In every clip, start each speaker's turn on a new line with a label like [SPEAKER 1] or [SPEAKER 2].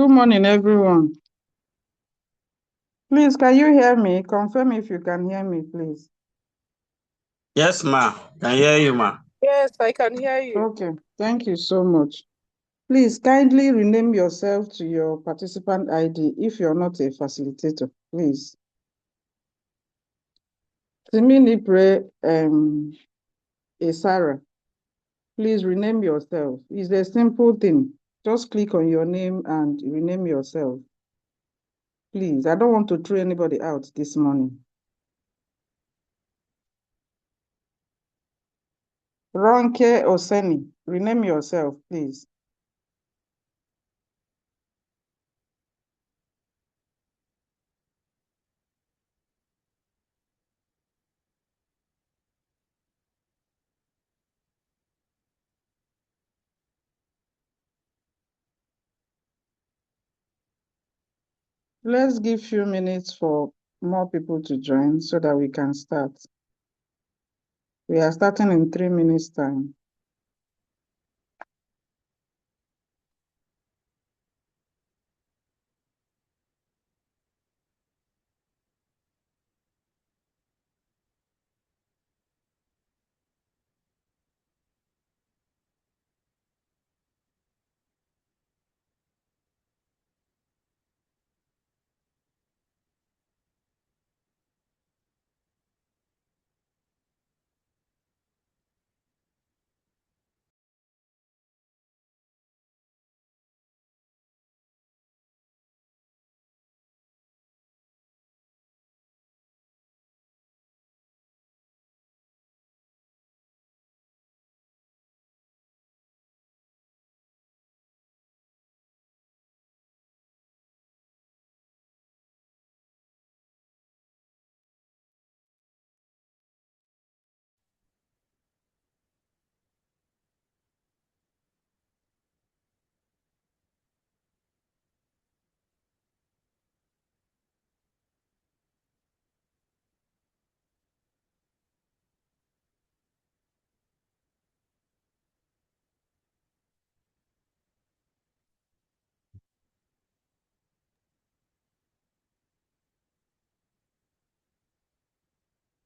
[SPEAKER 1] Good morning, everyone. Please, can you hear me? Confirm if you can hear me, please.
[SPEAKER 2] Yes, ma. Can hear you, ma.
[SPEAKER 3] Yes, I can hear you.
[SPEAKER 1] Okay, thank you so much. Please kindly rename yourself to your participant ID if you're not a facilitator, please. Timini Pre Sarah, please rename yourself. It's a simple thing. Just click on your name and rename yourself. Please, I don't want to throw anybody out this morning. Ronke Oseni, rename yourself, please. Let's give few minutes for more people to join so that we can start. We are starting in 3 minutes time.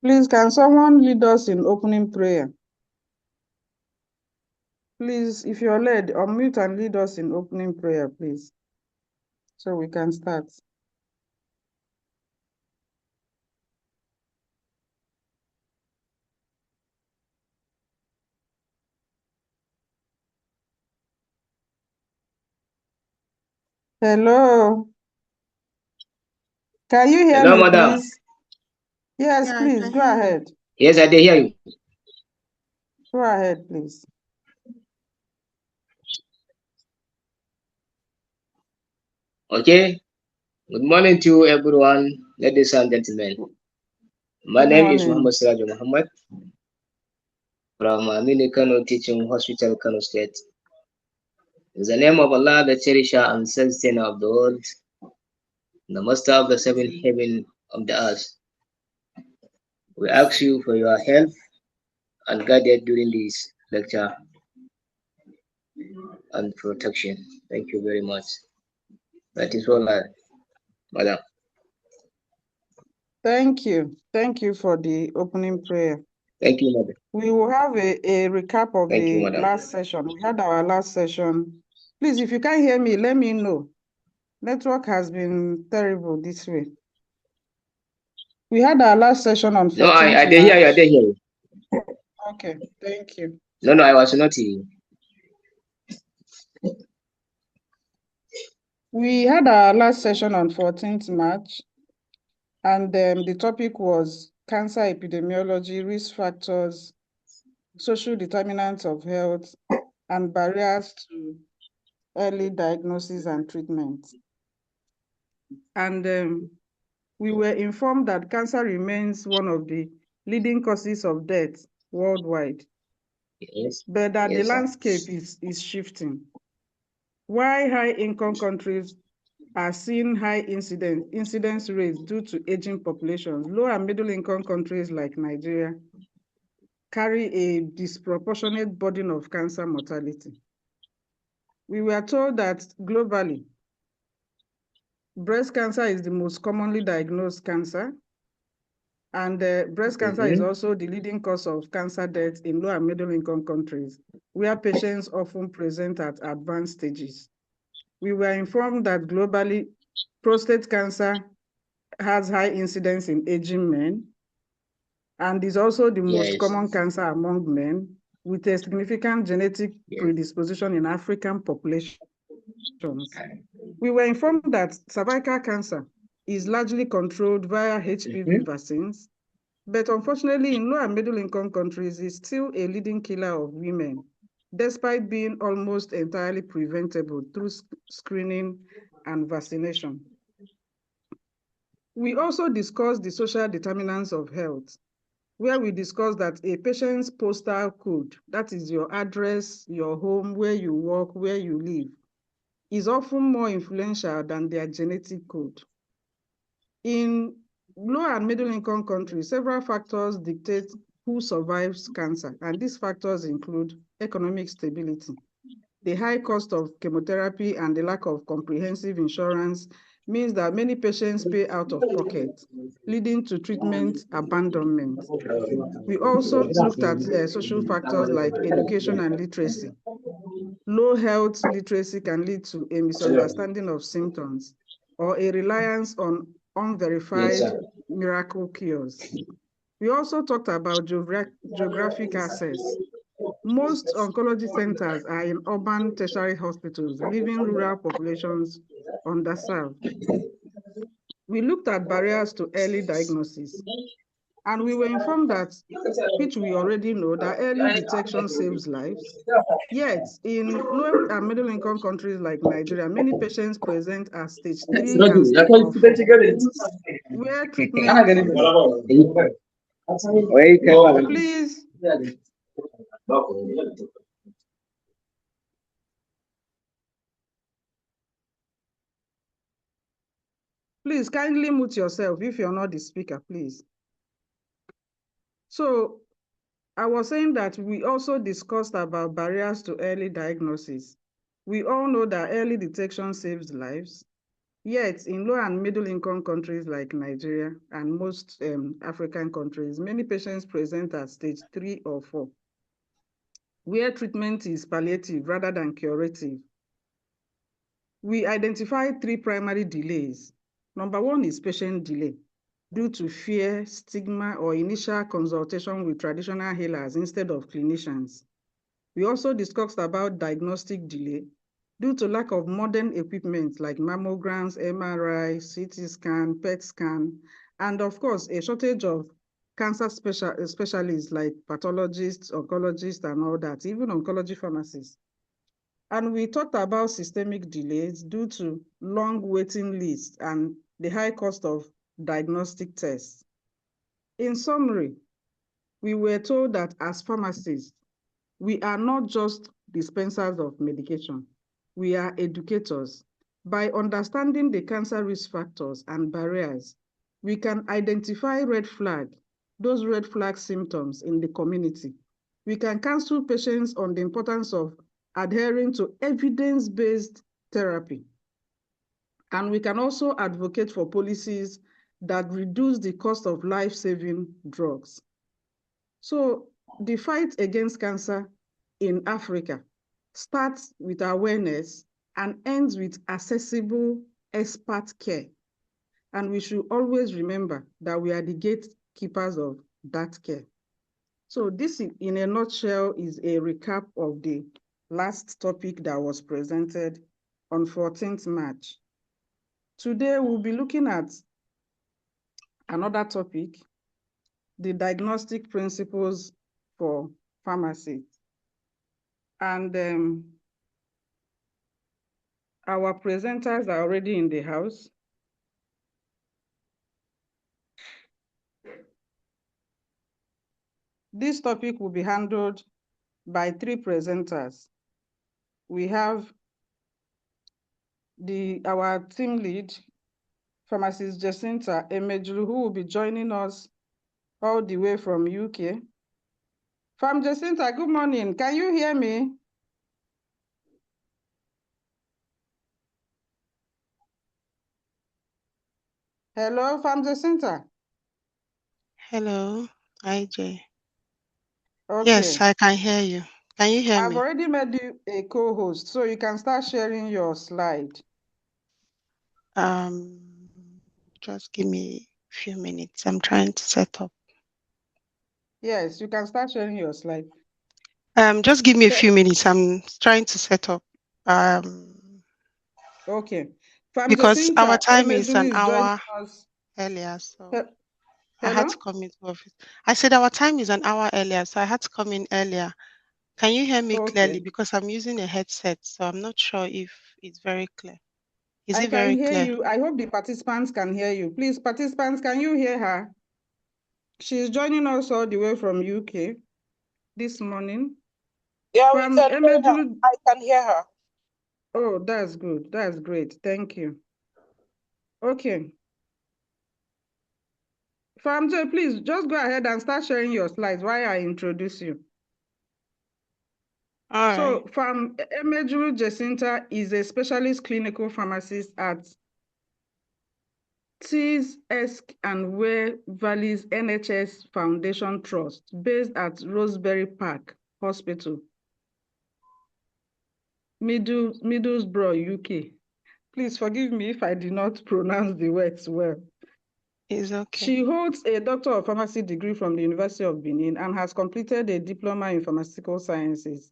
[SPEAKER 1] Please, can someone lead us in opening prayer? Please, if you're led, unmute and lead us in opening prayer, please, so we can start. Hello. Can you hear
[SPEAKER 4] Hello,
[SPEAKER 1] me,
[SPEAKER 4] madam.
[SPEAKER 1] please? Yes,
[SPEAKER 5] Yeah,
[SPEAKER 1] please, go ahead.
[SPEAKER 4] Yes, I did hear you.
[SPEAKER 1] Go ahead, please.
[SPEAKER 4] Okay. Good morning to everyone, ladies and gentlemen. My
[SPEAKER 1] Good
[SPEAKER 4] name is
[SPEAKER 1] morning.
[SPEAKER 4] Muhammad Siraju Muhammad from Amini Kano Teaching Hospital, Kano State. In the name of Allah, the cherisher and sustainer of the world, the master of the seven heaven of the earth, we ask you for your help and guidance during this lecture and protection. Thank you very much. That is all, madam.
[SPEAKER 1] Thank you. Thank you for the opening prayer.
[SPEAKER 4] Thank you, madam.
[SPEAKER 1] We will have a recap of
[SPEAKER 4] Thank you,
[SPEAKER 1] the
[SPEAKER 4] madam.
[SPEAKER 1] last session. We had our last session. Please, if you can't hear me, let me know. Network has been terrible this way. We had our last session on 14th
[SPEAKER 4] No, I did
[SPEAKER 1] March.
[SPEAKER 4] hear you. I did hear you.
[SPEAKER 1] Okay, thank you.
[SPEAKER 4] No, I was not here.
[SPEAKER 1] We had our last session on 14th March, and the topic was cancer epidemiology, risk factors, social determinants of health, and barriers to early diagnosis and treatment. And we were informed that cancer remains one of the leading causes of death worldwide,
[SPEAKER 4] Yes.
[SPEAKER 1] but that the
[SPEAKER 4] Yes, sir.
[SPEAKER 1] landscape is shifting. Why high-income countries are seeing high incidence rates due to aging populations, low and middle-income countries like Nigeria carry a disproportionate burden of cancer mortality. We were told that globally, breast cancer is the most commonly diagnosed cancer. And breast cancer is
[SPEAKER 4] Mm-hmm.
[SPEAKER 1] also the leading cause of cancer deaths in low and middle income countries, where patients often present at advanced stages. We were informed that globally, prostate cancer has high incidence in aging men and is also the most
[SPEAKER 4] Yes.
[SPEAKER 1] common cancer among men, with a significant genetic predisposition in African populations. We were informed that cervical cancer is largely controlled via HPV vaccines, but unfortunately, in low and middle income countries, it's still a leading killer of women, despite being almost entirely preventable through screening and vaccination. We also discussed the social determinants of health, where we discussed that a patient's postal code, that is your address, your home, where you work, where you live, is often more influential than their genetic code. In low and middle income countries, several factors dictate who survives cancer, and these factors include economic stability. The high cost of chemotherapy and the lack of comprehensive insurance means that many patients pay out of pocket, leading to treatment abandonment. We also looked at social factors like education and literacy. Low health literacy can lead to a misunderstanding of symptoms or a reliance on
[SPEAKER 4] Yes,
[SPEAKER 1] unverified
[SPEAKER 4] sir.
[SPEAKER 1] miracle cures. We also talked about geographic access. Most oncology centers are in urban tertiary hospitals, leaving rural populations underserved. We looked at barriers to early diagnosis, and we were informed that, which we already know, that early detection saves lives. Yet, in low and middle income countries like Nigeria, many patients present at stage 3 and stage or 4, where treatment, please, please kindly mute yourself if you're not the speaker, please. So I was saying that we also discussed about barriers to early diagnosis. We all know that early detection saves lives. Yet, in low and middle income countries like Nigeria and most African countries, many patients present at stage 3 or 4, where treatment is palliative rather than curative. We identified 3 primary delays. Number 1 is patient delay due to fear, stigma, or initial consultation with traditional healers instead of clinicians. We also discussed about diagnostic delay due to lack of modern equipment like mammograms, MRI, CT scan, PET scan, and of course, a shortage of cancer specialists like pathologists, oncologists, and all that, even oncology pharmacists. And we talked about systemic delays due to long waiting lists and the high cost of diagnostic tests. In summary, we were told that as pharmacists, we are not just dispensers of medication. We are educators. By understanding the cancer risk factors and barriers, we can identify those red flag symptoms in the community. We can counsel patients on the importance of adhering to evidence-based therapy. And we can also advocate for policies that reduce the cost of life-saving drugs. So the fight against cancer in Africa starts with awareness and ends with accessible expert care. And we should always remember that we are the gatekeepers of that care. So this, in a nutshell, is a recap of the last topic that was presented on 14th March. Today, we'll be looking at another topic, the diagnostic principles for pharmacy. And our presenters are already in the house. This topic will be handled by 3 presenters. We have our team lead, Pharmacist Jacinta Emejulu, who will be joining us all the way from UK. Pharm Jacinta, good morning. Can you hear me? Hello, Farm Jacinta.
[SPEAKER 3] Hello, IJ. Yes,
[SPEAKER 1] Okay.
[SPEAKER 3] I can hear you. Can you hear
[SPEAKER 1] I've
[SPEAKER 3] me?
[SPEAKER 1] already made you a co-host, so you can start sharing your slide.
[SPEAKER 3] Um, just give me a few minutes. I'm trying to set up.
[SPEAKER 1] Yes, you can start sharing your slide.
[SPEAKER 3] Just give me a few minutes. I'm trying to set up.
[SPEAKER 1] Okay. Farm
[SPEAKER 3] Because our
[SPEAKER 1] Jacinta,
[SPEAKER 3] time is
[SPEAKER 1] Emejulu
[SPEAKER 3] an
[SPEAKER 1] is joining
[SPEAKER 3] hour
[SPEAKER 1] us.
[SPEAKER 3] earlier, so
[SPEAKER 1] He-
[SPEAKER 3] I had to
[SPEAKER 1] Hello?
[SPEAKER 3] come into office. I said our time is an hour earlier, so I had to come in earlier. Can you hear me clearly?
[SPEAKER 1] Okay.
[SPEAKER 3] Because I'm using a headset, so I'm not sure if it's very clear. Is
[SPEAKER 1] I
[SPEAKER 3] it
[SPEAKER 1] can
[SPEAKER 3] very
[SPEAKER 1] hear
[SPEAKER 3] clear?
[SPEAKER 1] you. I hope the participants can hear you. Please, participants, can you hear her? She's joining us all the way from UK this morning.
[SPEAKER 3] Yeah, we
[SPEAKER 1] From
[SPEAKER 3] can hear her.
[SPEAKER 1] Emejulu.
[SPEAKER 3] I can hear her.
[SPEAKER 1] Oh, that's good. That's great. Thank you. Okay. Famje, please just go ahead and start sharing your slides while I introduce you.
[SPEAKER 3] All right.
[SPEAKER 1] So, Emejulu Jacinta is a specialist clinical pharmacist at Tees Esk and Ware Valleys NHS Foundation Trust, based at Rosebery Park Hospital, Middlesbrough, UK. Please forgive me if I did not pronounce the words well.
[SPEAKER 3] It's okay.
[SPEAKER 1] She holds a Doctor of Pharmacy degree from the University of Benin and has completed a diploma in pharmaceutical sciences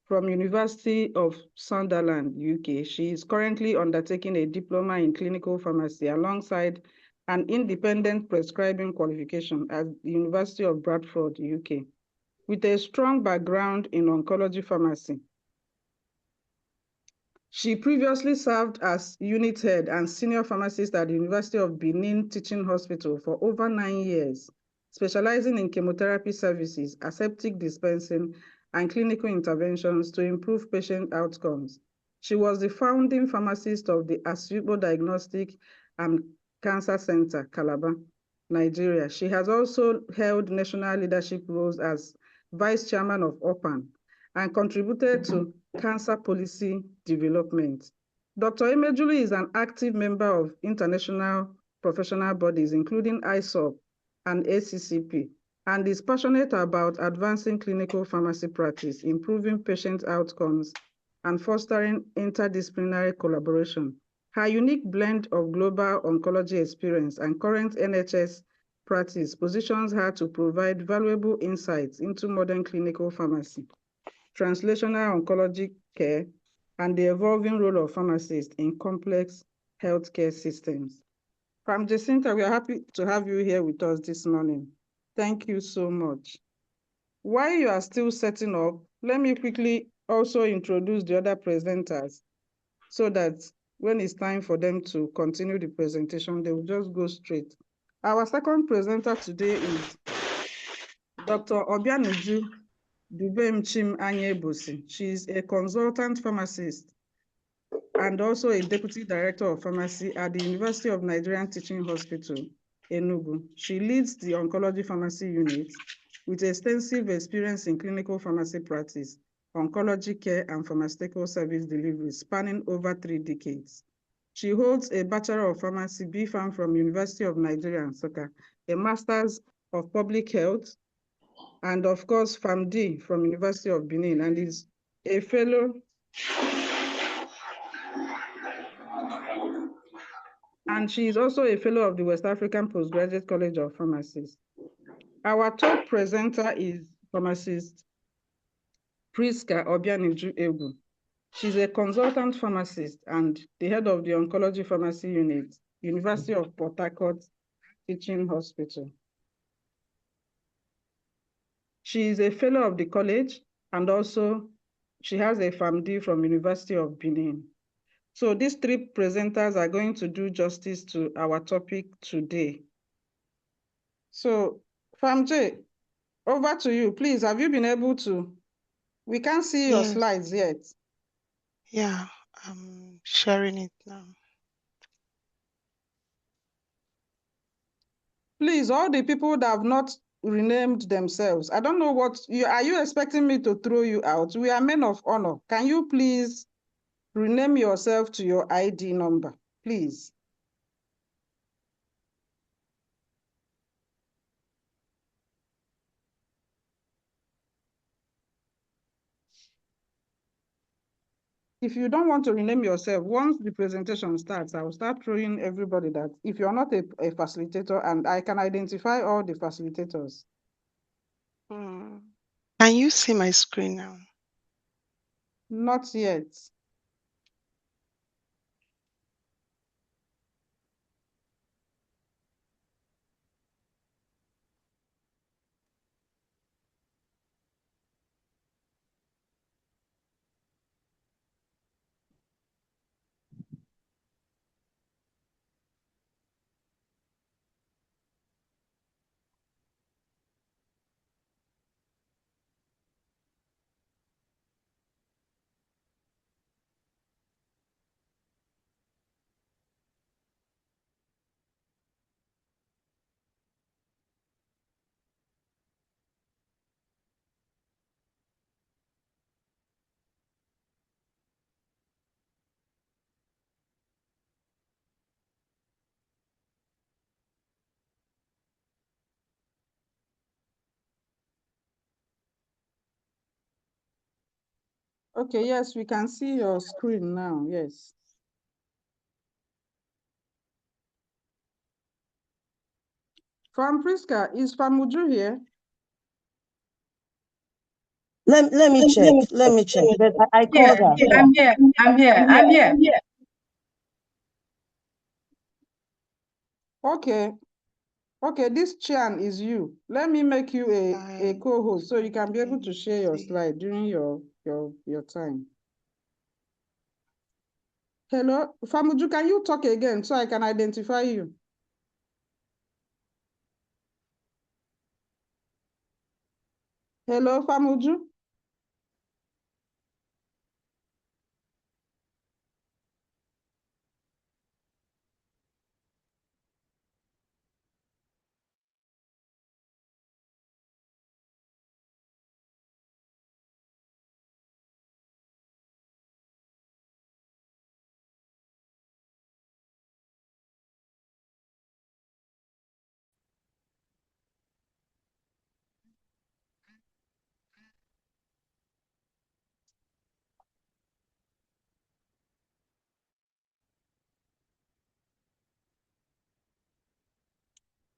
[SPEAKER 1] from University of Sunderland, UK. She is currently undertaking a diploma in clinical pharmacy alongside an independent prescribing qualification at the University of Bradford, UK, with a strong background in oncology pharmacy. She previously served as unit head and senior pharmacist at the University of Benin Teaching Hospital for over 9 years, specializing in chemotherapy services, aseptic dispensing, and clinical interventions to improve patient outcomes. She was the founding pharmacist of the Asubo Diagnostic and Cancer Center, Calabar, Nigeria. She has also held national leadership roles as vice chairman of OPAN and contributed to cancer policy development. Dr. Emejulu is an active member of international professional bodies, including ISOP and ACCP, and is passionate about advancing clinical pharmacy practice, improving patient outcomes, and fostering interdisciplinary collaboration. Her unique blend of global oncology experience and current NHS practice positions her to provide valuable insights into modern clinical pharmacy, translational oncology care, and the evolving role of pharmacists in complex healthcare systems. From Jacinta, we are happy to have you here with us this morning. Thank you so much. While you are still setting up, let me quickly also introduce the other presenters so that when it's time for them to continue the presentation, they will just go straight. Our second presenter today is Dr. Obianuju Dubemchim Anyebusi. She is a consultant pharmacist and also a deputy director of pharmacy at the University of Nigerian Teaching Hospital, Enugu. She leads the oncology pharmacy unit with extensive experience in clinical pharmacy practice, oncology care, and pharmaceutical service delivery spanning over 3 decades. She holds a Bachelor of Pharmacy B.Pharm from University of Nigeria, Nsukka, a Master's of Public Health, and of course, PharmD from University of Benin, and is a fellow and she is also a fellow of the West African Postgraduate College of Pharmacists. Our third presenter is pharmacist Priska Obianuju Egwu. She's a consultant pharmacist and the head of the Oncology Pharmacy Unit, University of Port Harcourt Teaching Hospital. She is a fellow of the college and also she has a PharmD from University of Benin. So these 3 presenters are going to do justice to our topic today. So Famj, over to you. Please, have you been able to? We can't see your
[SPEAKER 3] Yes.
[SPEAKER 1] slides yet.
[SPEAKER 3] Yeah, I'm sharing it now.
[SPEAKER 1] Please, all the people that have not renamed themselves, I don't know what, are you expecting me to throw you out? We are men of honor. Can you please rename yourself to your ID number, please? if you don't want to rename yourself, once the presentation starts, I will start throwing everybody that if you're not a facilitator, and I can identify all the facilitators.
[SPEAKER 3] Can you see my screen now?
[SPEAKER 1] Not yet. Okay, yes, we can see your screen now, yes. From Priska, is Famuju here?
[SPEAKER 5] Let me check. Let me check. But I called her.
[SPEAKER 6] I'm here.
[SPEAKER 1] Okay, this Chan is you. Let me make you a co-host so you can be able to share your slide during your time. Hello, Famuju, can you talk again so I can identify you? Hello, Famuju.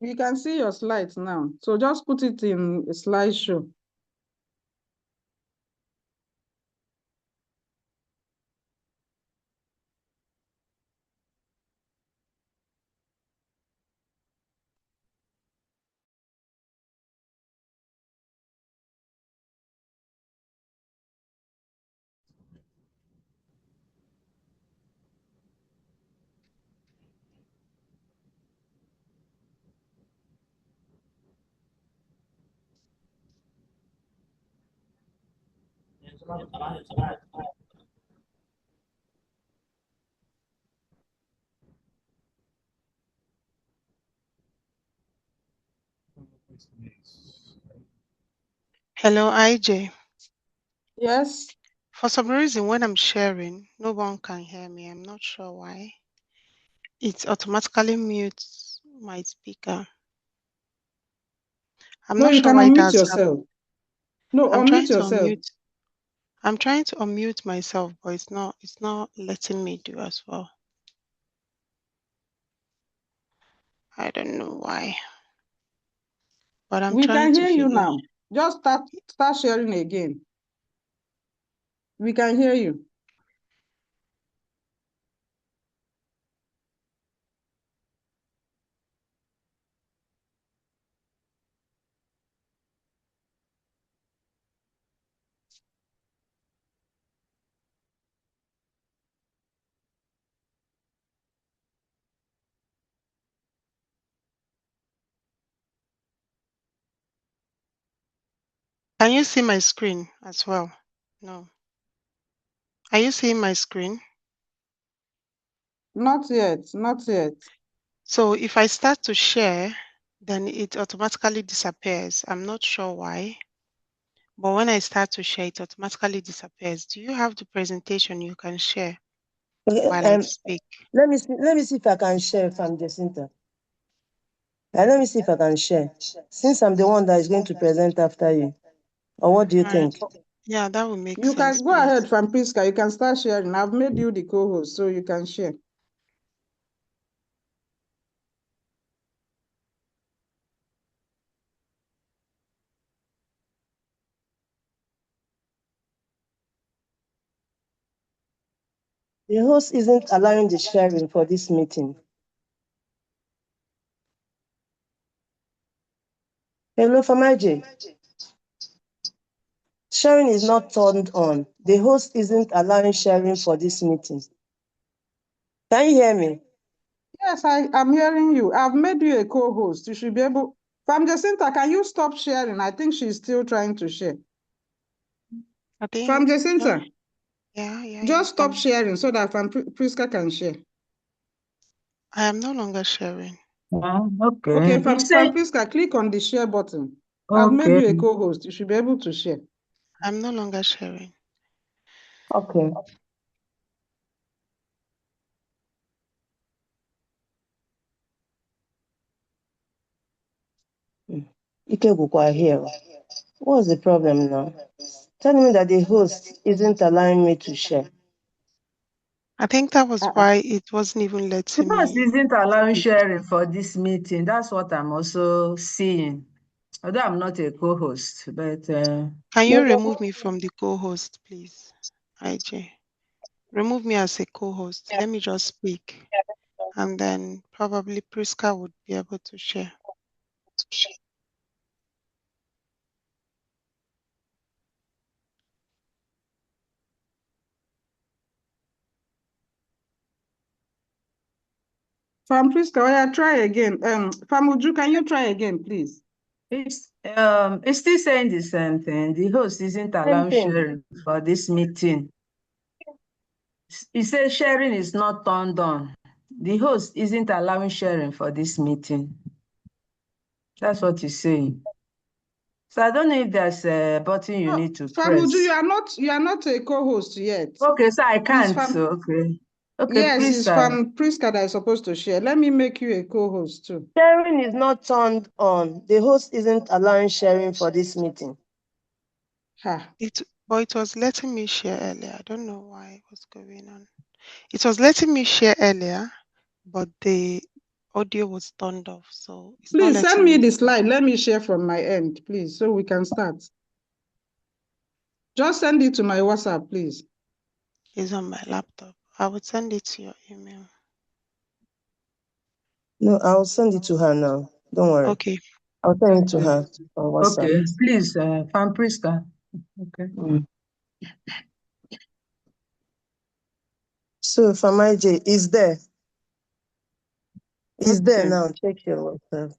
[SPEAKER 1] You can see your slides now. So just put it in a slideshow.
[SPEAKER 3] Hello, IJ.
[SPEAKER 1] Yes.
[SPEAKER 3] For some reason, when I'm sharing, no one can hear me. I'm not sure why. It automatically mutes my speaker. I'm
[SPEAKER 1] No,
[SPEAKER 3] not
[SPEAKER 1] you
[SPEAKER 3] sure
[SPEAKER 1] can
[SPEAKER 3] why
[SPEAKER 1] unmute
[SPEAKER 3] that's
[SPEAKER 1] yourself.
[SPEAKER 3] happening.
[SPEAKER 1] No,
[SPEAKER 3] I'm
[SPEAKER 1] unmute
[SPEAKER 3] trying to
[SPEAKER 1] yourself.
[SPEAKER 3] unmute. I'm trying to unmute myself, but it's not letting me do as well. I don't know why. But I'm
[SPEAKER 1] We
[SPEAKER 3] trying
[SPEAKER 1] can
[SPEAKER 3] to
[SPEAKER 1] hear you
[SPEAKER 3] figure.
[SPEAKER 1] now. Just start sharing again. We can hear you.
[SPEAKER 3] Can you see my screen as well? No. Are you seeing my screen?
[SPEAKER 1] Not yet, not yet.
[SPEAKER 3] So if I start to share, then it automatically disappears. I'm not sure why. But when I start to share, it automatically disappears. Do you have the presentation you can share while I speak?
[SPEAKER 5] Let me see if I can share from Jacinta. Let me see if I can share. Since I'm the one that is going to present after you. Or what do you think?
[SPEAKER 3] Yeah, that would make
[SPEAKER 1] You
[SPEAKER 3] sense,
[SPEAKER 1] can go
[SPEAKER 3] please.
[SPEAKER 1] ahead, Francisca. You can start sharing. I've made you the co-host, so you can share.
[SPEAKER 5] The host isn't allowing the sharing for this meeting. Hello, Famaje. Sharing is not turned on. The host isn't allowing sharing for this meeting. Can you hear me?
[SPEAKER 1] Yes, I'm hearing you. I've made you a co-host. You should be able. From Jacinta, can you stop sharing? I think she's still trying to share.
[SPEAKER 3] I think,
[SPEAKER 1] From Jacinta,
[SPEAKER 3] yeah,
[SPEAKER 1] just
[SPEAKER 3] you
[SPEAKER 1] stop
[SPEAKER 3] can.
[SPEAKER 1] sharing so that From Priska can share.
[SPEAKER 3] I am no longer sharing.
[SPEAKER 6] Okay.
[SPEAKER 1] Okay,
[SPEAKER 6] You
[SPEAKER 1] from
[SPEAKER 6] say
[SPEAKER 1] Priska, click on the share button. I've made
[SPEAKER 6] okay.
[SPEAKER 1] you a co-host. You should be able to share.
[SPEAKER 3] I'm no longer sharing.
[SPEAKER 6] Okay.
[SPEAKER 5] Ikebukwa here. What's the problem now? Telling me that the host isn't allowing me to share.
[SPEAKER 3] I think that was
[SPEAKER 1] Uh-uh.
[SPEAKER 3] why it wasn't even
[SPEAKER 6] The
[SPEAKER 3] letting
[SPEAKER 6] host
[SPEAKER 3] me.
[SPEAKER 6] isn't allowing sharing for this meeting. That's what I'm also seeing. Although I'm not a co-host, but
[SPEAKER 3] Can you remove me from the co-host, please? IJ. Remove me as a co-host. Let me just speak. And then probably Priska would be able to share.
[SPEAKER 1] From Priska, oh yeah, try again. From Uju, can you try again, please?
[SPEAKER 6] it's still saying the same thing. The host isn't allowing
[SPEAKER 5] thing.
[SPEAKER 6] sharing for this meeting. He says sharing is not turned on. The host isn't allowing sharing for this meeting. That's what he's saying. So I don't know if there's a button you need to
[SPEAKER 1] From Uju,
[SPEAKER 6] press.
[SPEAKER 1] you are not a co-host yet.
[SPEAKER 6] Okay, so I
[SPEAKER 1] It's
[SPEAKER 6] can't.
[SPEAKER 1] from
[SPEAKER 6] So okay. Okay,
[SPEAKER 1] yes,
[SPEAKER 6] please.
[SPEAKER 1] it's from Priska that is supposed to share. Let me make you a co-host too.
[SPEAKER 5] Sharing is not turned on. The host isn't allowing sharing for this meeting.
[SPEAKER 3] But it was letting me share earlier. I don't know why what's going on. It was letting me share earlier, but the audio was turned off, so it's not
[SPEAKER 1] Please send
[SPEAKER 3] letting
[SPEAKER 1] me
[SPEAKER 3] me.
[SPEAKER 1] the slide. Let me share from my end, please, so we can start. Just send it to my WhatsApp, please.
[SPEAKER 3] It's on my laptop. I would send it to your email.
[SPEAKER 5] No, I'll send it to her now. Don't worry.
[SPEAKER 3] Okay.
[SPEAKER 5] I'll send it to her on WhatsApp.
[SPEAKER 6] Okay, please, Fan Priska. Okay.
[SPEAKER 5] So Famaje is there. Is there
[SPEAKER 1] Okay.
[SPEAKER 5] now. Check your WhatsApp.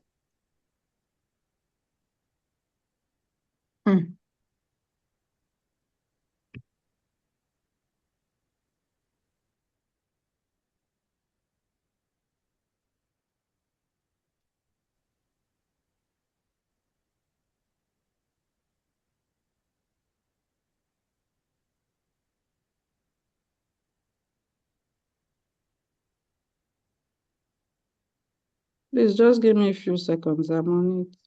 [SPEAKER 1] Please just give me a few seconds. I'm on it.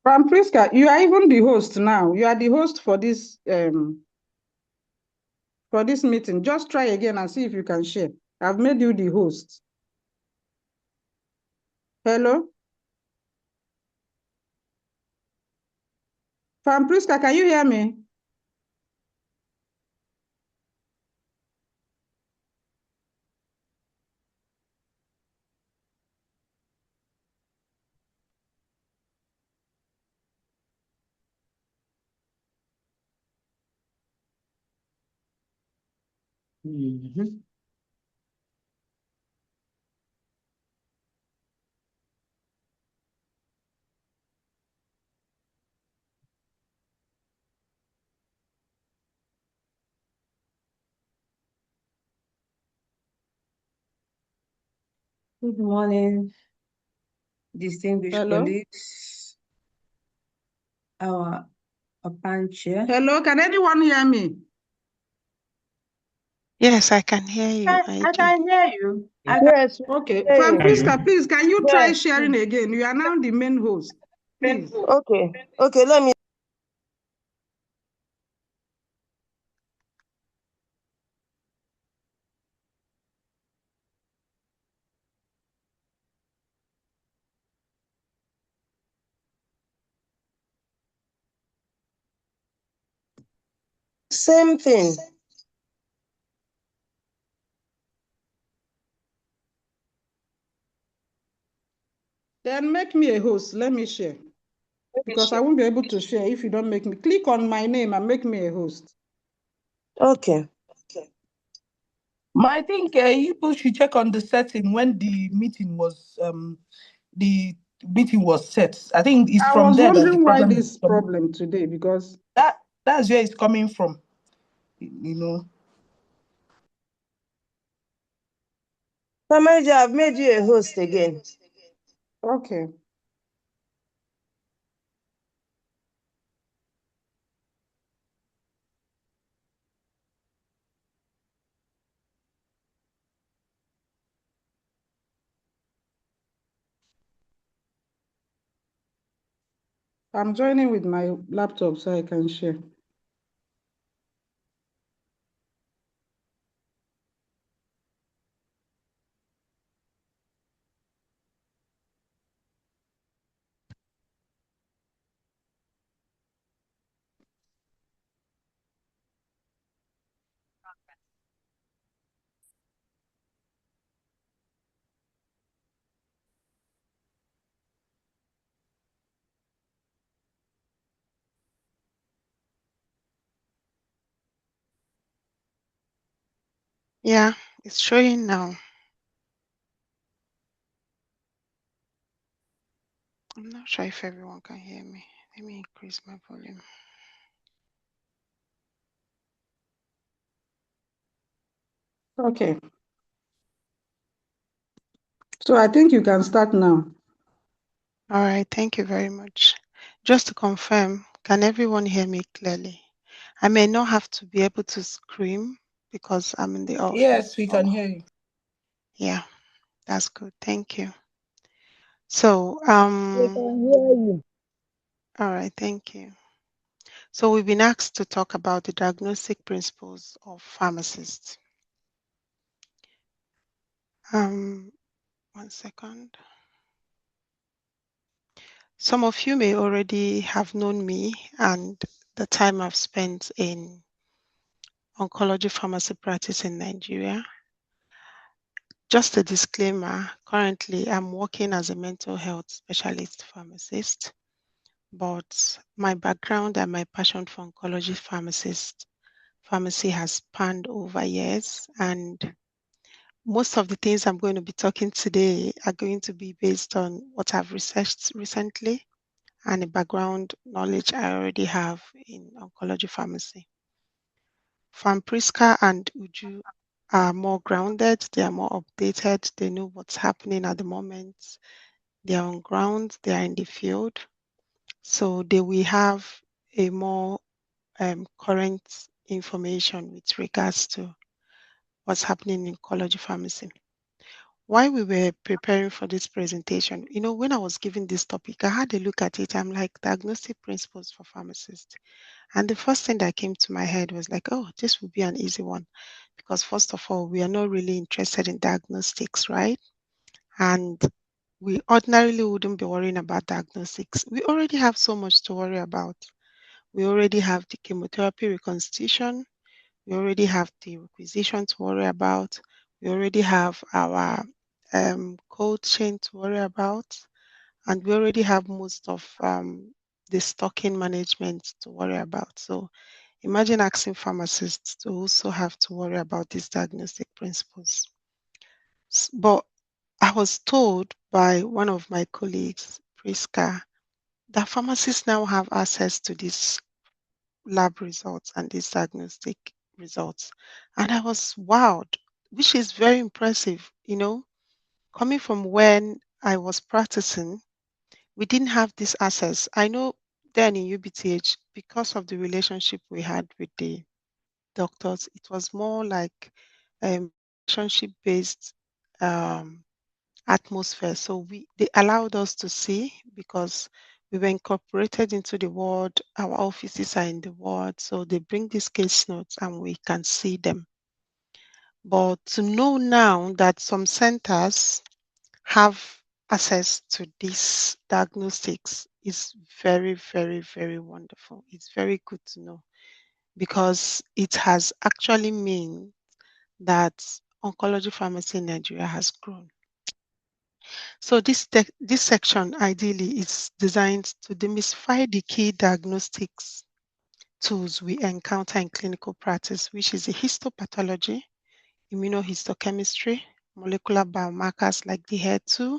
[SPEAKER 1] From Priska, you are even the host now. You are the host for this meeting. Just try again and see if you can share. I've made you the host. Hello? From Priska, can you hear me?
[SPEAKER 6] Good morning, distinguished
[SPEAKER 1] Hello?
[SPEAKER 6] colleagues. our Opanche.
[SPEAKER 1] Hello, can anyone hear me?
[SPEAKER 3] Yes, I can hear you,
[SPEAKER 6] I
[SPEAKER 3] Iju.
[SPEAKER 6] can hear you.
[SPEAKER 5] Yes,
[SPEAKER 1] Okay,
[SPEAKER 5] hear
[SPEAKER 1] Fan
[SPEAKER 5] you.
[SPEAKER 1] Priska, please, can you try
[SPEAKER 5] Yes.
[SPEAKER 1] sharing again? You are now the main host. Please.
[SPEAKER 5] Okay, let me. Same thing.
[SPEAKER 1] Then make me a host. Let me share. Because I won't be able to share if you don't make me. Click on my name and make me a host.
[SPEAKER 5] Okay.
[SPEAKER 7] I think people should check on the setting when the meeting was set. I think it's
[SPEAKER 1] I
[SPEAKER 7] from
[SPEAKER 1] was
[SPEAKER 7] there that the
[SPEAKER 1] wondering why
[SPEAKER 7] problem is
[SPEAKER 1] this
[SPEAKER 7] coming.
[SPEAKER 1] problem today, because
[SPEAKER 7] That's where it's coming from. You know.
[SPEAKER 5] Samaja, I've made you a host again.
[SPEAKER 1] okay. I'm joining with my laptop so I can share.
[SPEAKER 3] Yeah, it's showing now. I'm not sure if everyone can hear me. Let me increase my volume.
[SPEAKER 1] Okay. So I think you can start now.
[SPEAKER 3] All right, thank you very much. Just to confirm, can everyone hear me clearly? I may not have to be able to scream because I'm in the office.
[SPEAKER 7] Yes, we can hear you.
[SPEAKER 3] Yeah, that's good. Thank you. So,
[SPEAKER 5] We can hear you.
[SPEAKER 3] all right, thank you. So we've been asked to talk about the diagnostic principles of pharmacists. One second. Some of you may already have known me and the time I've spent in oncology pharmacy practice in Nigeria. Just a disclaimer, currently I'm working as a mental health specialist pharmacist, but my background and my passion for oncology pharmacy has spanned over years, and most of the things I'm going to be talking today are going to be based on what I've researched recently and the background knowledge I already have in oncology pharmacy. Priska and Uju are more grounded, they are more updated, they know what's happening at the moment, they are on ground, they are in the field. So they will have a more current information with regards to what's happening in oncology pharmacy. While we were preparing for this presentation, when I was given this topic, I had a look at it. I'm like, diagnostic principles for pharmacists. And the first thing that came to my head was like, oh, this would be an easy one. Because first of all, we are not really interested in diagnostics, right? And we ordinarily wouldn't be worrying about diagnostics. We already have so much to worry about. We already have the chemotherapy reconstitution. We already have the requisition to worry about. We already have our cold chain to worry about. And we already have most of the stocking management to worry about. So imagine asking pharmacists to also have to worry about these diagnostic principles. But I was told by one of my colleagues, Priska, that pharmacists now have access to these lab results and these diagnostic results. And I was wowed, which is very impressive. Coming from when I was practicing, we didn't have this access. I know then in UBTH, because of the relationship we had with the doctors, it was more like relationship-based atmosphere. So they allowed us to see because we were incorporated into the ward. Our offices are in the ward, so they bring these case notes and we can see them. But to know now that some centers have access to these diagnostics is very, very, very wonderful. It's very good to know because it has actually mean that oncology pharmacy in Nigeria has grown. So this section ideally is designed to demystify the key diagnostics tools we encounter in clinical practice, which is the histopathology, immunohistochemistry, molecular biomarkers like the HER2,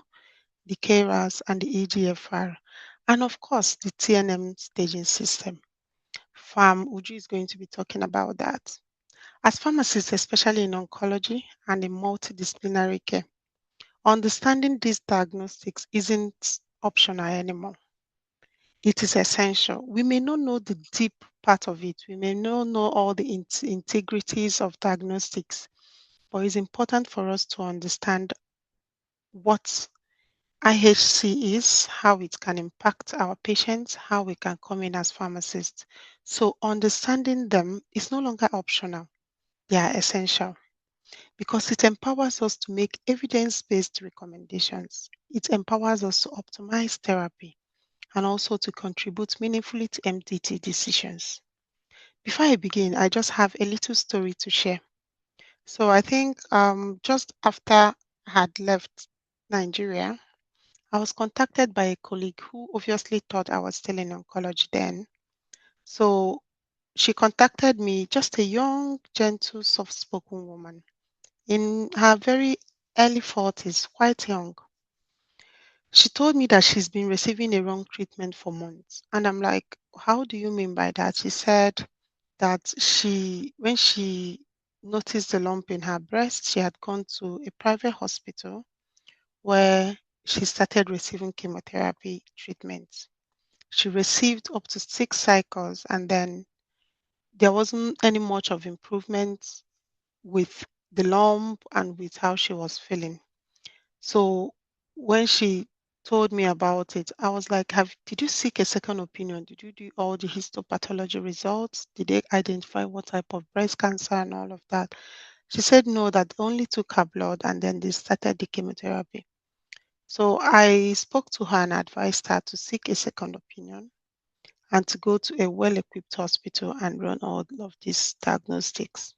[SPEAKER 3] the KRAS, and the EGFR, and of course the TNM staging system. Uju is going to be talking about that. As pharmacists, especially in oncology and in multidisciplinary care, understanding these diagnostics isn't optional anymore. It is essential. We may not know the deep part of it. We may not know all the integrities of diagnostics, but it's important for us to understand what IHC is, how it can impact our patients, how we can come in as pharmacists. So understanding them is no longer optional. They are essential because it empowers us to make evidence-based recommendations. It empowers us to optimize therapy and also to contribute meaningfully to MDT decisions. Before I begin, I just have a little story to share. So I think just after I had left Nigeria, I was contacted by a colleague who obviously thought I was still in oncology then. So she contacted me, just a young, gentle, soft-spoken woman in her very early 40s, quite young. She told me that she's been receiving a wrong treatment for months. And I'm like, how do you mean by that? She said that when she noticed the lump in her breast, she had gone to a private hospital where she started receiving chemotherapy treatment. She received up to 6 cycles, and then there wasn't any much of improvement with the lump and with how she was feeling. So when she told me about it, I was like, did you seek a second opinion? Did you do all the histopathology results? Did they identify what type of breast cancer and all of that? She said no, that they only took her blood and then they started the chemotherapy. So I spoke to her and advised her to seek a second opinion and to go to a well-equipped hospital and run all of these diagnostics,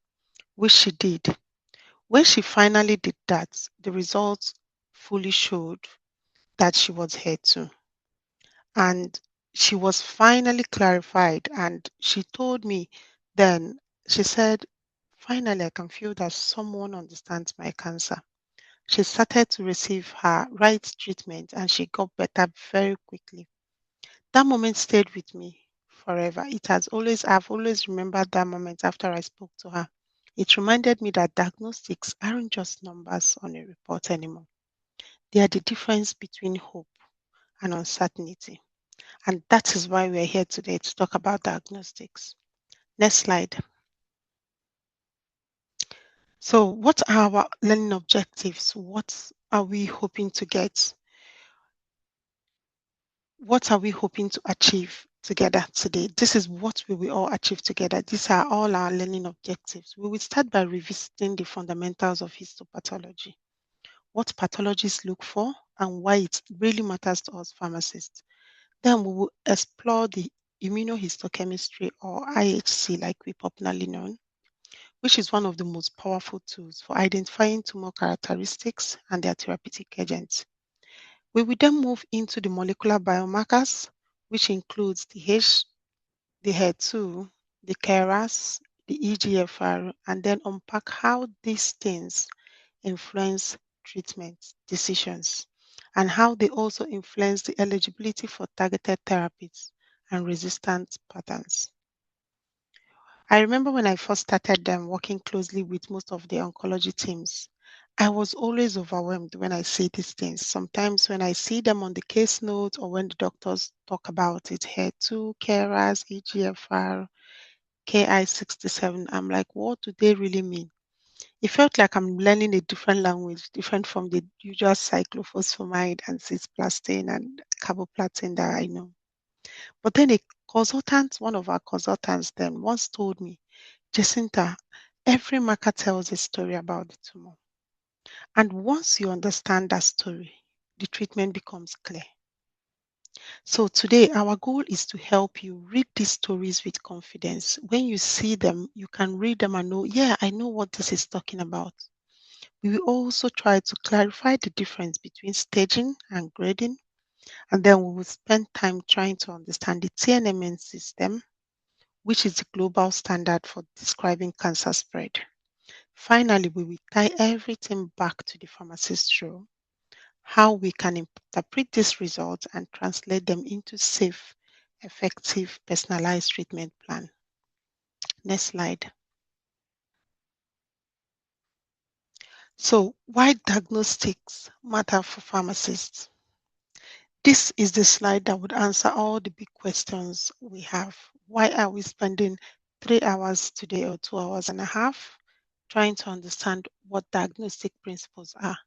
[SPEAKER 3] which she did. When she finally did that, the results fully showed that she was HER2. And she was finally clarified. And she told me then, she said, finally, I can feel that someone understands my cancer. She started to receive her right treatment and she got better very quickly. That moment stayed with me forever. I've always remembered that moment after I spoke to her. It reminded me that diagnostics aren't just numbers on a report anymore. They are the difference between hope and uncertainty. And that is why we're here today to talk about diagnostics. Next slide. So, what are our learning objectives? What are we hoping to get? What are we hoping to achieve together today? This is what we will all achieve together. These are all our learning objectives. We will start by revisiting the fundamentals of histopathology, what pathologists look for, and why it really matters to us pharmacists. Then we will explore the immunohistochemistry or IHC, like we popularly know, which is one of the most powerful tools for identifying tumor characteristics and their therapeutic agents. We will then move into the molecular biomarkers, which includes the HER2, the KRAS, the EGFR, and then unpack how these things influence treatment decisions and how they also influence the eligibility for targeted therapies and resistance patterns. I remember when I first started working closely with most of the oncology teams, I was always overwhelmed when I see these things. Sometimes when I see them on the case notes or when the doctors talk about it, HER2, KRAS, EGFR, KI67, I'm like, what do they really mean? It felt like I'm learning a different language, different from the usual cyclophosphamide and cisplatin and carboplatin that I know. But then one of our consultants then once told me, Jacinta, every marker tells a story about the tumor. And once you understand that story, the treatment becomes clear. So today, our goal is to help you read these stories with confidence. When you see them, you can read them and know, yeah, I know what this is talking about. We will also try to clarify the difference between staging and grading, and then we will spend time trying to understand the TNMN system, which is the global standard for describing cancer spread. Finally, we will tie everything back to the pharmacist's role, how we can interpret these results and translate them into safe, effective, personalized treatment plan. Next slide. So, why diagnostics matter for pharmacists? This is the slide that would answer all the big questions we have. Why are we spending 3 hours today or 2 hours and a half trying to understand what diagnostic principles are?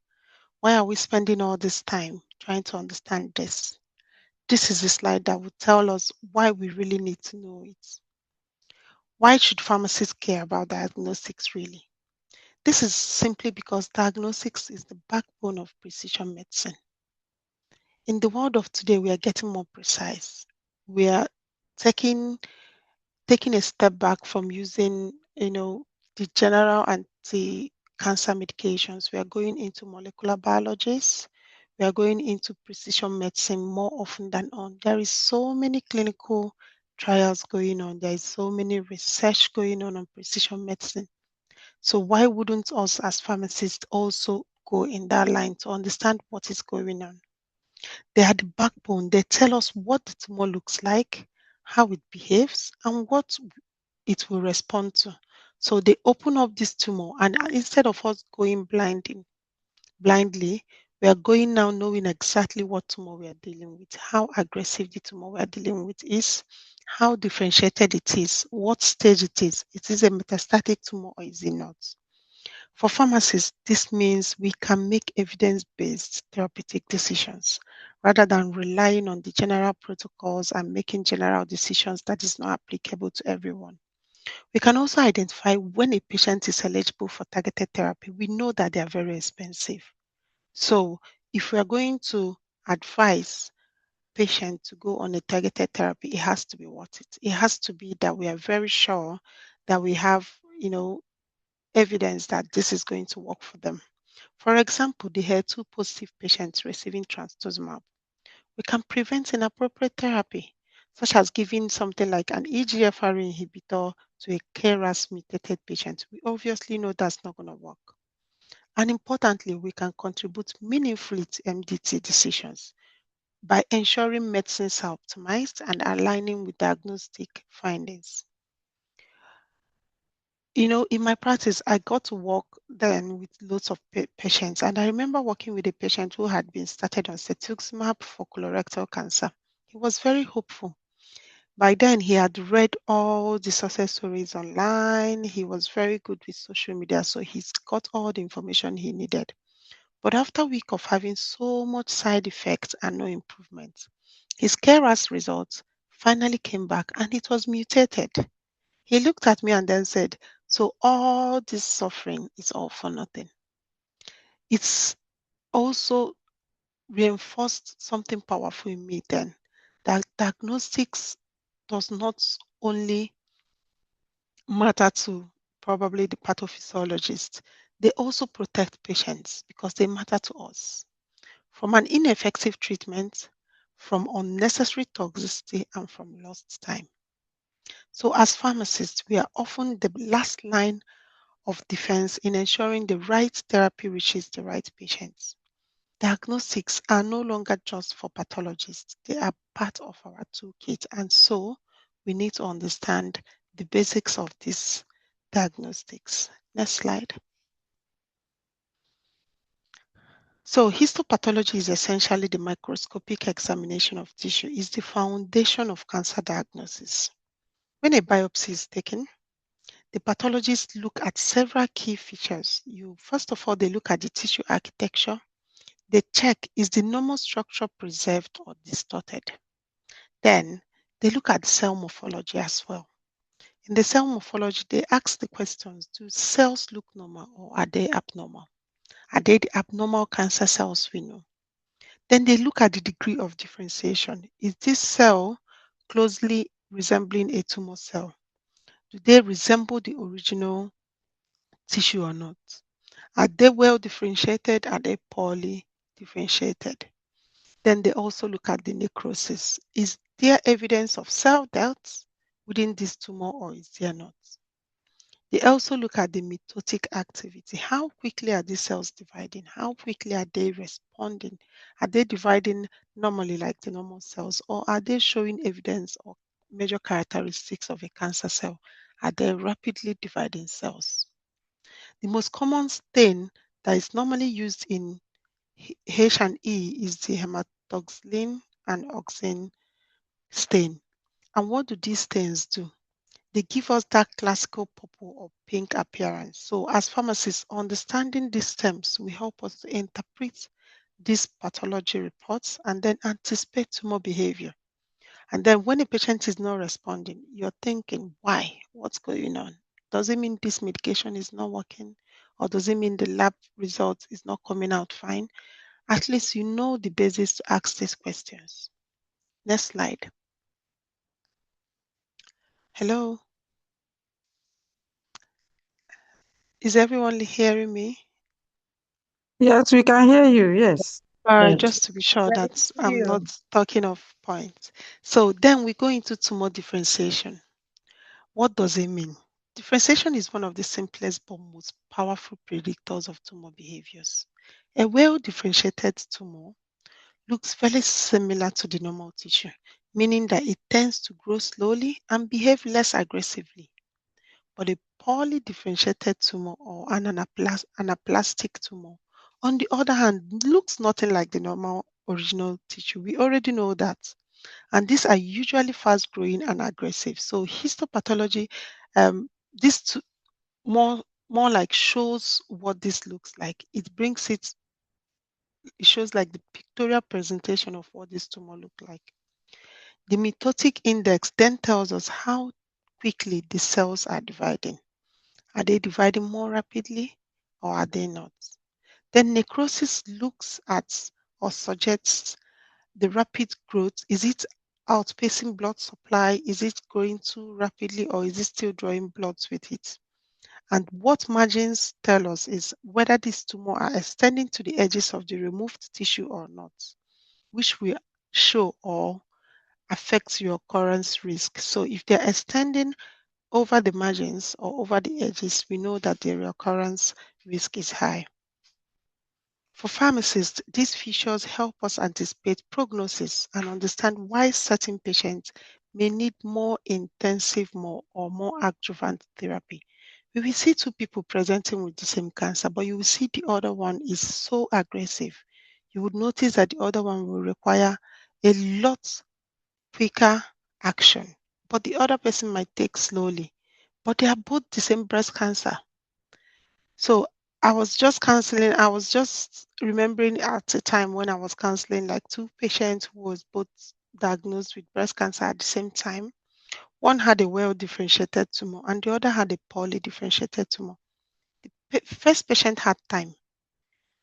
[SPEAKER 3] Why are we spending all this time trying to understand this? This is the slide that would tell us why we really need to know it. Why should pharmacists care about diagnostics really? This is simply because diagnostics is the backbone of precision medicine. In the world of today, we are getting more precise. We are taking taking a step back from using, the general anti-cancer medications. We are going into molecular biologies. We are going into precision medicine more often than on. There is so many clinical trials going on. There is so many research going on precision medicine. So why wouldn't us as pharmacists also go in that line to understand what is going on? They are the backbone. They tell us what the tumor looks like, how it behaves, and what it will respond to. So they open up this tumor, and instead of us going blindly, we are going now knowing exactly what tumor we are dealing with, how aggressive the tumor we are dealing with is, how differentiated it is, what stage it is. It is a metastatic tumor or is it not? For pharmacists, this means we can make evidence-based therapeutic decisions rather than relying on the general protocols and making general decisions that is not applicable to everyone. We can also identify when a patient is eligible for targeted therapy. We know that they are very expensive. So if we are going to advise patient to go on a targeted therapy, it has to be worth it. It has to be that we are very sure that we have, evidence that this is going to work for them. For example, the HER2 positive patients receiving trastuzumab, we can prevent inappropriate therapy, such as giving something like an EGFR inhibitor to a KRAS mutated patient. We obviously know that's not going to work. And importantly, we can contribute meaningfully to MDT decisions by ensuring medicines are optimized and aligning with diagnostic findings. In my practice, I got to work then with lots of patients, and I remember working with a patient who had been started on cetuximab for colorectal cancer. He was very hopeful. By then, he had read all the success stories online. He was very good with social media, so he's got all the information he needed. But after a week of having so much side effects and no improvement, his KRAS results finally came back and it was mutated. He looked at me and then said, so all this suffering is all for nothing. It's also reinforced something powerful in me then, that diagnostics does not only matter to probably the pathophysiologist, they also protect patients because they matter to us from an ineffective treatment, from unnecessary toxicity, and from lost time. So, as pharmacists, we are often the last line of defense in ensuring the right therapy reaches the right patients. Diagnostics are no longer just for pathologists, they are part of our toolkit. And so we need to understand the basics of these diagnostics. Next slide. So histopathology is essentially the microscopic examination of tissue. It's the foundation of cancer diagnosis. When a biopsy is taken, the pathologists look at several key features. First of all, they look at the tissue architecture. They check, is the normal structure preserved or distorted? Then they look at cell morphology as well. In the cell morphology, they ask the questions, do cells look normal or are they abnormal? Are they the abnormal cancer cells we know? Then they look at the degree of differentiation. Is this cell closely resembling a tumor cell? Do they resemble the original tissue or not? Are they well differentiated? Are they poorly differentiated? Then they also look at the necrosis. Is there evidence of cell death within this tumor or is there not? They also look at the mitotic activity. How quickly are these cells dividing? How quickly are they responding? Are they dividing normally like the normal cells, or are they showing evidence or major characteristics of a cancer cell? Are they rapidly dividing cells? The most common stain that is normally used in H&E is the hematoxylin and oxine stain. And what do these stains do? They give us that classical purple or pink appearance. So as pharmacists, understanding these terms will help us to interpret these pathology reports and then anticipate tumor behavior. And then when a patient is not responding, you're thinking, why? What's going on? Does it mean this medication is not working? Or does it mean the lab result is not coming out fine? At least you know the basis to ask these questions. Next slide. Hello, is everyone hearing me?
[SPEAKER 6] Yes, we can hear you. Yes.
[SPEAKER 5] Yes.
[SPEAKER 3] Just to be sure
[SPEAKER 5] Thank
[SPEAKER 3] that I'm
[SPEAKER 5] you.
[SPEAKER 3] not talking off point. So then we go into tumor differentiation. What does it mean? Differentiation is one of the simplest but most powerful predictors of tumor behaviors. A well-differentiated tumor looks very similar to the normal tissue, meaning that it tends to grow slowly and behave less aggressively. But a poorly differentiated tumor or an anaplastic tumor, on the other hand, looks nothing like the normal original tissue. We already know that. And these are usually fast growing and aggressive. So histopathology, this more like shows what this looks like. It shows like the pictorial presentation of what this tumor look like. The mitotic index then tells us how quickly the cells are dividing. Are they dividing more rapidly or are they not? Then necrosis looks at or suggests the rapid growth. Is it outpacing blood supply? Is it growing too rapidly or is it still drawing blood with it? And what margins tell us is whether these tumors are extending to the edges of the removed tissue or not, which will show or affect your occurrence risk. So if they're extending over the margins or over the edges, we know that the recurrence risk is high. For pharmacists, these features help us anticipate prognosis and understand why certain patients may need more intensive or more adjuvant therapy. We will see two people presenting with the same cancer, but you will see the other one is so aggressive. You would notice that the other one will require a lot quicker action, but the other person might take slowly. But they are both the same breast cancer. So I was just remembering at a time when I was counseling like two patients who was both diagnosed with breast cancer at the same time. One had a well differentiated tumor and the other had a poorly differentiated tumor. The first patient had time.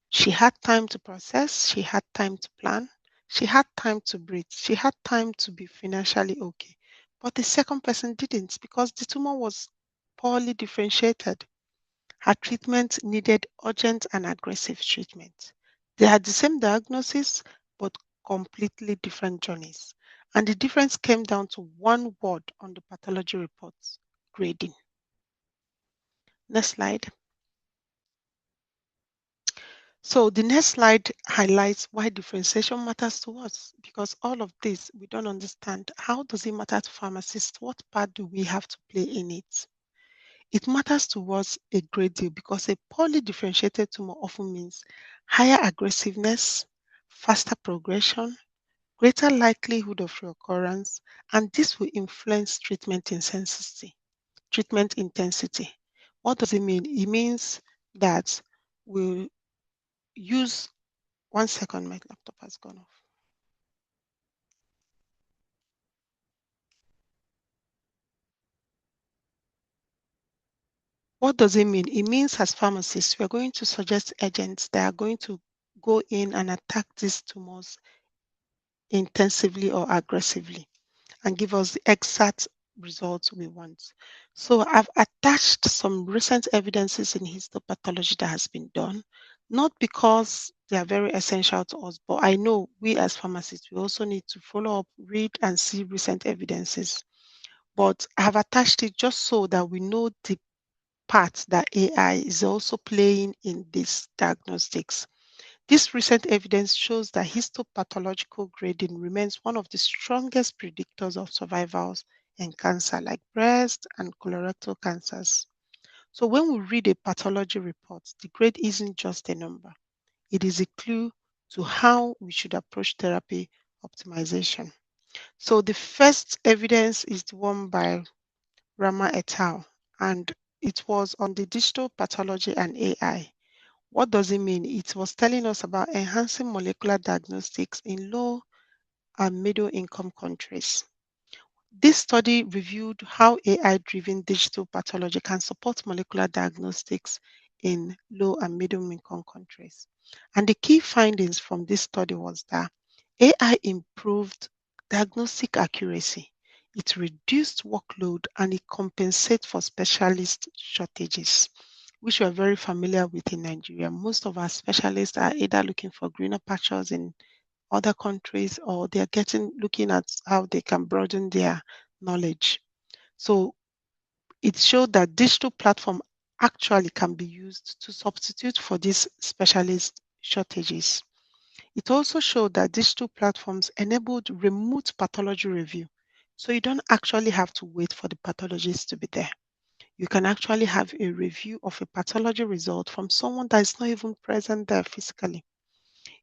[SPEAKER 3] She had time to process, she had time to plan, she had time to breathe, she had time to be financially okay. But the second person didn't because the tumor was poorly differentiated. Her treatment needed urgent and aggressive treatment. They had the same diagnosis, but completely different journeys. And the difference came down to one word on the pathology reports: grading. Next slide. So the next slide highlights why differentiation matters to us, because all of this we don't understand. How does it matter to pharmacists? What part do we have to play in it? It matters to us a great deal because a poorly differentiated tumor often means higher aggressiveness, faster progression, greater likelihood of reoccurrence, and this will influence treatment intensity. What does it mean? It means that we'll use 1 second, my laptop has gone off. What does it mean? It means as pharmacists, we're going to suggest agents that are going to go in and attack these tumors intensively or aggressively and give us the exact results we want. So I've attached some recent evidences in histopathology that has been done, not because they are very essential to us, but I know we as pharmacists, we also need to follow up, read and see recent evidences. But I have attached it just so that we know the part that AI is also playing in these diagnostics. This recent evidence shows that histopathological grading remains one of the strongest predictors of survivals in cancer, like breast and colorectal cancers. So, when we read a pathology report, the grade isn't just a number, it is a clue to how we should approach therapy optimization. So, the first evidence is the one by Rama et al., and it was on the digital pathology and AI. What does it mean? It was telling us about enhancing molecular diagnostics in low and middle income countries. This study reviewed how AI-driven digital pathology can support molecular diagnostics in low and middle income countries. And the key findings from this study was that AI improved diagnostic accuracy, it reduced workload, and it compensates for specialist shortages, which we're very familiar with in Nigeria. Most of our specialists are either looking for greener pastures in other countries or they're looking at how they can broaden their knowledge. So it showed that digital platform actually can be used to substitute for these specialist shortages. It also showed that digital platforms enabled remote pathology review. So you don't actually have to wait for the pathologist to be there. You can actually have a review of a pathology result from someone that is not even present there physically.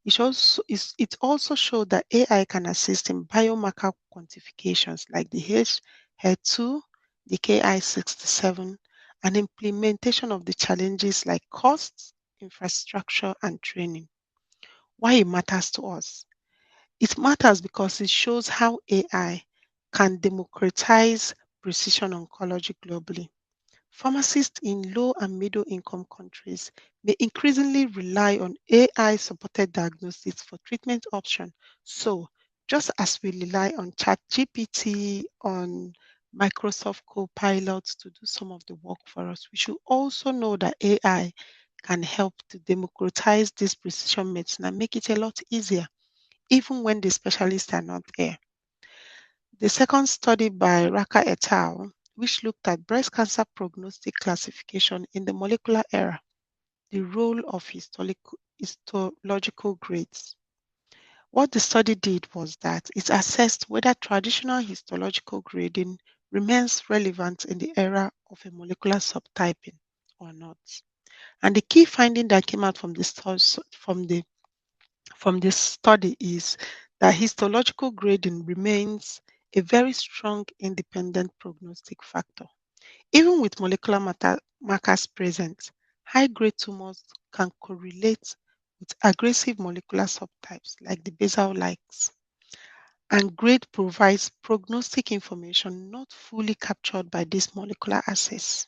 [SPEAKER 3] It also showed that AI can assist in biomarker quantifications like the HER2, the Ki67, and implementation of the challenges like costs, infrastructure, and training. Why it matters to us? It matters because it shows how AI can democratize precision oncology globally. Pharmacists in low and middle income countries may increasingly rely on AI supported diagnostics for treatment options. So, just as we rely on ChatGPT, on Microsoft Copilot to do some of the work for us, we should also know that AI can help to democratize this precision medicine and make it a lot easier, even when the specialists are not there. The second study by Raka et al., which looked at breast cancer prognostic classification in the molecular era, the role of histological grades. What the study did was that it assessed whether traditional histological grading remains relevant in the era of a molecular subtyping or not. And the key finding that came out from this study is that histological grading remains a very strong independent prognostic factor. Even with molecular markers present, high-grade tumors can correlate with aggressive molecular subtypes like the basal likes. And grade provides prognostic information not fully captured by this molecular assays.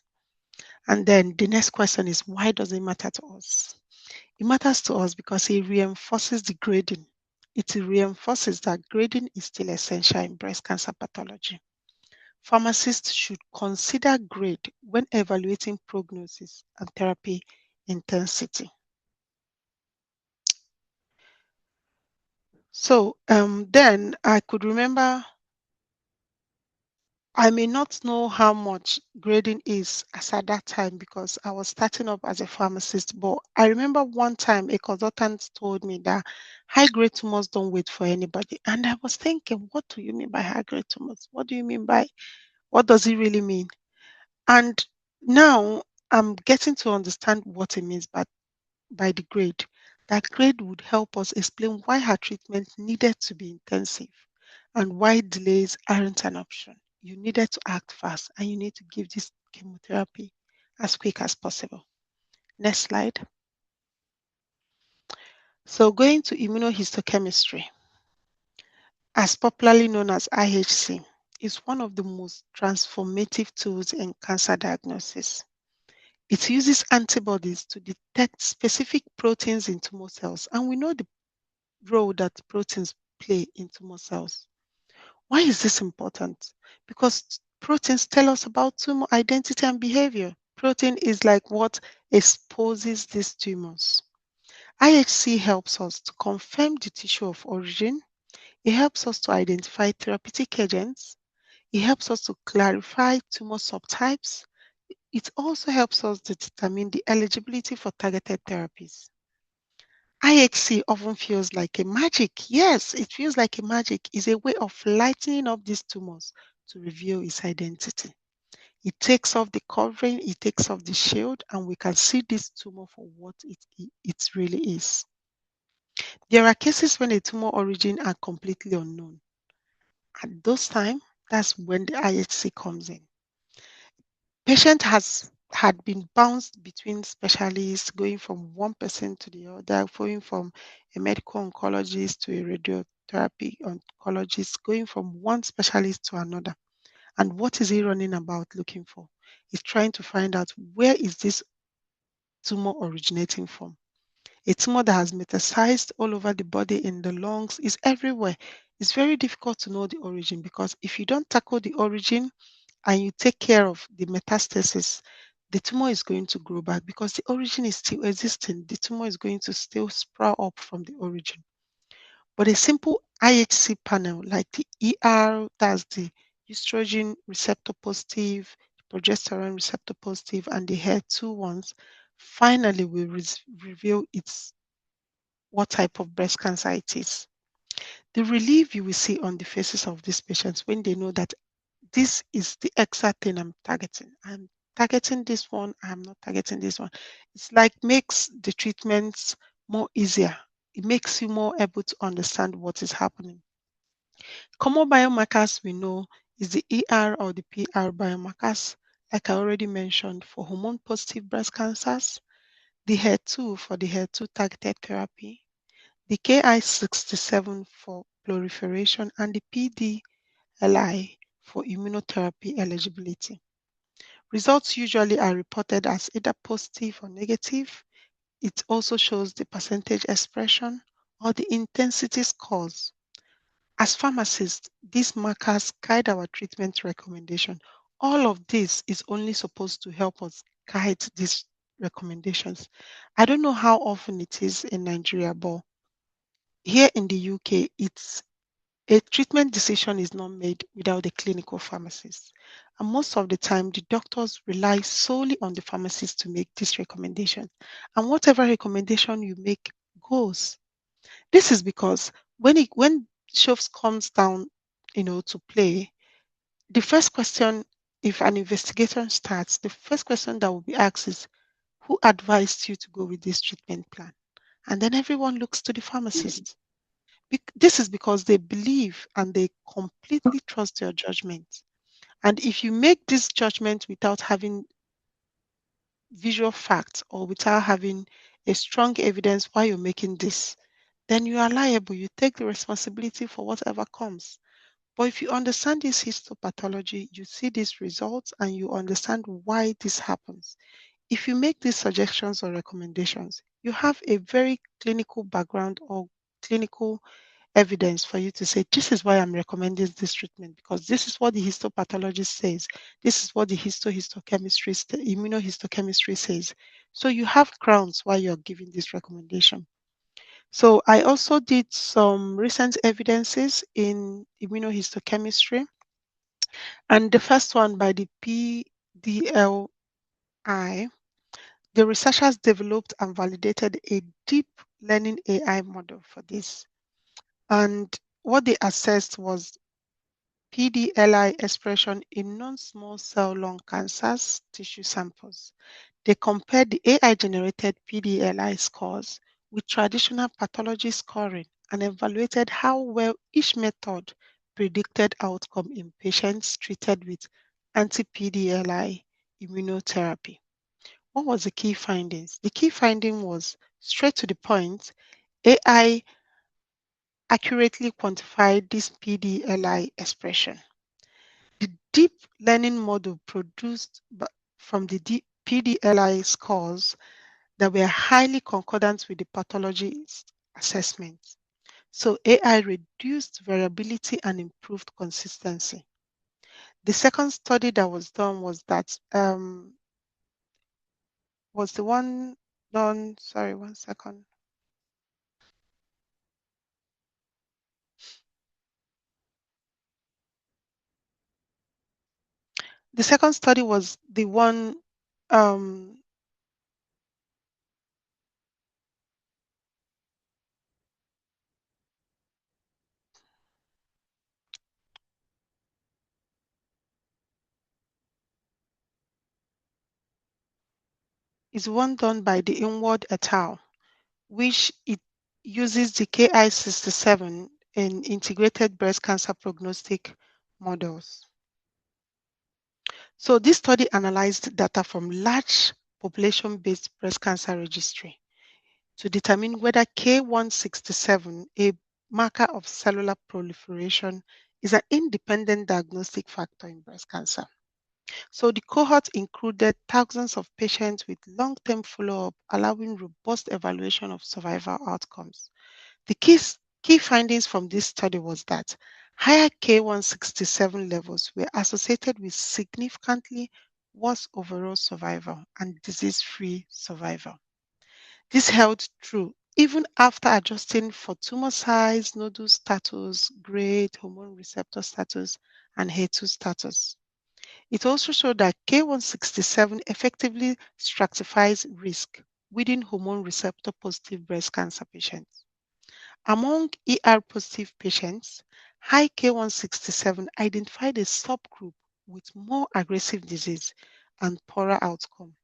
[SPEAKER 3] And then the next question is, why does it matter to us? It matters to us because it reinforces the grading. It reinforces that grading is still essential in breast cancer pathology. Pharmacists should consider grade when evaluating prognosis and therapy intensity. So then I could remember, I may not know how much grading is as at that time because I was starting up as a pharmacist, but I remember one time a consultant told me that high grade tumors don't wait for anybody. And I was thinking, what do you mean by high grade tumors? What do you mean by what does it really mean? And Now I'm getting to understand what it means by the grade. That grade would help us explain why her treatment needed to be intensive and why delays aren't an option. You needed to act fast and you need to give this chemotherapy as quick as possible. Next slide. So going to immunohistochemistry, as popularly known as IHC, is one of the most transformative tools in cancer diagnosis. It uses antibodies to detect specific proteins in tumor cells, and we know the role that proteins play in tumor cells. Why is this important? Because proteins tell us about tumor identity and behavior. Protein is like what exposes these tumors. IHC helps us to confirm the tissue of origin. It helps us to identify therapeutic agents. It helps us to clarify tumor subtypes. It also helps us to determine the eligibility for targeted therapies. IHC often feels like a magic. Yes, it feels like a magic. It's a way of lightening up these tumors to reveal its identity. It takes off the covering, it takes off the shield, and we can see this tumor for what it really is. There are cases when a tumor origin are completely unknown. At those times, that's when the IHC comes in. Patient had been bounced between specialists, going from one person to the other, going from a medical oncologist to a radiotherapy oncologist, going from one specialist to another. And what is he running about looking for? He's trying to find out where is this tumor originating from. A tumor that has metastasized all over the body, in the lungs, is everywhere. It's very difficult to know the origin because if you don't tackle the origin and you take care of the metastasis, the tumor is going to grow back because the origin is still existing. The tumor is going to still sprout up from the origin. But a simple IHC panel like the ER, that's the estrogen receptor positive, progesterone receptor positive, and the HER2 ones, finally will reveal what type of breast cancer it is. The relief you will see on the faces of these patients when they know that this is the exact thing I'm targeting. I'm targeting this one, I'm not targeting this one. It's like makes the treatments more easier. It makes you more able to understand what is happening. Common biomarkers we know is the ER or the PR biomarkers, like I already mentioned, for hormone positive breast cancers, the HER2 for the HER2 targeted therapy, the Ki67 for proliferation, and the PDLI for immunotherapy eligibility. Results usually are reported as either positive or negative. It also shows the percentage expression or the intensity scores. As pharmacists, these markers guide our treatment recommendation. All of this is only supposed to help us guide these recommendations. I don't know how often it is in Nigeria, but here in the UK, it's a treatment decision is not made without a clinical pharmacist. And most of the time, the doctors rely solely on the pharmacist to make this recommendation. And whatever recommendation you make goes. This is because when shelves comes down, to play, the first question, if an investigation starts, the first question that will be asked is, who advised you to go with this treatment plan? And then everyone looks to the pharmacist. This is because they believe and they completely trust your judgment. And if you make this judgment without having visual facts or without having a strong evidence why you're making this, then you are liable. You take the responsibility for whatever comes. But if you understand this histopathology, you see these results and you understand why this happens. If you make these suggestions or recommendations, you have a very clinical background or clinical evidence for you to say, this is why I'm recommending this treatment because this is what the histopathologist says. This is what the immunohistochemistry says. So you have grounds why you're giving this recommendation. So I also did some recent evidences in immunohistochemistry, and the first one by the PDLI. The researchers developed and validated a deep learning AI model for this. And what they assessed was PDLI expression in non-small cell lung cancers tissue samples. They compared the AI-generated PDLI scores with traditional pathology scoring and evaluated how well each method predicted outcome in patients treated with anti-PDLI immunotherapy. What was the key findings? The key finding was straight to the point. AI accurately quantified this PDLI expression. The deep learning model produced from the PDLI scores that were highly concordant with the pathologist assessment. So AI reduced variability and improved consistency. The second study that was done was was the one done, sorry, one second. The second study was the one um, is one done by the Inward et al., which it uses the Ki-67 in integrated breast cancer prognostic models. So this study analyzed data from large population-based breast cancer registry to determine whether K167, a marker of cellular proliferation, is an independent diagnostic factor in breast cancer. So the cohort included thousands of patients with long-term follow-up, allowing robust evaluation of survival outcomes. The key findings from this study was that higher K167 levels were associated with significantly worse overall survival and disease-free survival. This held true even after adjusting for tumor size, nodule status, grade, hormone receptor status, and HER2 status. It also showed that K167 effectively stratifies risk within hormone receptor positive breast cancer patients. Among ER positive patients, high K167 identified a subgroup with more aggressive disease and poorer outcome.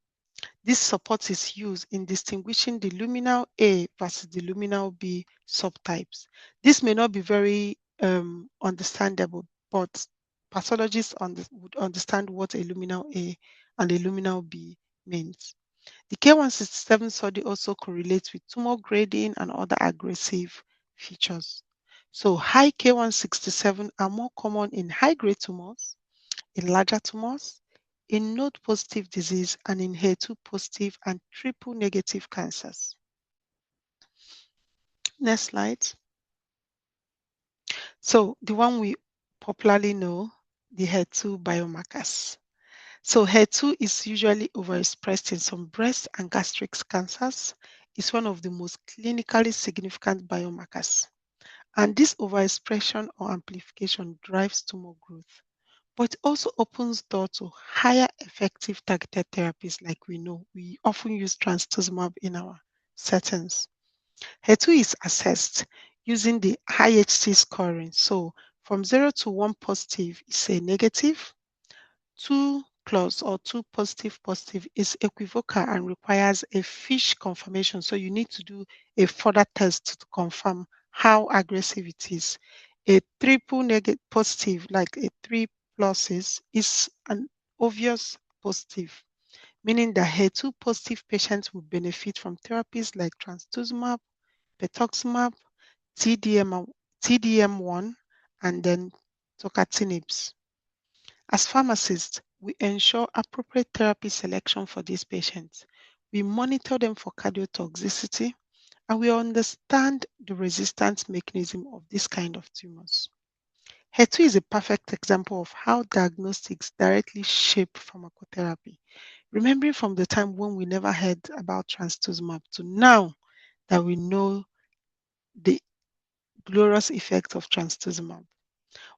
[SPEAKER 3] This supports its use in distinguishing the luminal A versus the luminal B subtypes. This may not be very understandable, but pathologists would understand what a luminal A and a luminal B means. The K167 study also correlates with tumor grading and other aggressive features. So high K167 are more common in high-grade tumors, in larger tumors, in node positive disease, and in HER2 positive and triple negative cancers. Next slide. So the one we popularly know, the HER2 biomarkers. So HER2 is usually overexpressed in some breast and gastric cancers. It's one of the most clinically significant biomarkers. And this overexpression or amplification drives tumor growth. But it also opens door to higher effective targeted therapies like we know. We often use trastuzumab in our settings. HER2 is assessed using the IHC scoring. So from 0 to 1 positive is a negative, 2 plus or 2 positive is equivocal and requires a fish confirmation. So you need to do a further test to confirm how aggressive it is. A triple negative positive, like a 3 pluses, is an obvious positive, meaning that HER2 positive patients will benefit from therapies like trastuzumab, pertuzumab, TDM1, and then tocatinibs. As pharmacists, we ensure appropriate therapy selection for these patients. We monitor them for cardiotoxicity, and we understand the resistance mechanism of this kind of tumors. HER2 is a perfect example of how diagnostics directly shape pharmacotherapy. Remembering from the time when we never heard about trastuzumab to now that we know the glorious effects of trastuzumab.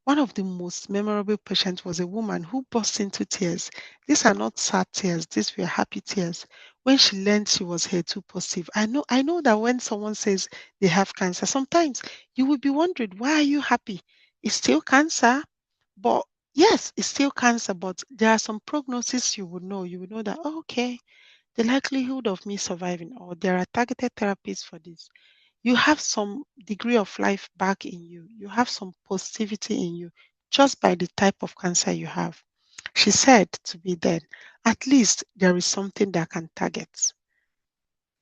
[SPEAKER 3] One of the most memorable patients was a woman who burst into tears. These are not sad tears, these were happy tears. When she learned she was HER2 positive. I know that when someone says they have cancer, sometimes you will be wondering, why are you happy? It's still cancer, But yes, it's still cancer, but there are some prognosis you would know. You would know that, oh, okay, the likelihood of me surviving, or there are targeted therapies for this. You have some degree of life back in you. You have some positivity in you just by the type of cancer you have. She said to me then, at least there is something that can target.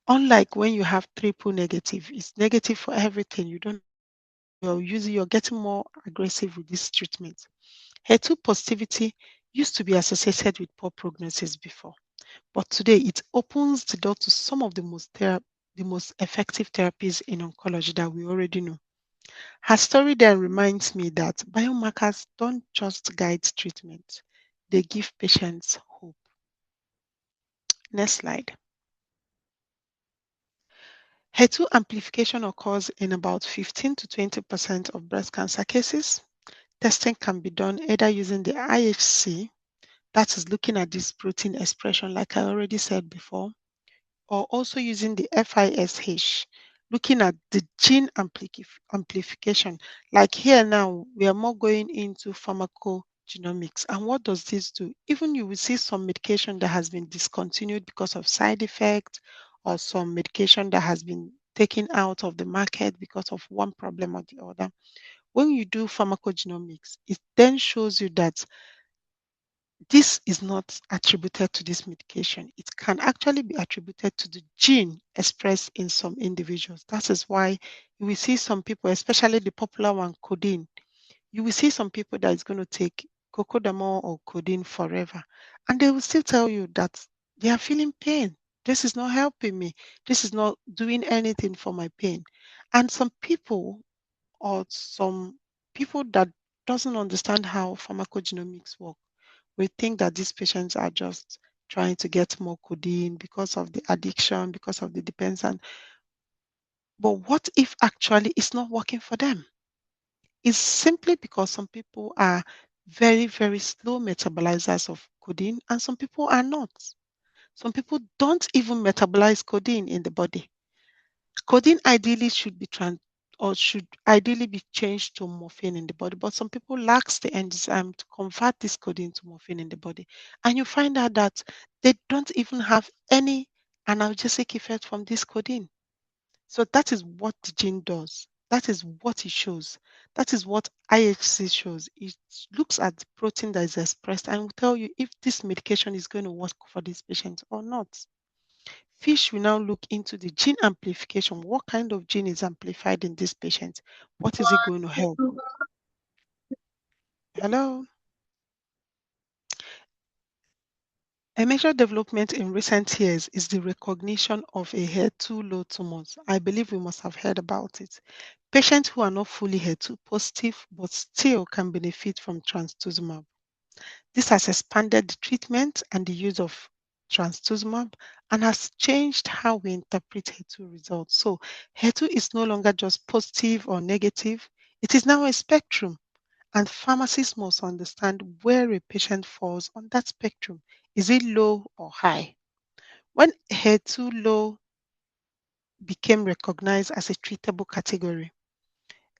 [SPEAKER 3] Unlike when you have triple negative, it's negative for everything. You're getting more aggressive with this treatment. HER2 positivity used to be associated with poor prognosis before, but today it opens the door to some of the most effective therapies in oncology that we already know. Her story then reminds me that biomarkers don't just guide treatment, they give patients hope. Next slide. HER2 amplification occurs in about 15 to 20% of breast cancer cases. Testing can be done either using the IHC, that is looking at this protein expression, like I already said before, or also using the FISH, looking at the gene amplification. Like here now, we are more going into pharmacogenomics. And what does this do? Even you will see some medication that has been discontinued because of side effects, or some medication that has been taken out of the market because of one problem or the other. When you do pharmacogenomics, it then shows you that this is not attributed to this medication. It can actually be attributed to the gene expressed in some individuals. That is why you will see some people, especially the popular one, codeine. You will see some people that is going to take cocodamol or codeine forever, and they will still tell you that they are feeling pain. This is not helping me. This is not doing anything for my pain. And some people, or some people that doesn't understand how pharmacogenomics work, we think that these patients are just trying to get more codeine because of the addiction, because of the dependence. But what if actually it's not working for them? It's simply because some people are very, very slow metabolizers of codeine, and some people are not. Some people don't even metabolize codeine in the body. Codeine ideally should be or should ideally be changed to morphine in the body, but some people lacks the enzyme to convert this codeine to morphine in the body. And you find out that they don't even have any analgesic effect from this codeine. So that is what the gene does. That is what it shows. That is what IHC shows. It looks at the protein that is expressed and will tell you if this medication is going to work for this patient or not. Fish will now look into the gene amplification. What kind of gene is amplified in this patient? What is it going to help? Hello? A major development in recent years is the recognition of a HER2 low tumors. I believe we must have heard about it. Patients who are not fully HER2 positive but still can benefit from trastuzumab. This has expanded the treatment and the use of trastuzumab and has changed how we interpret HER2 results. So HER2 is no longer just positive or negative. It is now a spectrum, and pharmacists must understand where a patient falls on that spectrum. Is it low or high? When HER2 low became recognized as a treatable category,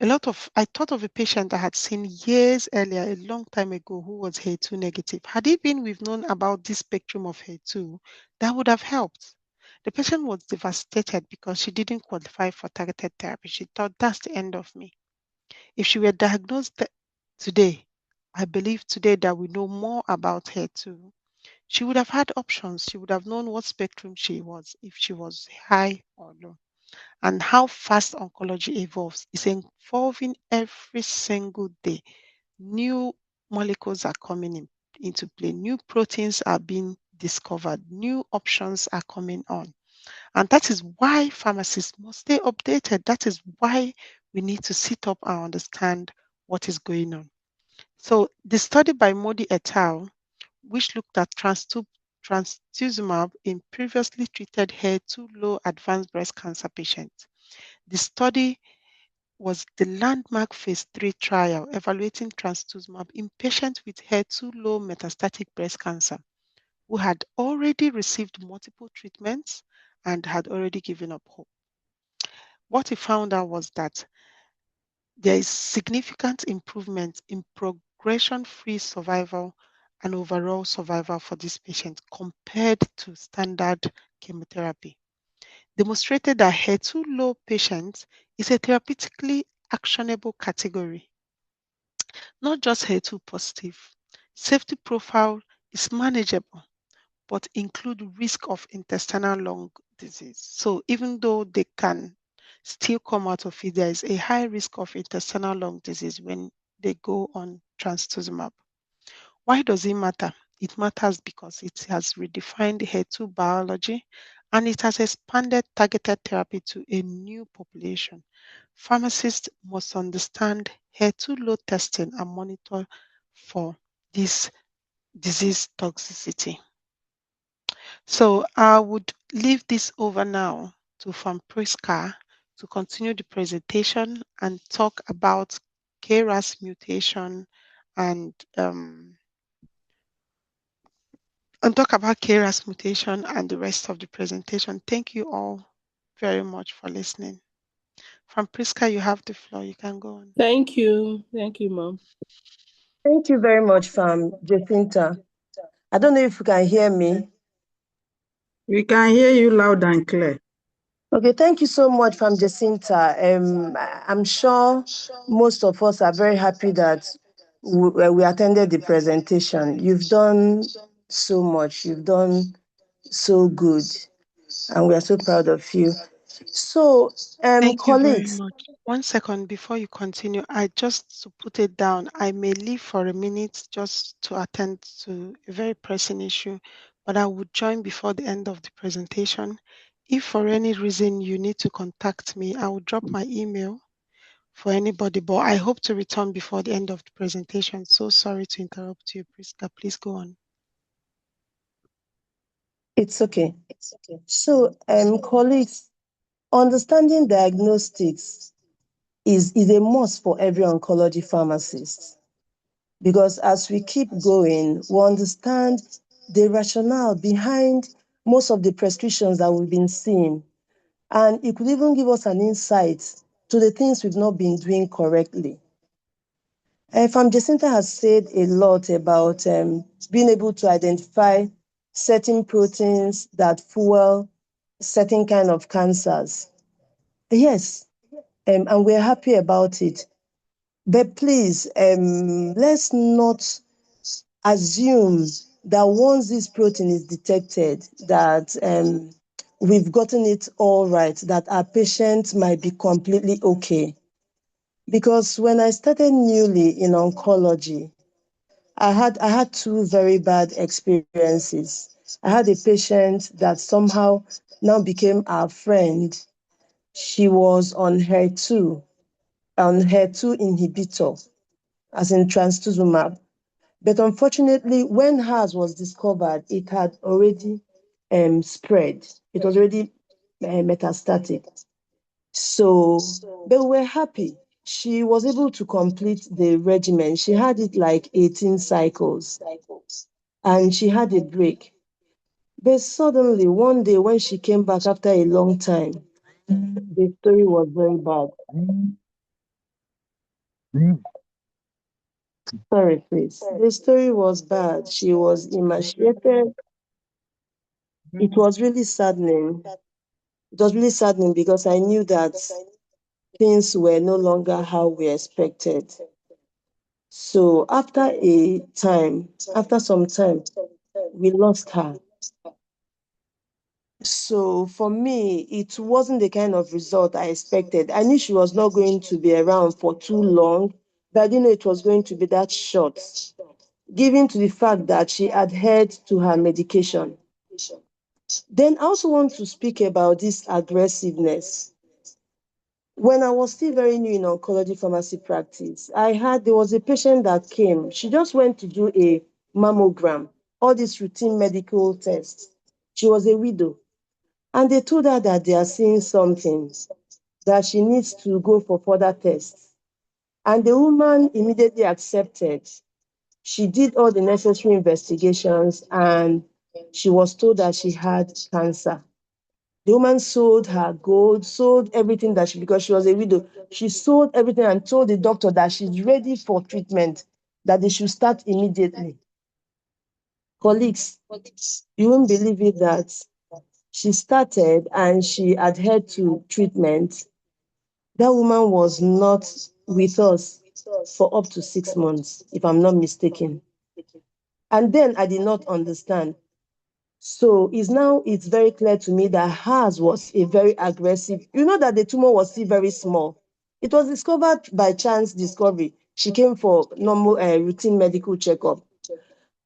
[SPEAKER 3] I thought of a patient I had seen years earlier, a long time ago, who was HER2 negative. Had it been we've known about this spectrum of HER2, that would have helped. The patient was devastated because she didn't qualify for targeted therapy. She thought that's the end of me. If she were diagnosed today, I believe today that we know more about HER2, she would have had options. She would have known what spectrum she was, if she was high or low. And how fast oncology evolves is evolving every single day. New molecules are coming into play, new proteins are being discovered, new options are coming on. And that is why pharmacists must stay updated. That is why we need to sit up and understand what is going on. So the study by Modi et al., which looked at trastuzumab in previously treated HER2 low advanced breast cancer patients. The study was the landmark phase 3 trial evaluating trastuzumab in patients with HER2 low metastatic breast cancer who had already received multiple treatments and had already given up hope. What he found out was that there is significant improvement in progression-free survival and overall survival for this patient compared to standard chemotherapy. Demonstrated that HER2-low patients is a therapeutically actionable category, not just HER2 positive. Safety profile is manageable, but include risk of intestinal lung disease. So even though they can still come out of it, there is a high risk of intestinal lung disease when they go on trastuzumab. Why does it matter? It matters because it has redefined HER2 biology and it has expanded targeted therapy to a new population. Pharmacists must understand HER2 low testing and monitor for this disease toxicity. So I would leave this over now to Van Priska to continue the presentation and talk about KRAS mutation and talk about KRAS mutation and the rest of the presentation. Thank you all very much for listening. From Priska, you have the floor. You can go on.
[SPEAKER 8] Thank you. Thank you, Mom.
[SPEAKER 5] Thank you very much, Fam Jacinta. I don't know if you can hear me.
[SPEAKER 1] We can hear you loud and clear.
[SPEAKER 5] Okay, thank you so much, Fam Jacinta. I'm sure most of us are very happy that we attended the presentation. You've done so much. You've done so good, and we are so proud of you. So,
[SPEAKER 3] Thank you very
[SPEAKER 5] colleagues.
[SPEAKER 3] much. 1 second before you continue, I just to put it down, I may leave for a minute just to attend to a very pressing issue, but I would join before the end of the presentation. If for any reason you need to contact me, I will drop my email for anybody, but I hope to return before the end of the presentation. So sorry to interrupt you, Priska. Please go on.
[SPEAKER 5] It's okay. So, colleagues, understanding diagnostics is a must for every oncology pharmacist. Because as we keep going, we understand the rationale behind most of the prescriptions that we've been seeing. And it could even give us an insight to the things we've not been doing correctly. Fam Jacinta has said a lot about being able to identify certain proteins that fuel certain kind of cancers. Yes, and we're happy about it. But please, let's not assume that once this protein is detected, that we've gotten it all right, that our patient might be completely okay. Because when I started newly in oncology, I had two very bad experiences. I had a patient that somehow now became our friend. She was on HER2 inhibitor, as in trastuzumab. But unfortunately, when hers was discovered, it had already spread. It was already metastatic. So, but we're happy. She was able to complete the regimen. She had it like 18 cycles, and she had a break. But suddenly, one day when she came back after a long time, the story was very bad. Sorry, please. The story was bad. She was emaciated. It was really saddening. It was really saddening because I knew that things were no longer how we expected. So after some time, we lost her. So for me, it wasn't the kind of result I expected. I knew she was not going to be around for too long, but I didn't know it was going to be that short, given to the fact that she adhered to her medication. Then I also want to speak about this aggressiveness. When I was still very new in oncology pharmacy practice, there was a patient that came. She just went to do a mammogram, all these routine medical tests. She was a widow. And they told her that they are seeing something, that she needs to go for further tests. And the woman immediately accepted. She did all the necessary investigations and she was told that she had cancer. The woman sold her gold, sold everything because she was a widow. She sold everything and told the doctor that she's ready for treatment that they should start immediately. Colleagues, you won't believe it that she started and she adhered to treatment. That woman was not with us for up to 6 months, if I'm not mistaken. And then I did not understand. So it's very clear to me that hers was a very aggressive. You know that the tumor was still very small. It was discovered by chance discovery. She came for normal routine medical checkup,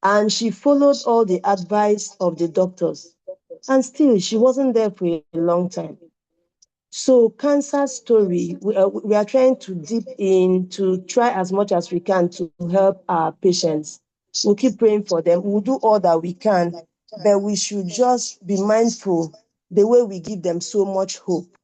[SPEAKER 5] and she followed all the advice of the doctors. And still, she wasn't there for a long time. So cancer story, we are trying to dip in to try as much as we can to help our patients. We'll keep praying for them. We'll do all that we can, but we should just be mindful the way we give them so much hope.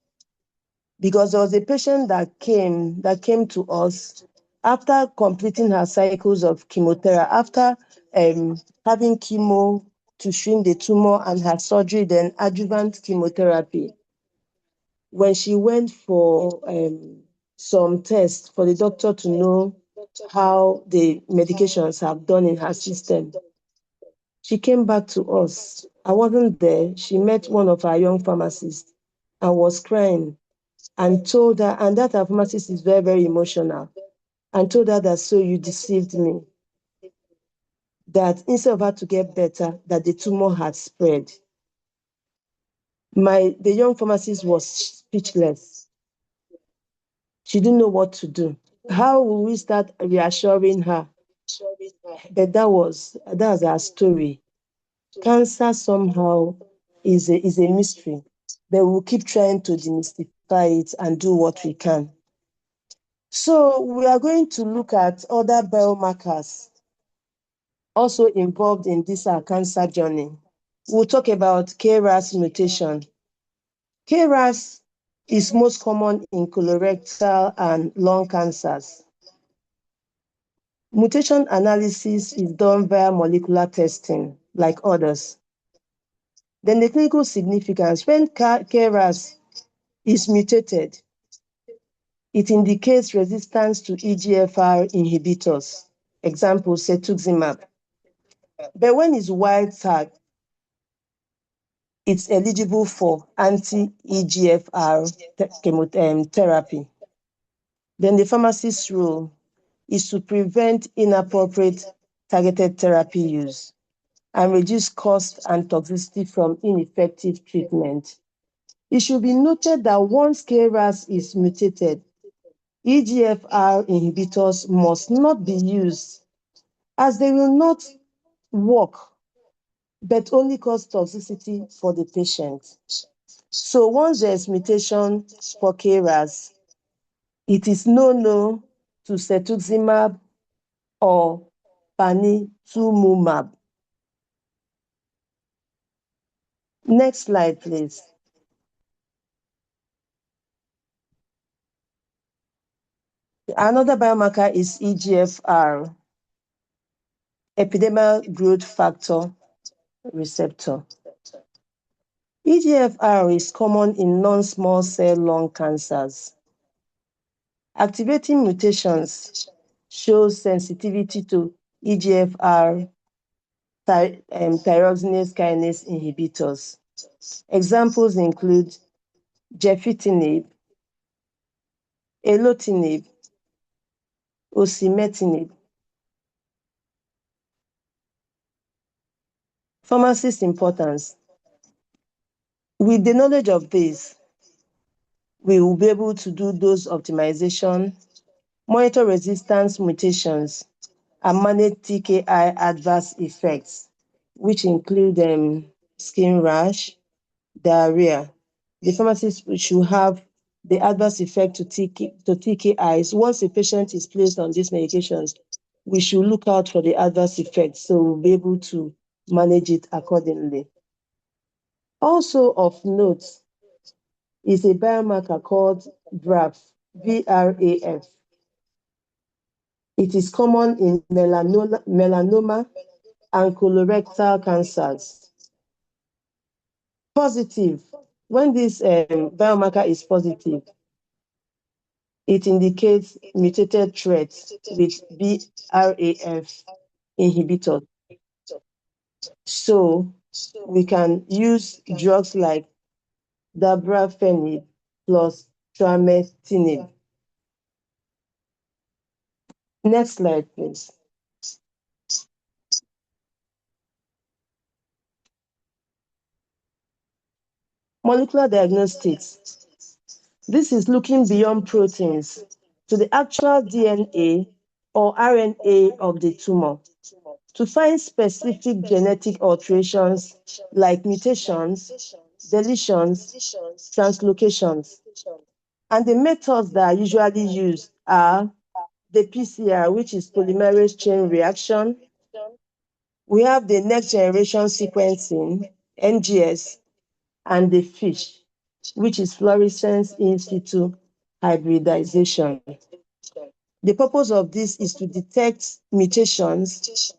[SPEAKER 5] Because there was a patient that came to us after completing her cycles of chemotherapy, after having chemo to shrink the tumor and her surgery, then adjuvant chemotherapy. When she went for some tests for the doctor to know how the medications have done in her system, she came back to us. I wasn't there. She met one of our young pharmacists and was crying and told her, and that our pharmacist is very, very emotional, and told her that, so you deceived me. That instead of her to get better, that the tumor had spread. The young pharmacist was speechless. She didn't know what to do. How will we start reassuring her? But that's our story. Cancer somehow is a mystery, but we'll keep trying to demystify it and do what we can. So we are going to look at other biomarkers also involved in this cancer journey. We'll talk about KRAS mutation. KRAS is most common in colorectal and lung cancers. Mutation analysis is done via molecular testing, like others. Then the clinical significance, when KRAS is mutated, it indicates resistance to EGFR inhibitors, example, cetuximab. But when it's wild type, it's eligible for anti-EGFR therapy. Then the pharmacist's role is to prevent inappropriate targeted therapy use and reduce cost and toxicity from ineffective treatment. It should be noted that once KRAS is mutated, EGFR inhibitors must not be used as they will not work, but only cause toxicity for the patient. So once there's mutation for KRAS, it is no to cetuximab or panitumumab. Next slide, please. Another biomarker is EGFR, epidermal growth factor receptor. EGFR is common in non-small cell lung cancers. Activating mutations shows sensitivity to EGFR tyrosine kinase inhibitors. Examples include gefitinib, erlotinib, osimertinib. Pharmacist importance. With the knowledge of this, we will be able to do dose optimization, monitor resistance mutations, and manage TKI adverse effects, which include skin rash, diarrhea. The pharmacist should have the adverse effect to TKIs. Once a patient is placed on these medications, we should look out for the adverse effects so we'll be able to manage it accordingly. Also of note is a biomarker called VRAF, VRAF. It is common in melanoma and colorectal cancers. Positive, when this biomarker is positive, It indicates mutated threats with BRAF inhibitor. So we can use drugs like dabrafenib plus trametinib. Next slide, please. Molecular diagnostics. This is looking beyond proteins to the actual DNA or RNA of the tumor to find specific genetic alterations like mutations, deletions, translocations. And the methods that are usually used are the PCR, which is polymerase chain reaction. We have the next generation sequencing, NGS, and the FISH, which is fluorescence in situ hybridization. The purpose of this is to detect mutations,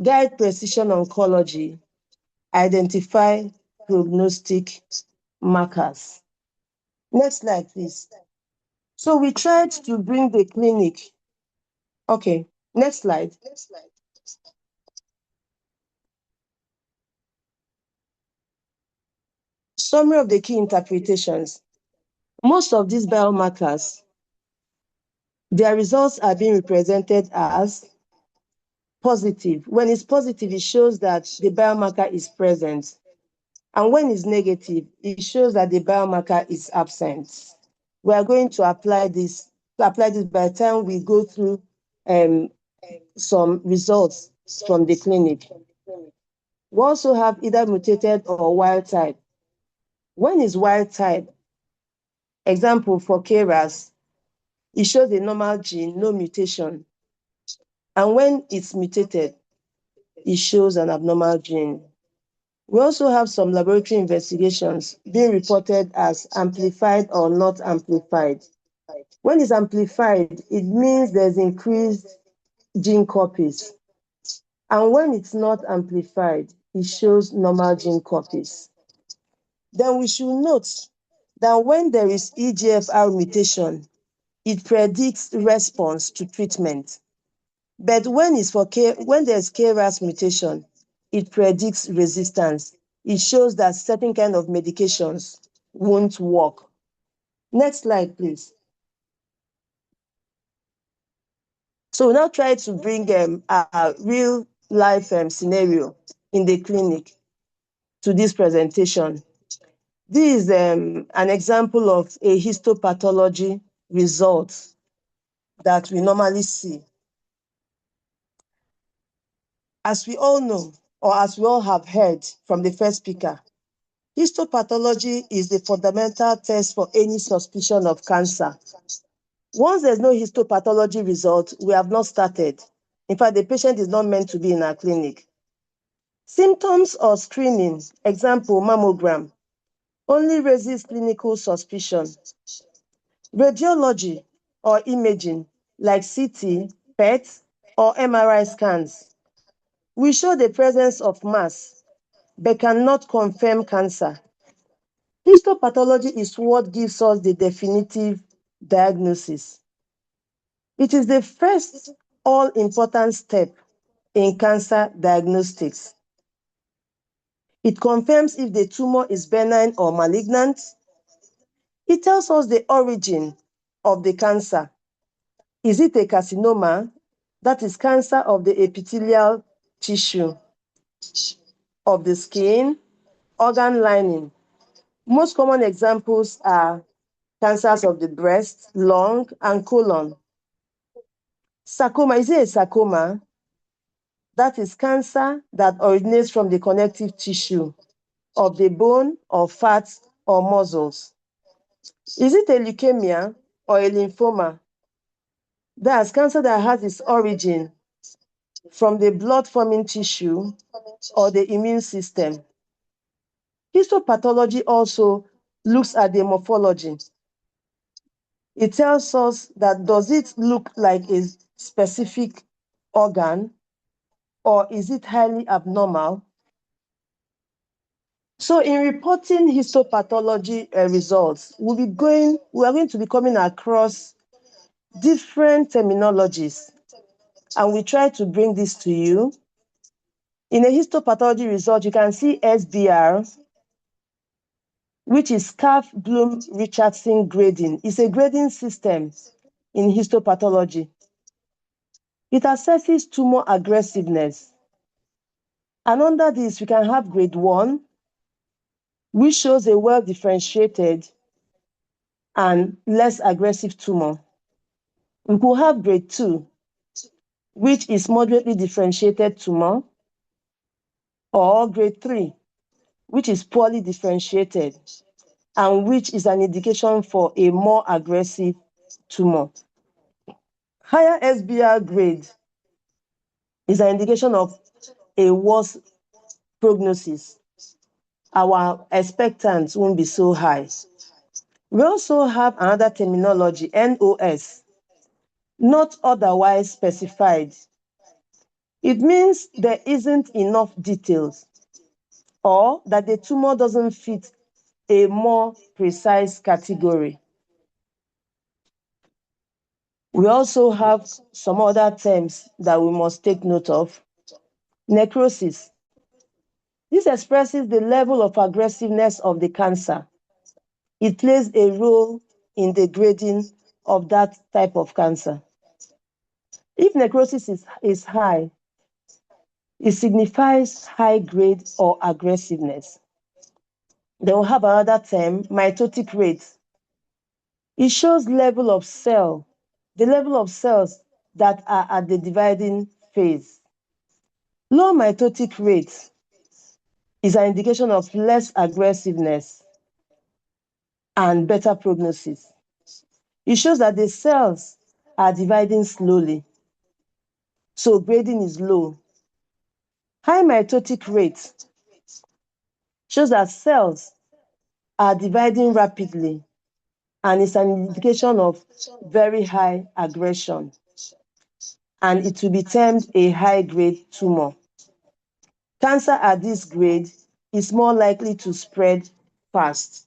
[SPEAKER 5] guide precision oncology, identify prognostic markers. Next slide, please. So we tried to bring the clinic. Okay, next slide. Summary of the key interpretations. Most of these biomarkers, their results are being represented as positive. When it's positive, it shows that the biomarker is present. And when it's negative, it shows that the biomarker is absent. We are going to apply this by the time we go through some results from the clinic. We also have either mutated or wild type. When it's wild type, example for KRAS, it shows a normal gene, no mutation. And when it's mutated, it shows an abnormal gene. We also have some laboratory investigations being reported as amplified or not amplified. When it's amplified, it means there's increased gene copies. And when it's not amplified, it shows normal gene copies. Then we should note that when there is EGFR mutation, it predicts response to treatment. But when there's KRAS mutation, it predicts resistance. It shows that certain kind of medications won't work. Next slide, please. So we now try to bring a real life scenario in the clinic to this presentation. This is an example of a histopathology result that we normally see. As we all know, or as we all have heard from the first speaker, histopathology is the fundamental test for any suspicion of cancer. Once there's no histopathology result, we have not started. In fact, the patient is not meant to be in our clinic. Symptoms or screening, example, mammogram, only raises clinical suspicion. Radiology or imaging, like CT, PET, or MRI scans, we show the presence of mass, but cannot confirm cancer. Histopathology is what gives us the definitive diagnosis. It is the first all-important step in cancer diagnostics. It confirms if the tumor is benign or malignant. It tells us the origin of the cancer. Is it a carcinoma? That is cancer of the epithelial tissue of the skin, organ lining. Most common examples are cancers of the breast, lung, and colon. Sarcoma, is it a sarcoma? That is cancer that originates from the connective tissue of the bone or fat or muscles. Is it a leukemia or a lymphoma? That's cancer that has its origin from the blood-forming tissue or the immune system. Histopathology also looks at the morphology. It tells us that does it look like a specific organ or is it highly abnormal? So in reporting histopathology results, we are going to be coming across different terminologies, and we try to bring this to you. In a histopathology result, you can see SBR, which is Scarf-Bloom-Richardson grading. It's a grading system in histopathology. It assesses tumor aggressiveness. And under this, we can have grade 1, which shows a well-differentiated and less aggressive tumor. We could have grade 2, which is moderately differentiated tumor, or grade 3, which is poorly differentiated and which is an indication for a more aggressive tumor. Higher SBR grade is an indication of a worse prognosis. Our expectants won't be so high. We also have another terminology, NOS, not otherwise specified. It means there isn't enough details or that the tumor doesn't fit a more precise category. We also have some other terms that we must take note of. Necrosis. This expresses the level of aggressiveness of the cancer. It plays a role in the grading of that type of cancer. If necrosis is high, it signifies high grade or aggressiveness. Then we have another term, mitotic rate. It shows level of cell, the level of cells that are at the dividing phase. Low mitotic rate is an indication of less aggressiveness and better prognosis. It shows that the cells are dividing slowly, so grading is low. High mitotic rate shows that cells are dividing rapidly and is an indication of very high aggression, and it will be termed a high-grade tumor. Cancer at this grade is more likely to spread fast.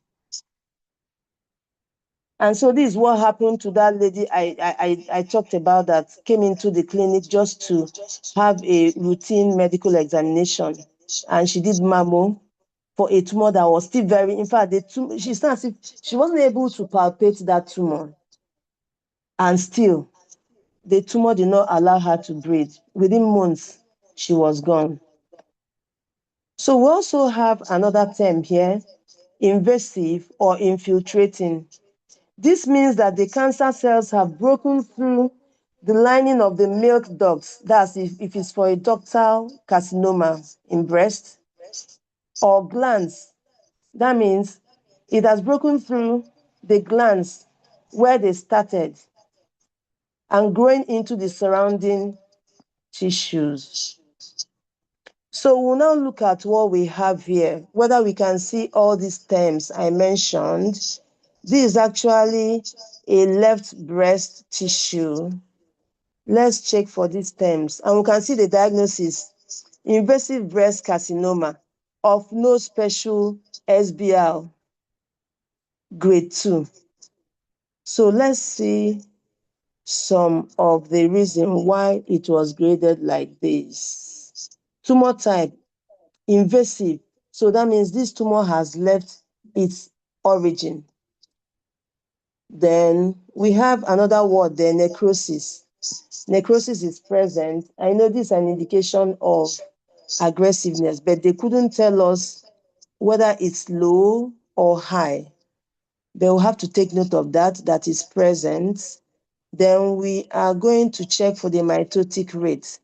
[SPEAKER 5] And so this is what happened to that lady I talked about that came into the clinic just to have a routine medical examination. And she did mammo for a tumor that was still very, in fact, she starts if she wasn't able to palpate that tumor. And still, the tumor did not allow her to breathe. Within months, she was gone. So we also have another term here, invasive or infiltrating. This means that the cancer cells have broken through the lining of the milk ducts. That's if it's for a ductal carcinoma in breast, or glands. That means it has broken through the glands where they started and growing into the surrounding tissues. So we'll now look at what we have here, whether we can see all these terms I mentioned. This is actually a left breast tissue. Let's check for these terms. And we can see the diagnosis, invasive breast carcinoma of no special SBL, grade 2. So let's see some of the reason why it was graded like this. Tumor type, invasive. So that means this tumor has left its origin. Then we have another word there, necrosis. Necrosis is present. I know this is an indication of aggressiveness, but they couldn't tell us whether it's low or high. They will have to take note of that is present. Then we are going to check for the mitotic rate.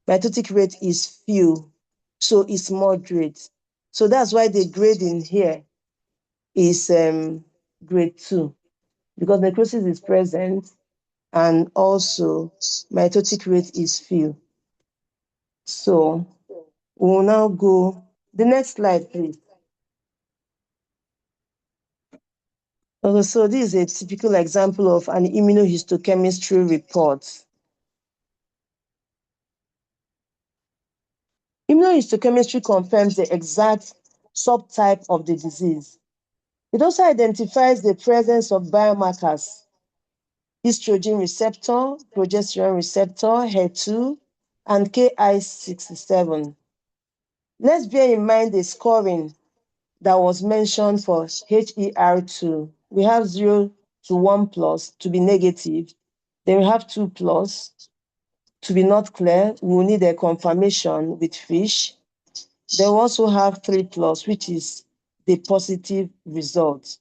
[SPEAKER 5] Mitotic rate is few, so it's moderate. So that's why the grading here is grade 2, because necrosis is present and also mitotic rate is few. So we'll now go, the next slide, please. Okay, so this is a typical example of an immunohistochemistry report. Immunohistochemistry confirms the exact subtype of the disease. It also identifies the presence of biomarkers estrogen receptor, progesterone receptor, HER2, and Ki67. Let's bear in mind the scoring that was mentioned for HER2. We have 0 to 1 plus to be negative. Then we have 2 plus to be not clear. We will need a confirmation with FISH. Then we also have 3 plus, which is the positive result.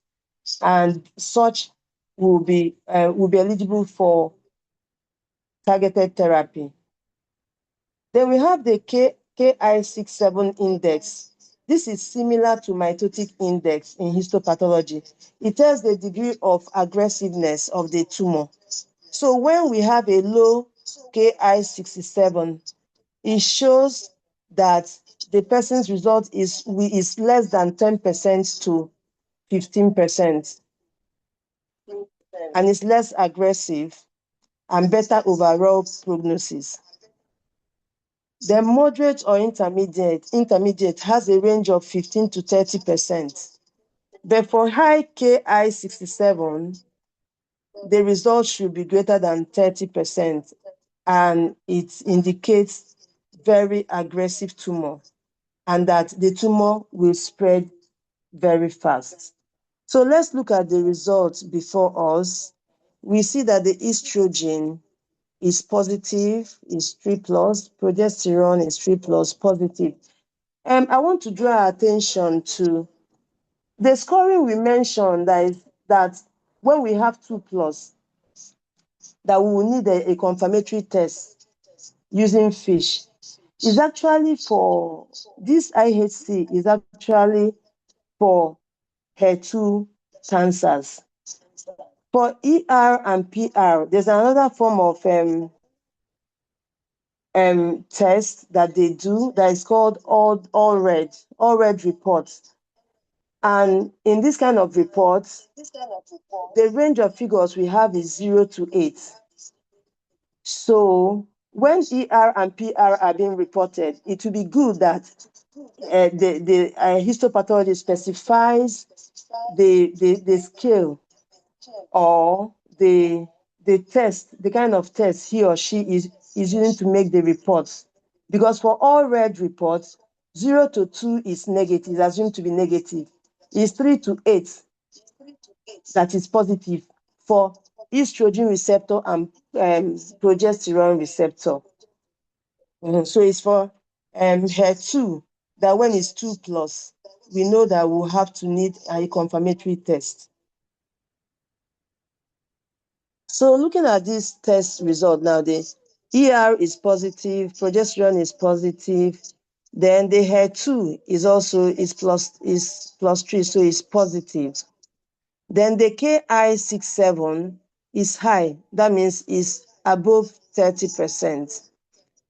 [SPEAKER 5] And such will be eligible for targeted therapy. Then we have the Ki67 index. This is similar to mitotic index in histopathology. It tells the degree of aggressiveness of the tumor. So when we have a low Ki67, it shows that the person's result is less than 10% to 15%, and is less aggressive and better overall prognosis. The moderate or intermediate has a range of 15 to 30%. But for high Ki67, the result should be greater than 30%, and it indicates very aggressive tumor and that the tumor will spread very fast. So let's look at the results before us. We see that the estrogen is positive, is 3 plus, progesterone is 3 plus positive. I want to draw our attention to the scoring we mentioned, that when we have 2 plus, that we will need a confirmatory test using FISH. Is actually for this IHC is actually for HER2 cancers. For ER and PR, there's another form of test that they do that is called all red reports. And in this kind of reports, the range of figures we have is 0 to 8. So when ER and PR are being reported, it will be good that the histopathologist specifies the scale or the test, the kind of test he or she is using to make the reports. Because for all red reports, 0 to 2 is negative, is assumed to be negative. It's 3 to 8 that is positive for estrogen receptor and progesterone receptor. So it's for HER2 that when it's 2 plus, we know that we'll have to need a confirmatory test. So looking at this test result now, the ER is positive, progesterone is positive, then the HER2 is also plus 3, so it's positive. Then the Ki67 is high, that means it's above 30%.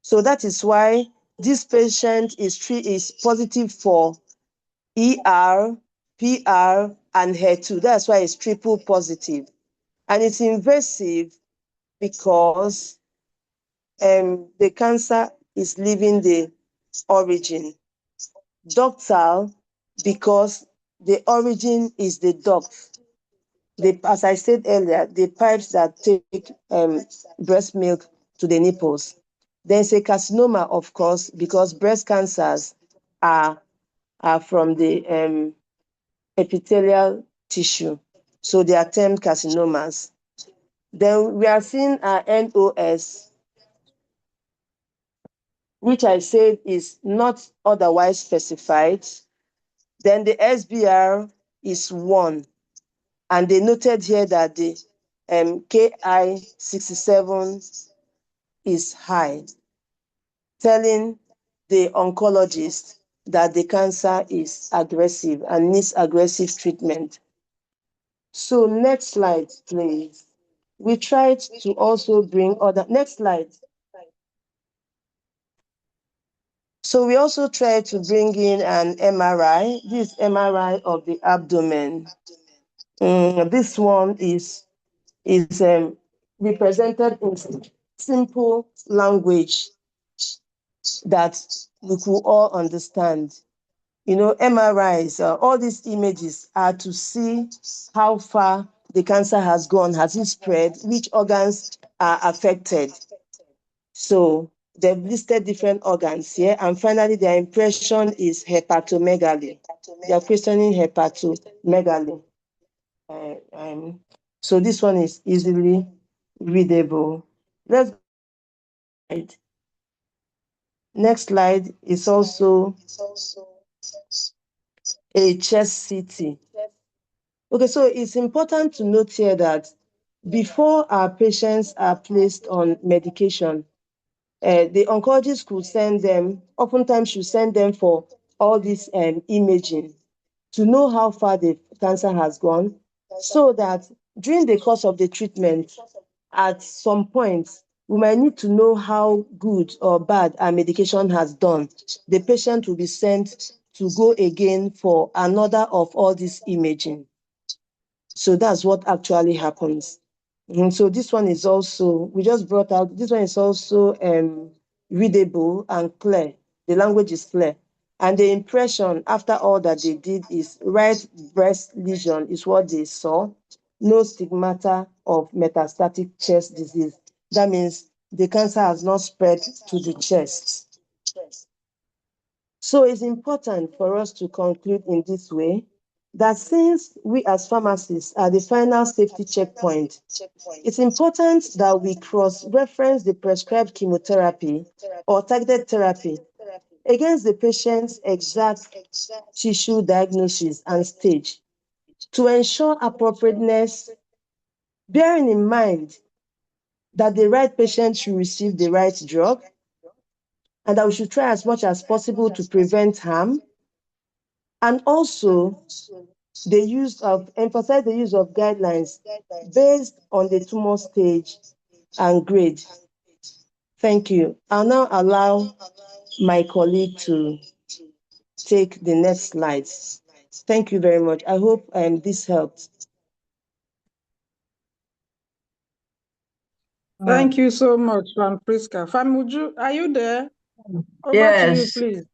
[SPEAKER 5] So that is why this patient is positive for ER, PR, and HER2. That's why it's triple positive. And it's invasive because the cancer is leaving the origin. Ductal because the origin is the duct. As I said earlier, the pipes that take breast milk to the nipples. There's a carcinoma, of course, because breast cancers are from the epithelial tissue. So they are termed carcinomas. Then we are seeing our NOS, which I said is not otherwise specified. Then the SBR is 1. And they noted here that the Ki67 is high, telling the oncologist that the cancer is aggressive and needs aggressive treatment. So next slide, please. We tried to also bring other, next slide. So we also tried to bring in an MRI, this MRI of the abdomen. This one is represented in simple language that we could all understand. You know, MRIs, all these images are to see how far the cancer has gone, has it spread, which organs are affected. So they've listed different organs here. And finally, their impression is hepatomegaly. They are questioning hepatomegaly. So this one is easily readable. Let's go ahead. Next slide is also a chest CT. Okay, so it's important to note here that before our patients are placed on medication, the oncologist could send them, oftentimes should send them for all this imaging to know how far the cancer has gone, so that during the course of the treatment, at some point, we might need to know how good or bad our medication has done. The patient will be sent to go again for another of all this imaging. So that's what actually happens. And so this one is also, we just brought out, this one is also readable and clear. The language is clear. And the impression after all that they did is right breast lesion is what they saw. No stigmata of metastatic chest disease. That means the cancer has not spread to the chest. So it's important for us to conclude in this way that since we as pharmacists are the final safety checkpoint, it's important that we cross-reference the prescribed chemotherapy or targeted therapy against the patient's exact tissue diagnosis and stage to ensure appropriateness, bearing in mind that the right patient should receive the right drug and that we should try as much as possible to prevent harm, and also emphasize the use of guidelines based on the tumor stage and grade. Thank you. I'll now allow my colleague to take the next slides. Thank you very much. I hope this helped.
[SPEAKER 1] Thank you so much, Priska. Famuju, are you there? Over to you,
[SPEAKER 6] Yes.
[SPEAKER 1] please.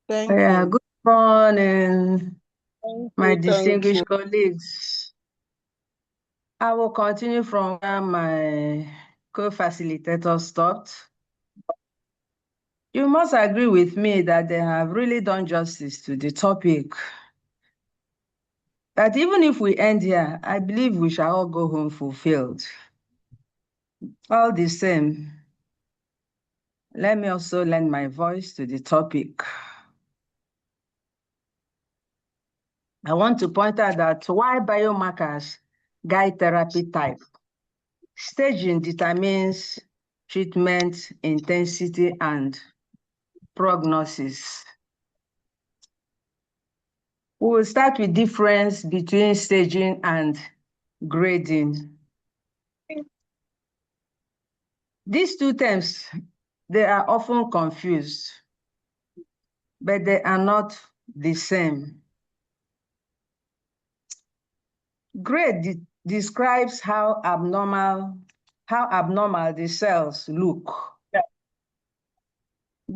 [SPEAKER 1] Thank
[SPEAKER 6] Yeah,
[SPEAKER 1] you.
[SPEAKER 6] good morning, my
[SPEAKER 1] Thank
[SPEAKER 6] distinguished
[SPEAKER 1] you.
[SPEAKER 6] colleagues. I will continue from where my co-facilitator stopped. You must agree with me that they have really done justice to the topic. That even if we end here, I believe we shall all go home fulfilled. All the same, let me also lend my voice to the topic. I want to point out that why biomarkers guide therapy type. Staging determines treatment intensity and prognosis. We will start with difference between staging and grading. These two terms, they are often confused, but they are not the same. Grade describes how abnormal the cells look.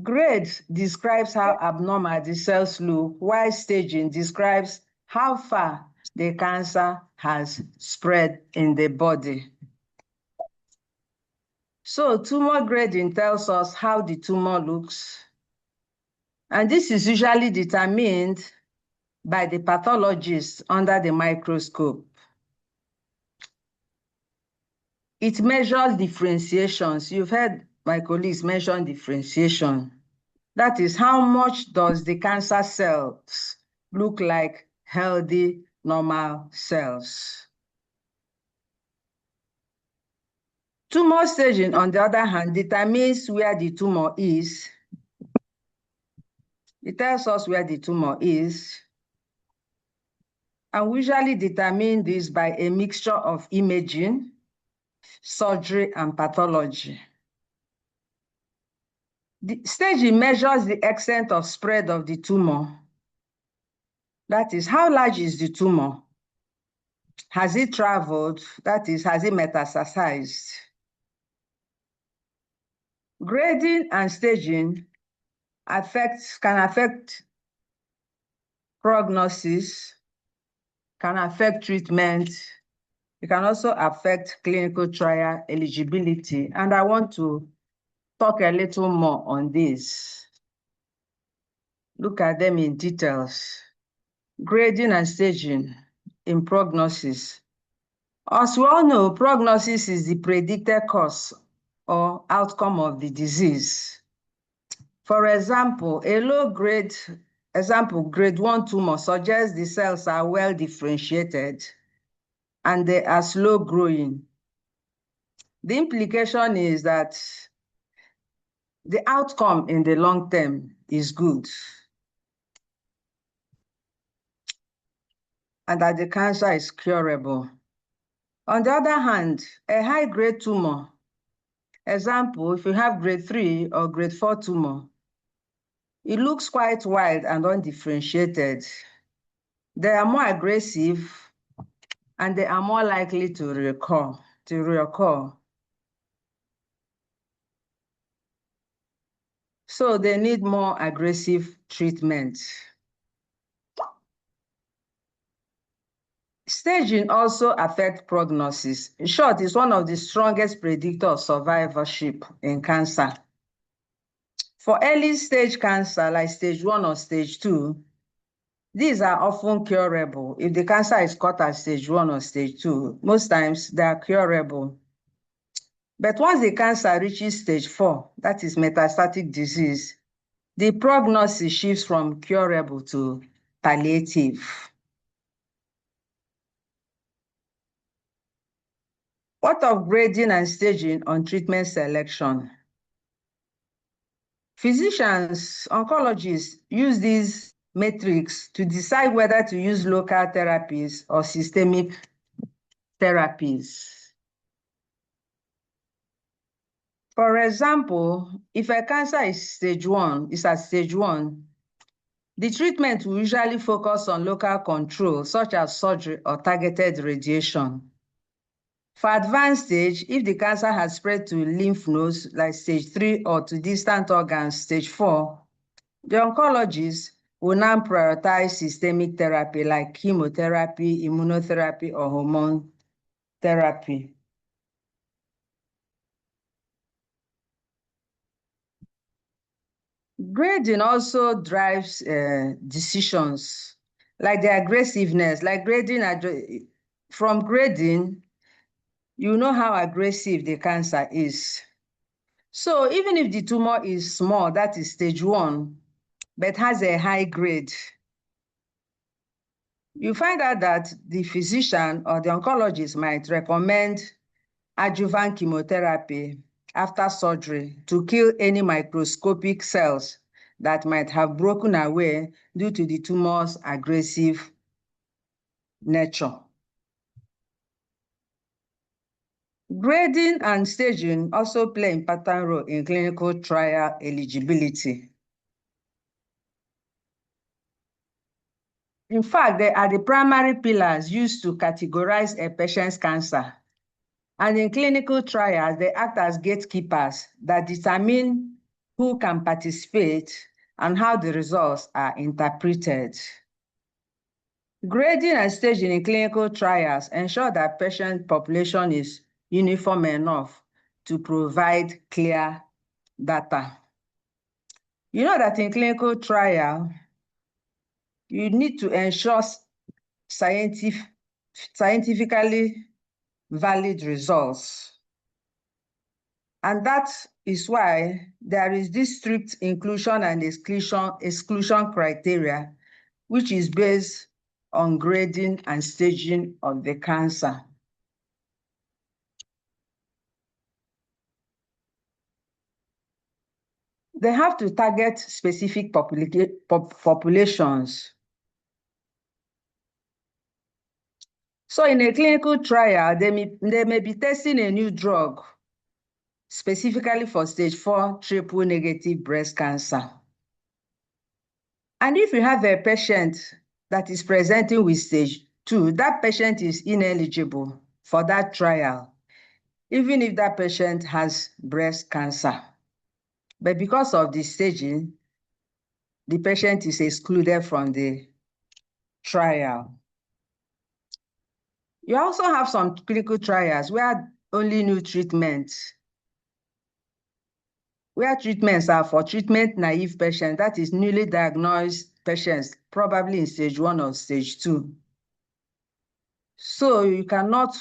[SPEAKER 6] Grade describes how abnormal the cells look, while staging describes how far the cancer has spread in the body. So tumor grading tells us how the tumor looks. And this is usually determined by the pathologist under the microscope. It measures differentiations. You've heard my colleagues mention differentiation. That is, how much does the cancer cells look like healthy, normal cells? Tumor staging, on the other hand, determines where the tumor is. It tells us where the tumor is. And we usually determine this by a mixture of imaging, surgery, and pathology. The staging measures the extent of spread of the tumor. That is, how large is the tumor? Has it traveled? That is, has it metastasized? Grading and staging can affect prognosis, can affect treatment, It can also affect clinical trial eligibility. And I want to talk a little more on this. Look at them in details. Grading and staging in prognosis. As we all know, prognosis is the predicted course or outcome of the disease. For example, a low-grade grade 1 tumor suggests the cells are well differentiated and they are slow growing. The implication is that the outcome in the long term is good and that the cancer is curable. On the other hand, a high-grade tumor, example, if you have grade 3 or grade 4 tumor, it looks quite wild and undifferentiated. They are more aggressive and they are more likely to reoccur. So they need more aggressive treatment. Staging also affects prognosis. In short, it's one of the strongest predictors of survivorship in cancer. For early stage cancer, like stage 1 or stage 2, these are often curable. If the cancer is caught at stage 1 or stage 2, most times they are curable. But once the cancer reaches stage 4, that is metastatic disease, the prognosis shifts from curable to palliative. What of grading and staging on treatment selection? Physicians, oncologists use these metrics to decide whether to use local therapies or systemic therapies. For example, if a cancer is at stage 1, the treatment will usually focus on local control, such as surgery or targeted radiation. For advanced stage, if the cancer has spread to lymph nodes, like stage 3, or to distant organs, stage 4, the oncologist will now prioritize systemic therapy like chemotherapy, immunotherapy, or hormone therapy. Grading also drives decisions, like the aggressiveness, like grading. From grading, you know how aggressive the cancer is. So even if the tumor is small, that is stage 1, but has a high grade, you find out that the physician or the oncologist might recommend adjuvant chemotherapy after surgery to kill any microscopic cells that might have broken away due to the tumor's aggressive nature. Grading and staging also play an important role in clinical trial eligibility. In fact, they are the primary pillars used to categorize a patient's cancer. And in clinical trials, they act as gatekeepers that determine who can participate and how the results are interpreted. Grading and staging in clinical trials ensure that patient population is uniform enough to provide clear data. You know that in clinical trial, you need to ensure scientifically valid results. And that is why there is this strict inclusion and exclusion criteria, which is based on grading and staging of the cancer. They have to target specific populations. So in a clinical trial, they may be testing a new drug specifically for stage 4 triple negative breast cancer. And if you have a patient that is presenting with stage 2, that patient is ineligible for that trial, even if that patient has breast cancer. But because of the staging, the patient is excluded from the trial. You also have some clinical trials where only new treatments, where treatments are for treatment-naive patients, that is newly diagnosed patients, probably in stage 1 or stage 2. So you cannot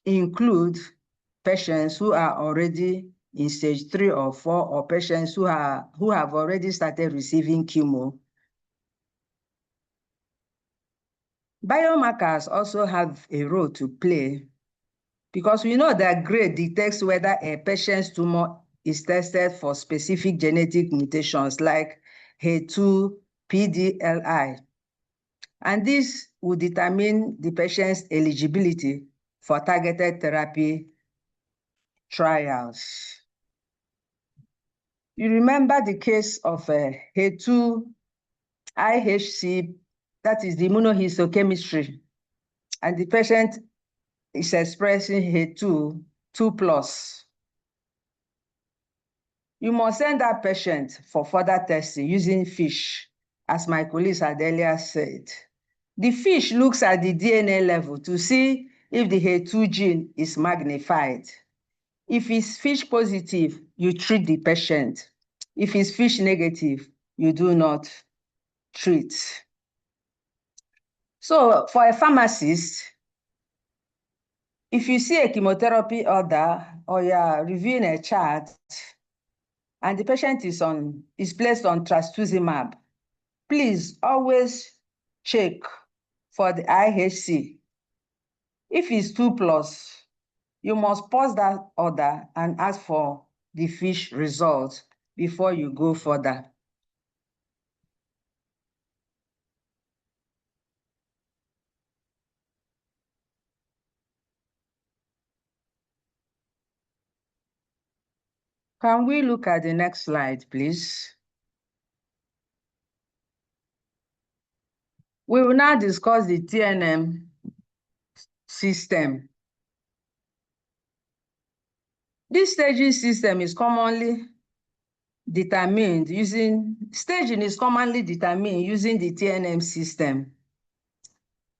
[SPEAKER 6] include patients who are already in stage 3 or 4, or patients who have already started receiving chemo. Biomarkers also have a role to play because we know that grade detects whether a patient's tumor is tested for specific genetic mutations like HER2, PDLI. And this will determine the patient's eligibility for targeted therapy trials. You remember the case of HER2 IHC, that is the immunohistochemistry, and the patient is expressing HER2 2+. You must send that patient for further testing using FISH, as my colleagues had earlier said. The FISH looks at the DNA level to see if the HER2 gene is magnified. If it's FISH positive, you treat the patient. If it's FISH negative, you do not treat. So for a pharmacist, if you see a chemotherapy order or you are reviewing a chart and the patient is placed on trastuzumab, please always check for the IHC. If it's 2+, you must pause that order and ask for the FISH result before you go further. Can we look at the next slide, please? We will now discuss the TNM system. This staging system is commonly determined using, staging is commonly determined using the TNM system.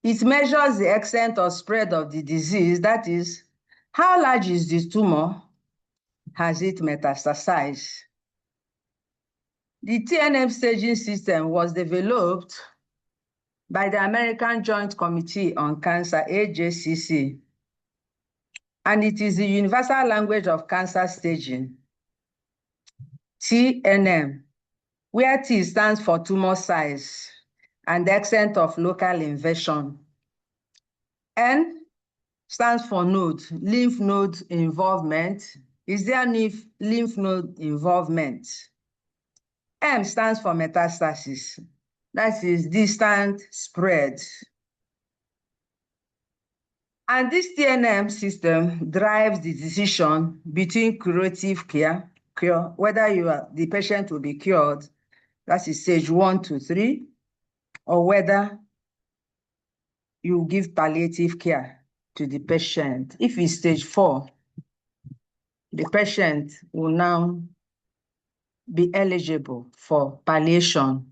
[SPEAKER 6] It measures the extent or spread of the disease, that is, how large is the tumor, has it metastasized? The TNM staging system was developed by the American Joint Committee on Cancer, AJCC, and it is the universal language of cancer staging, TNM, where T stands for tumor size and the extent of local invasion. N stands for node, lymph node involvement. Is there lymph node involvement? M stands for metastasis. That is distant spread. And this TNM system drives the decision between curative cure, whether the patient will be cured, that is stage 1 to 3, or whether you give palliative care to the patient. If it's stage 4, the patient will now be eligible for palliation.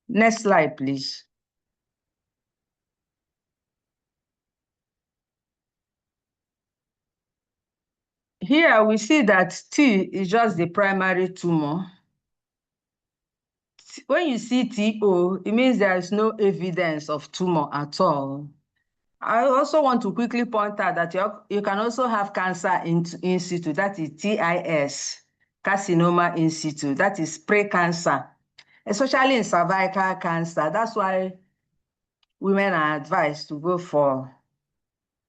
[SPEAKER 6] Next slide, please. Here we see that T is just the primary tumor. When you see TO, it means there is no evidence of tumor at all. I also want to quickly point out that you can also have cancer in situ, that is TIS, carcinoma in situ, that is pre-cancer, especially in cervical cancer. That's why women are advised to go for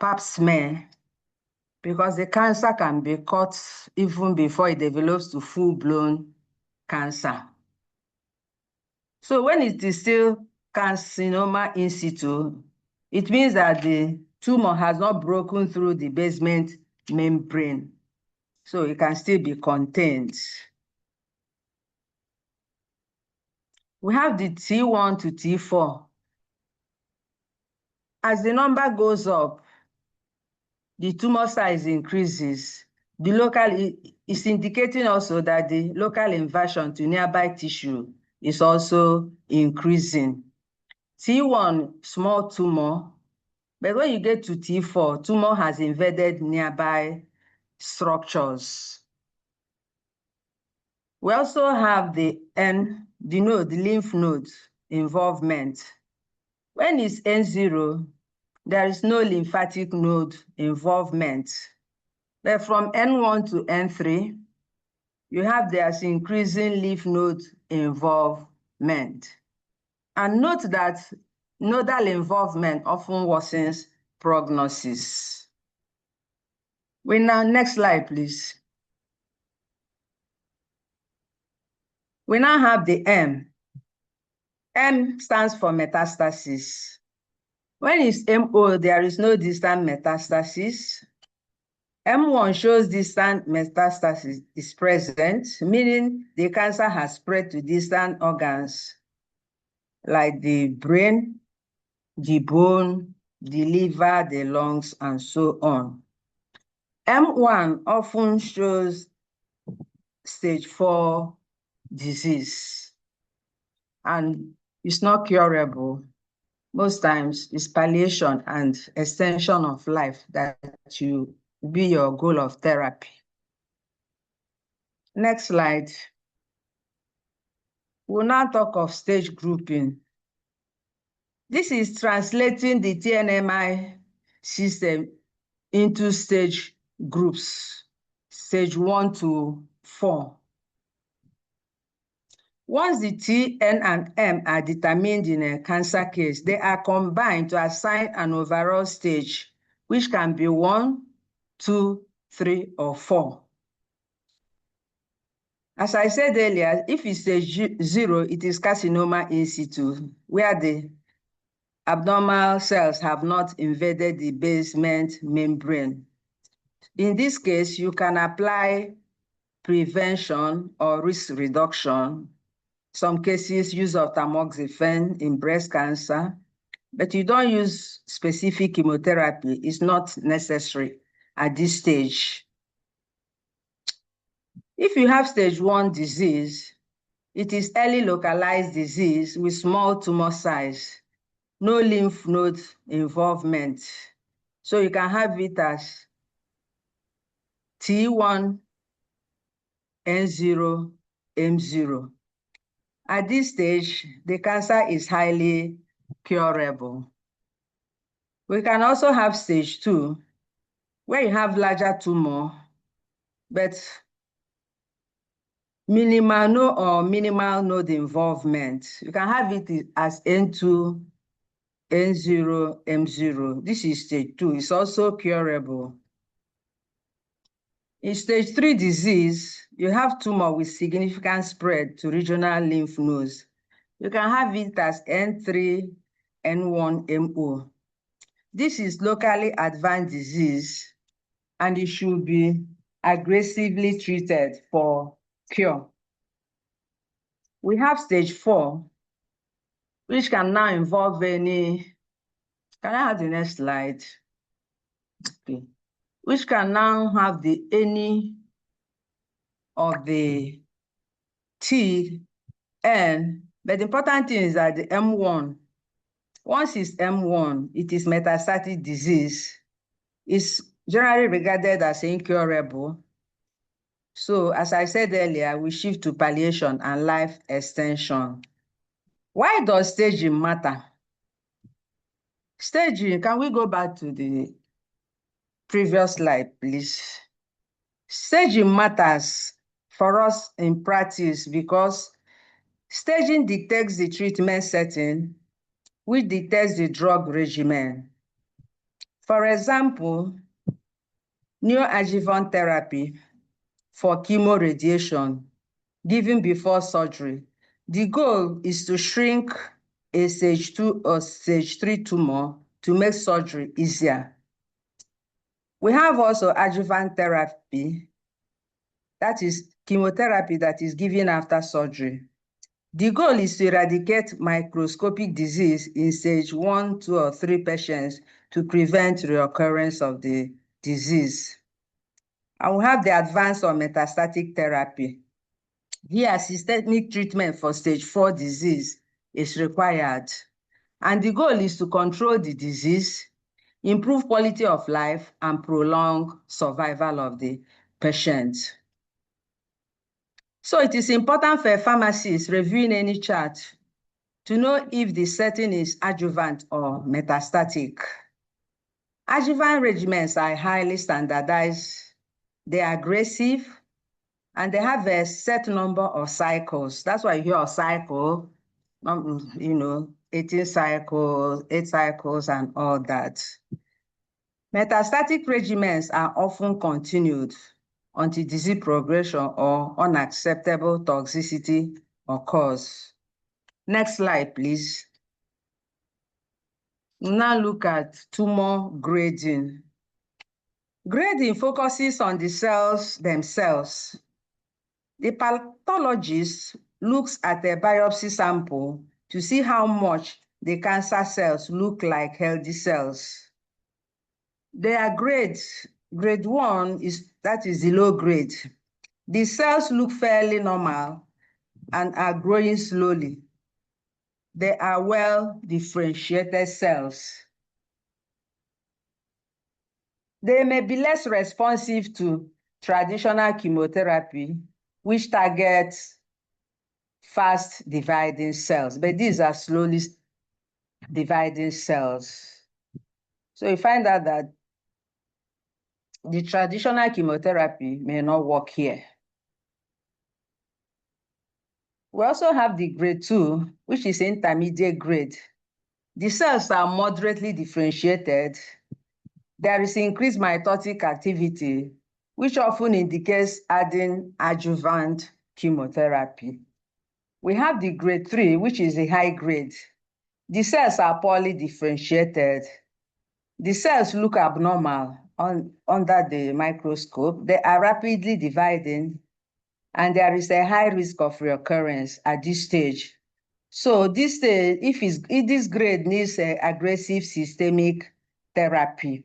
[SPEAKER 6] pap smear, because the cancer can be caught even before it develops to full-blown cancer. So when it is still carcinoma in situ, it means that the tumor has not broken through the basement membrane, so it can still be contained. We have the T1 to T4. As the number goes up, the tumor size increases. The local is indicating also that the local invasion to nearby tissue is also increasing. T1, small tumor, But when you get to T4, tumor has invaded nearby structures. We also have the lymph nodes involvement. When it's N0, there is no lymphatic node involvement. But from N1 to N3, you have there's increasing lymph node involvement. And note that nodal involvement often worsens prognosis. Next slide, please. We now have the M. M stands for metastasis. When it's MO, there is no distant metastasis. M1 shows distant metastasis is present, meaning the cancer has spread to distant organs like the brain, the bone, the liver, the lungs, and so on. M1 often shows stage 4 disease, and it's not curable. Most times, it's palliation and extension of life that you be your goal of therapy. Next slide. We'll now talk of stage grouping. This is translating the TNMI system into stage groups, stage 1 to 4. Once the T, N, and M are determined in a cancer case, they are combined to assign an overall stage, which can be 1, 2, 3, or 4. As I said earlier, if it's stage 0, it is carcinoma in situ, where the abnormal cells have not invaded the basement membrane. In this case, you can apply prevention or risk reduction. Some cases use of tamoxifen in breast cancer, but you don't use specific chemotherapy. It's not necessary at this stage. If you have stage 1 disease, it is early localized disease with small tumor size, no lymph node involvement. So you can have it as T1, N0, M0. At this stage, the cancer is highly curable. We can also have stage 2, where you have larger tumor, but minimal node involvement. You can have it as N2, N0, M0. This is stage 2. It's also curable. In stage 3 disease, you have tumor with significant spread to regional lymph nodes. You can have it as N3, N1, MO. This is locally advanced disease, and it should be aggressively treated for cure. We have stage 4, which can now involve any, can I have the next slide? Okay. Which can now have any of the T, N, but the important thing is that the M1, once it's M1, it is metastatic disease. It's generally regarded as incurable. So as I said earlier, we shift to palliation and life extension. Why does staging matter? Staging, can we go back to the previous slide, please? Staging matters for us in practice because staging dictates the treatment setting, which dictates the drug regimen. For example, neoadjuvant therapy for chemoradiation given before surgery. The goal is to shrink a stage 2 or stage 3 tumor to make surgery easier. We have also adjuvant therapy, that is chemotherapy that is given after surgery. The goal is to eradicate microscopic disease in stage 1, 2, or 3 patients to prevent reoccurrence of the disease. And we have the advance on metastatic therapy. Here, systemic treatment for stage 4 disease is required. And the goal is to control the disease, improve quality of life, and prolong survival of the patient. So it is important for a pharmacist reviewing any chart to know if the setting is adjuvant or metastatic. Adjuvant regimens are highly standardized, they are aggressive, and they have a set number of cycles. That's why you hear a cycle, 18 cycles, 8 cycles, and all that. Metastatic regimens are often continued until disease progression or unacceptable toxicity occurs. Next slide, please. Now look at tumor grading. Grading focuses on the cells themselves. The pathologist looks at a biopsy sample to see how much the cancer cells look like healthy cells. There are grades. Grade 1 is the low grade. The cells look fairly normal and are growing slowly. They are well differentiated cells. They may be less responsive to traditional chemotherapy, which targets fast dividing cells, but these are slowly dividing cells. So you find out that the traditional chemotherapy may not work here. We also have the grade 2, which is intermediate grade. The cells are moderately differentiated. There is increased mitotic activity, which often indicates adding adjuvant chemotherapy. We have the grade 3, which is a high grade. The cells are poorly differentiated. The cells look abnormal under the microscope. They are rapidly dividing, and there is a high risk of recurrence at this stage. So if this grade needs aggressive systemic therapy.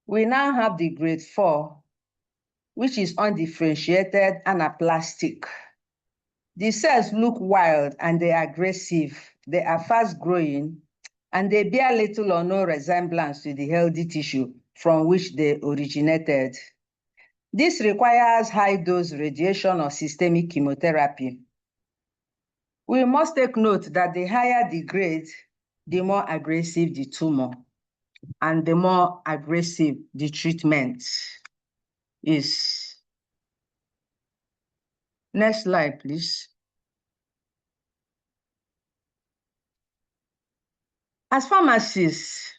[SPEAKER 6] We now have the grade 4, which is undifferentiated anaplastic. The cells look wild and they are aggressive. They are fast growing and they bear little or no resemblance to the healthy tissue from which they originated. This requires high dose radiation or systemic chemotherapy. We must take note that the higher the grade, the more aggressive the tumor and the more aggressive the treatment is. Next slide, please. As pharmacists,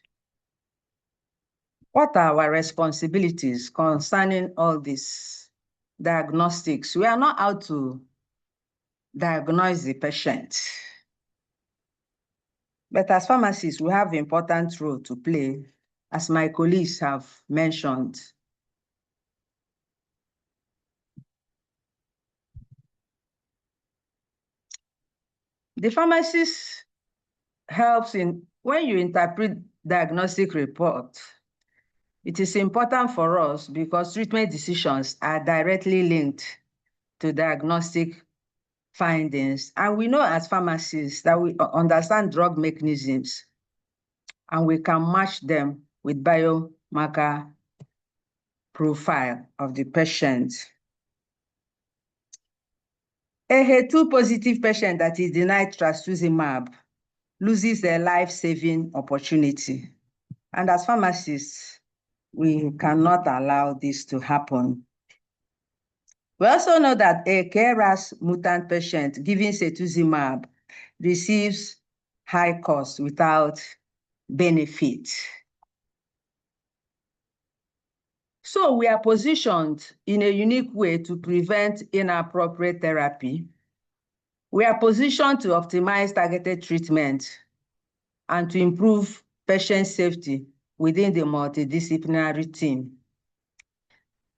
[SPEAKER 6] what are our responsibilities concerning all these diagnostics? We are not out to diagnose the patient. But as pharmacists, we have an important role to play, as my colleagues have mentioned. The pharmacist helps when you interpret diagnostic report. It is important for us because treatment decisions are directly linked to diagnostic findings. And we know as pharmacists that we understand drug mechanisms and we can match them with biomarker profile of the patient. A HER2 positive patient that is denied trastuzumab loses a life-saving opportunity. And as pharmacists, we cannot allow this to happen. We also know that a KRAS mutant patient given cetuximab receives high cost without benefit. So we are positioned in a unique way to prevent inappropriate therapy. We are positioned to optimize targeted treatment and to improve patient safety within the multidisciplinary team.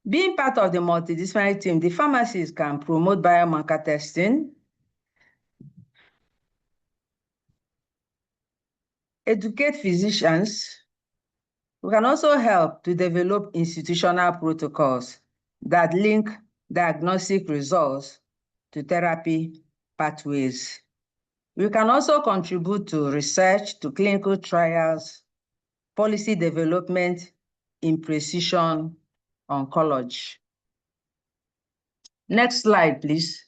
[SPEAKER 6] Being part of the multidisciplinary team, the pharmacists can promote biomarker testing, educate physicians. We can also help to develop institutional protocols that link diagnostic results to therapy pathways. We can also contribute to research, to clinical trials, policy development in precision oncology. Next slide, please.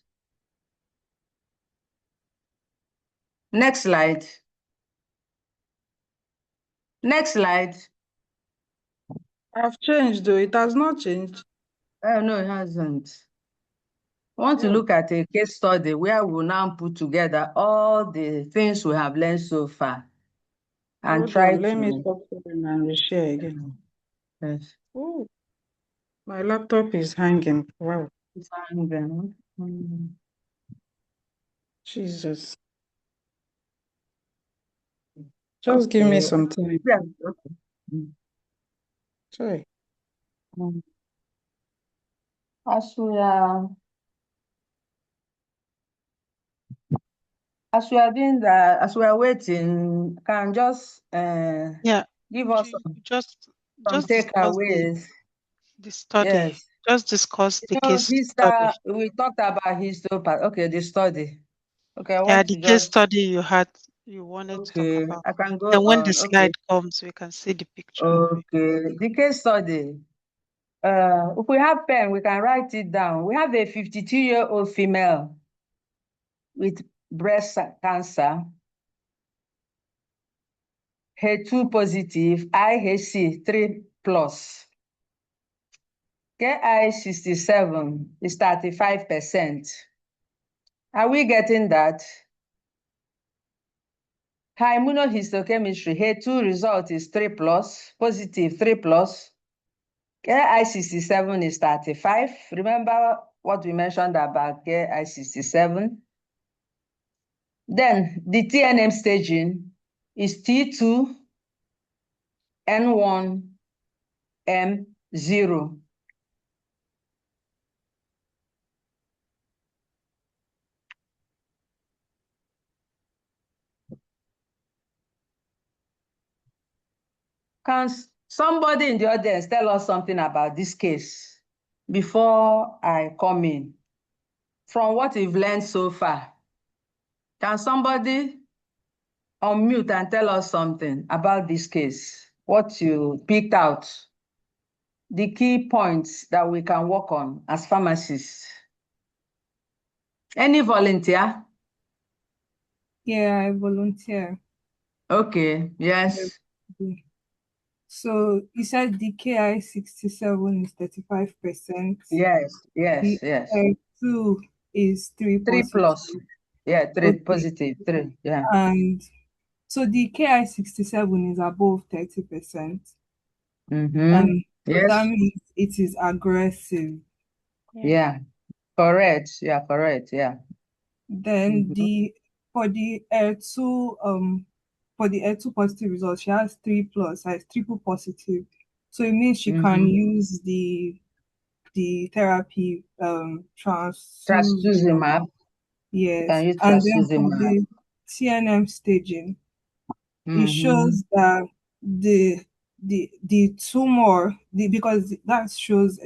[SPEAKER 6] Next slide. Next slide.
[SPEAKER 1] I've changed though. It has not changed.
[SPEAKER 6] Oh, no, it hasn't. I want to
[SPEAKER 1] Oh.
[SPEAKER 6] look at a case study where we will now put together all the things we have learned so far and
[SPEAKER 1] Hold
[SPEAKER 6] try
[SPEAKER 1] on, let me
[SPEAKER 6] to.
[SPEAKER 1] stop sharing and reshare again.
[SPEAKER 6] Yes.
[SPEAKER 1] Oh, my laptop is hanging. Wow, Jesus. Just give me
[SPEAKER 6] Okay.
[SPEAKER 1] some time.
[SPEAKER 6] Yeah, okay.
[SPEAKER 1] Sorry.
[SPEAKER 6] Mm. As we are doing that, as we are waiting, can just
[SPEAKER 3] Yeah.
[SPEAKER 6] give us
[SPEAKER 3] You
[SPEAKER 6] some
[SPEAKER 3] just discuss
[SPEAKER 6] takeaways.
[SPEAKER 3] the study.
[SPEAKER 6] Yes.
[SPEAKER 3] Just discuss the case study.
[SPEAKER 6] We talked about histopath. Okay, the study. Okay, I
[SPEAKER 3] Yeah,
[SPEAKER 6] want
[SPEAKER 3] the
[SPEAKER 6] to
[SPEAKER 3] case
[SPEAKER 6] just.
[SPEAKER 3] study you wanted to talk
[SPEAKER 6] Okay,
[SPEAKER 3] about.
[SPEAKER 6] I can go
[SPEAKER 3] Then when the
[SPEAKER 6] on. Okay.
[SPEAKER 3] slide comes, we can see the picture of it.
[SPEAKER 6] Okay, the case study. If we have pen, we can write it down. We have a 52-year-old female with breast cancer, HER2 positive, IHC 3 plus. KI67 is 35%. Are we getting that? Her immunohistochemistry, HER2 result is 3 plus, positive 3 plus. KI67 is 35. Remember what we mentioned about KI67? Then the TNM staging is T2, N1, M0. Can somebody in the audience tell us something about this case before I come in? From what we've learned so far, can somebody unmute and tell us something about this case? What you picked out, the key points that we can work on as pharmacists. Any volunteer?
[SPEAKER 9] Yeah, I volunteer.
[SPEAKER 6] Okay, yes.
[SPEAKER 9] So you said the KI67 is 35%.
[SPEAKER 6] Yes,
[SPEAKER 9] The
[SPEAKER 6] yes.
[SPEAKER 9] 2 is 3
[SPEAKER 6] 3
[SPEAKER 9] positive.
[SPEAKER 6] plus. Yeah, 3
[SPEAKER 9] Okay.
[SPEAKER 6] positive, 3, yeah.
[SPEAKER 9] And so the KI67 is above 30%. And
[SPEAKER 6] Yes,
[SPEAKER 9] that means it is aggressive.
[SPEAKER 6] yeah, correct. Yeah, correct. Yeah.
[SPEAKER 9] Then for the Air2 positive result, she has 3 plus, has triple positive. So it means she can use the therapy trastuzumab.
[SPEAKER 6] Trastuzumab.
[SPEAKER 9] Yes.
[SPEAKER 6] Can use
[SPEAKER 9] And then for
[SPEAKER 6] trastuzumab.
[SPEAKER 9] the TNM staging, it shows that the tumor, because that shows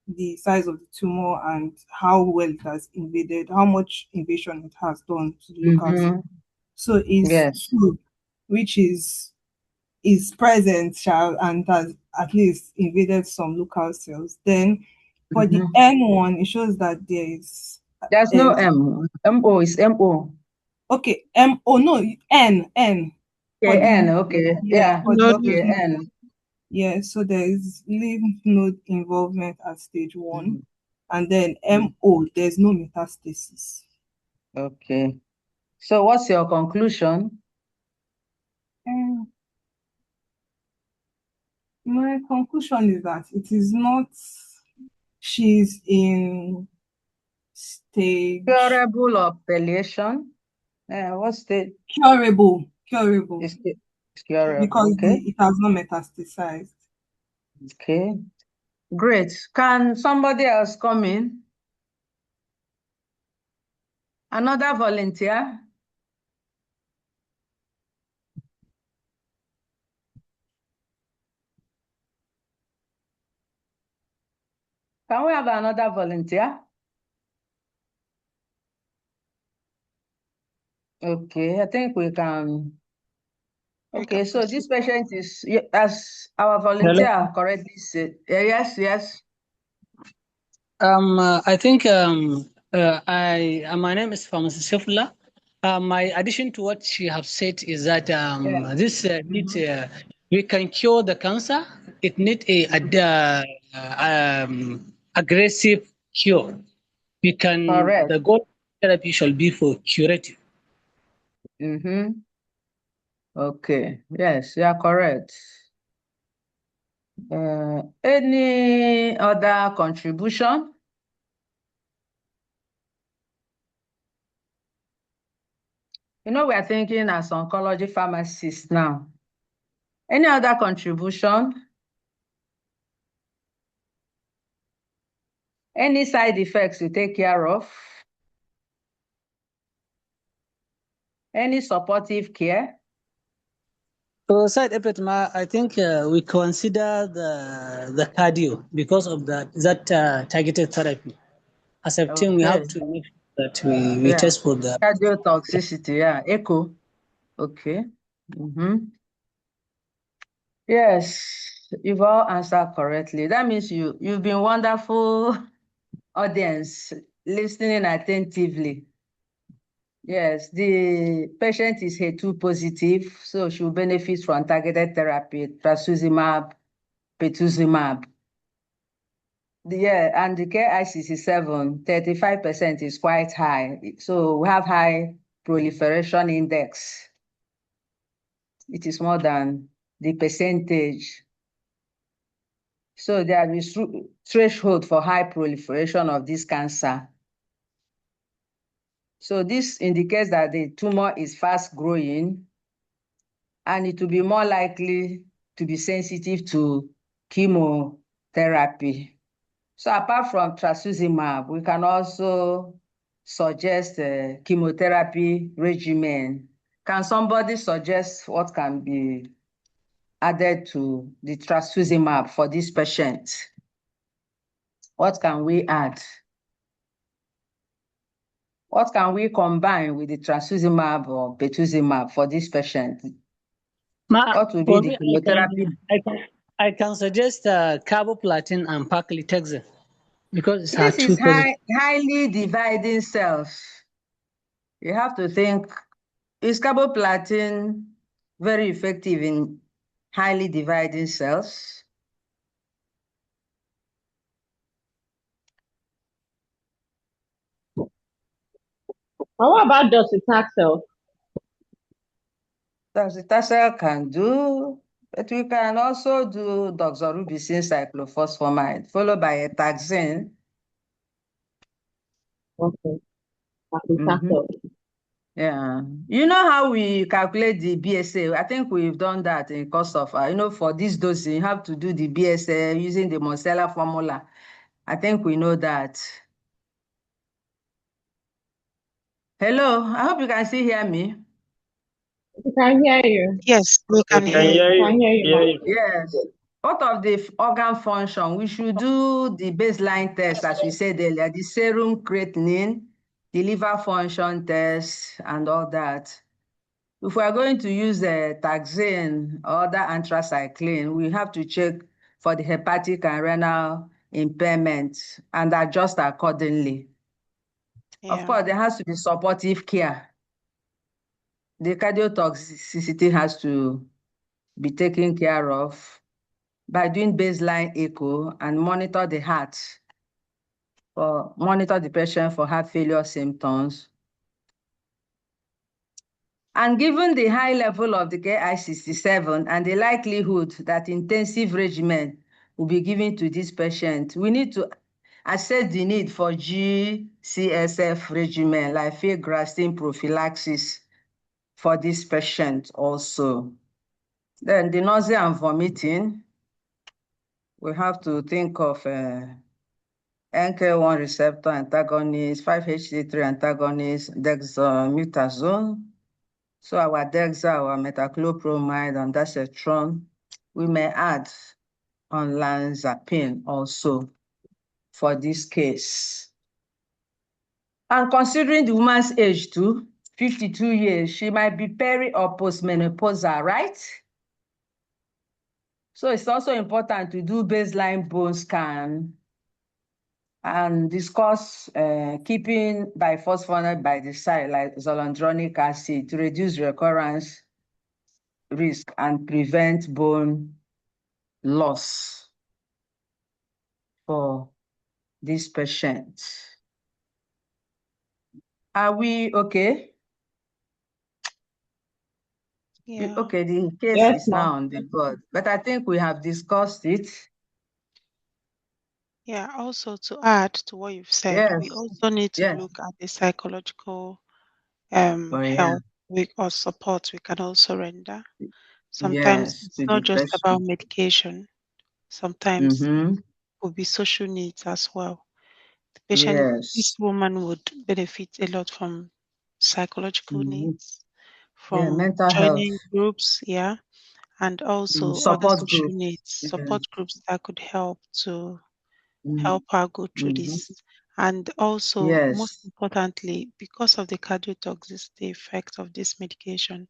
[SPEAKER 9] the size of the tumor and how well it has invaded, how much invasion it has done to the local cells. So it's
[SPEAKER 6] Yes.
[SPEAKER 9] 2, which is present and has at least invaded some local cells. Then for the N1, it shows that there is
[SPEAKER 6] There's no M. MO is MO.
[SPEAKER 9] okay, no, N for
[SPEAKER 6] Okay,
[SPEAKER 9] the
[SPEAKER 6] N, okay. Yeah.
[SPEAKER 9] for the
[SPEAKER 6] Okay,
[SPEAKER 9] option.
[SPEAKER 6] N.
[SPEAKER 9] Yeah, so there is lymph node involvement at stage 1, and then MO, there's no metastasis.
[SPEAKER 6] Okay. So what's your conclusion?
[SPEAKER 9] My conclusion is that it is not, she's in stage
[SPEAKER 6] Curable or palliation? What's the
[SPEAKER 9] curable,
[SPEAKER 6] it's curable?
[SPEAKER 9] because
[SPEAKER 6] Okay.
[SPEAKER 9] it has not metastasized.
[SPEAKER 6] Okay. Great. Can somebody else come in? Another volunteer? Can we have another volunteer? Okay, I think we can Okay, so this patient is, as our volunteer correctly said, yes, yes.
[SPEAKER 10] I think my name is Pharmacist Shefula. My addition to what she have said is that this needs we can cure the cancer. It needs aggressive cure. We can
[SPEAKER 6] Correct.
[SPEAKER 10] the goal of therapy should be for curative.
[SPEAKER 6] Mm-hmm. Okay, yes, you are correct. Any other contribution? We are thinking as oncology pharmacists now. Any other contribution? Any side effects to take care of? Any supportive care?
[SPEAKER 10] So side effect, I think we consider the cardio because of that targeted therapy. As a team, we
[SPEAKER 6] Okay,
[SPEAKER 10] have to make sure that we
[SPEAKER 6] yeah.
[SPEAKER 10] test for the.
[SPEAKER 6] Cardiotoxicity, yeah. Echo. Okay. Mm-hmm. Yes, you've all answered correctly. That means you've been wonderful audience, listening attentively. Yes, the patient is HER2 positive, so she will benefit from targeted therapy, trastuzumab, pertuzumab. And the KICC7, 35% is quite high. So we have high proliferation index. It is more than the percentage. So there is threshold for high proliferation of this cancer. So this indicates that the tumor is fast growing and it will be more likely to be sensitive to chemotherapy. So apart from trastuzumab, we can also suggest a chemotherapy regimen. Can somebody suggest what can be added to the trastuzumab for this patient? What can we add? What can we combine with the trastuzumab or pertuzumab for this patient? What will be
[SPEAKER 10] For
[SPEAKER 6] the
[SPEAKER 10] me,
[SPEAKER 6] chemotherapy?
[SPEAKER 10] I can suggest carboplatin and paclitaxel because it's
[SPEAKER 6] This is
[SPEAKER 10] HER2 positive.
[SPEAKER 6] highly dividing cells. You have to think, is carboplatin very effective in highly dividing cells?
[SPEAKER 8] What about docetaxel?
[SPEAKER 6] Docetaxel can do, but we can also do doxorubicin cyclophosphamide, followed by a taxane.
[SPEAKER 8] Okay,
[SPEAKER 6] Mm-hmm.
[SPEAKER 8] docetaxel.
[SPEAKER 6] Yeah. You know how we calculate the BSA? I think we've done that in course of, for this dosing, you have to do the BSA using the Mosella formula. I think we know that. Hello, I hope you can still hear me.
[SPEAKER 8] We can hear you.
[SPEAKER 3] Yes, we
[SPEAKER 2] We
[SPEAKER 3] can
[SPEAKER 2] can
[SPEAKER 3] hear you.
[SPEAKER 2] hear
[SPEAKER 8] We
[SPEAKER 2] you.
[SPEAKER 8] can hear you, ma'am.
[SPEAKER 6] Yes. What of the organ function? We should do the baseline test, as we said earlier, the serum creatinine, the liver function test, and all that. If we are going to use a taxane or other anthracycline, we have to check for the hepatic and renal impairment and adjust accordingly. Of
[SPEAKER 3] Yeah.
[SPEAKER 6] course, there has to be supportive care. The cardiotoxicity has to be taken care of by doing baseline echo and monitor the heart, or monitor the patient for heart failure symptoms. And given the high level of the Ki-67 and the likelihood that intensive regimen will be given to this patient, we need to assess the need for GCSF regimen, like filgrastim prophylaxis for this patient also. Then the nausea and vomiting, we have to think of NK1 receptor antagonist, 5-HT3 antagonist, dexamethasone. So our dexa, our metoclopramide, and dasetron, we may add olanzapine also for this case. And considering the woman's age too, 52 years, she might be peri or postmenopausal, right? So it's also important to do baseline bone scan and discuss keeping biphosphonate by the side, like zoledronic acid, to reduce recurrence risk and prevent bone loss for this patient. Are we okay?
[SPEAKER 3] Yeah.
[SPEAKER 6] Okay, the case
[SPEAKER 8] Yes,
[SPEAKER 6] is
[SPEAKER 8] ma'am.
[SPEAKER 6] now on the board, but I think we have discussed it.
[SPEAKER 3] Yeah. Also, to add to what you've said, we
[SPEAKER 6] Yes,
[SPEAKER 3] also need to
[SPEAKER 6] yes.
[SPEAKER 3] look at the psychological
[SPEAKER 6] Oh, yeah.
[SPEAKER 3] help or support we can also render. Sometimes
[SPEAKER 6] Yes,
[SPEAKER 3] it's
[SPEAKER 6] to the
[SPEAKER 3] not just about
[SPEAKER 6] person.
[SPEAKER 3] medication. Sometimes
[SPEAKER 6] Mm-hmm.
[SPEAKER 3] will be social needs as well. The patient, this
[SPEAKER 6] Yes.
[SPEAKER 3] woman would benefit a lot from psychological
[SPEAKER 6] Mm-hmm.
[SPEAKER 3] needs,
[SPEAKER 6] Yeah,
[SPEAKER 3] from
[SPEAKER 6] mental health.
[SPEAKER 3] joining groups, yeah, and also other
[SPEAKER 6] Support
[SPEAKER 3] social
[SPEAKER 6] group.
[SPEAKER 3] needs,
[SPEAKER 6] Yeah.
[SPEAKER 3] support groups that could help to
[SPEAKER 6] Mm-hmm.
[SPEAKER 3] help her go through
[SPEAKER 6] Mm-hmm.
[SPEAKER 3] this. And also, most
[SPEAKER 6] Yes.
[SPEAKER 3] importantly, because of the cardiotoxicity effect of this medication,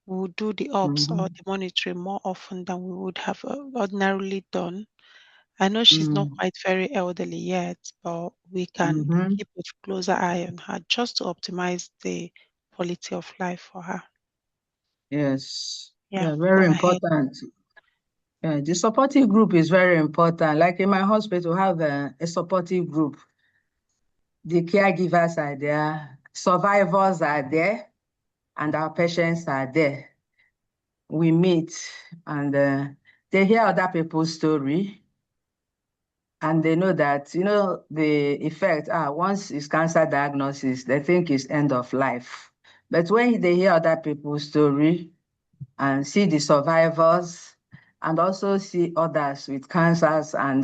[SPEAKER 3] we would do the ops
[SPEAKER 6] Mm-hmm.
[SPEAKER 3] or the monitoring more often than we would have ordinarily done. I know she's not
[SPEAKER 6] Mm-hmm.
[SPEAKER 3] quite very elderly yet, but we can
[SPEAKER 6] Mm-hmm.
[SPEAKER 3] keep a closer eye on her just to optimize the quality of life for her.
[SPEAKER 6] Yes.
[SPEAKER 3] Yeah,
[SPEAKER 6] Yeah,
[SPEAKER 3] go
[SPEAKER 6] very
[SPEAKER 3] ahead.
[SPEAKER 6] important. Yeah, the supportive group is very important. Like in my hospital, we have a supportive group. The caregivers are there, survivors are there, and our patients are there. We meet and they hear other people's story, and they know that, the effect, once it's cancer diagnosis, they think it's end of life. But when they hear other people's story and see the survivors and also see others with cancers and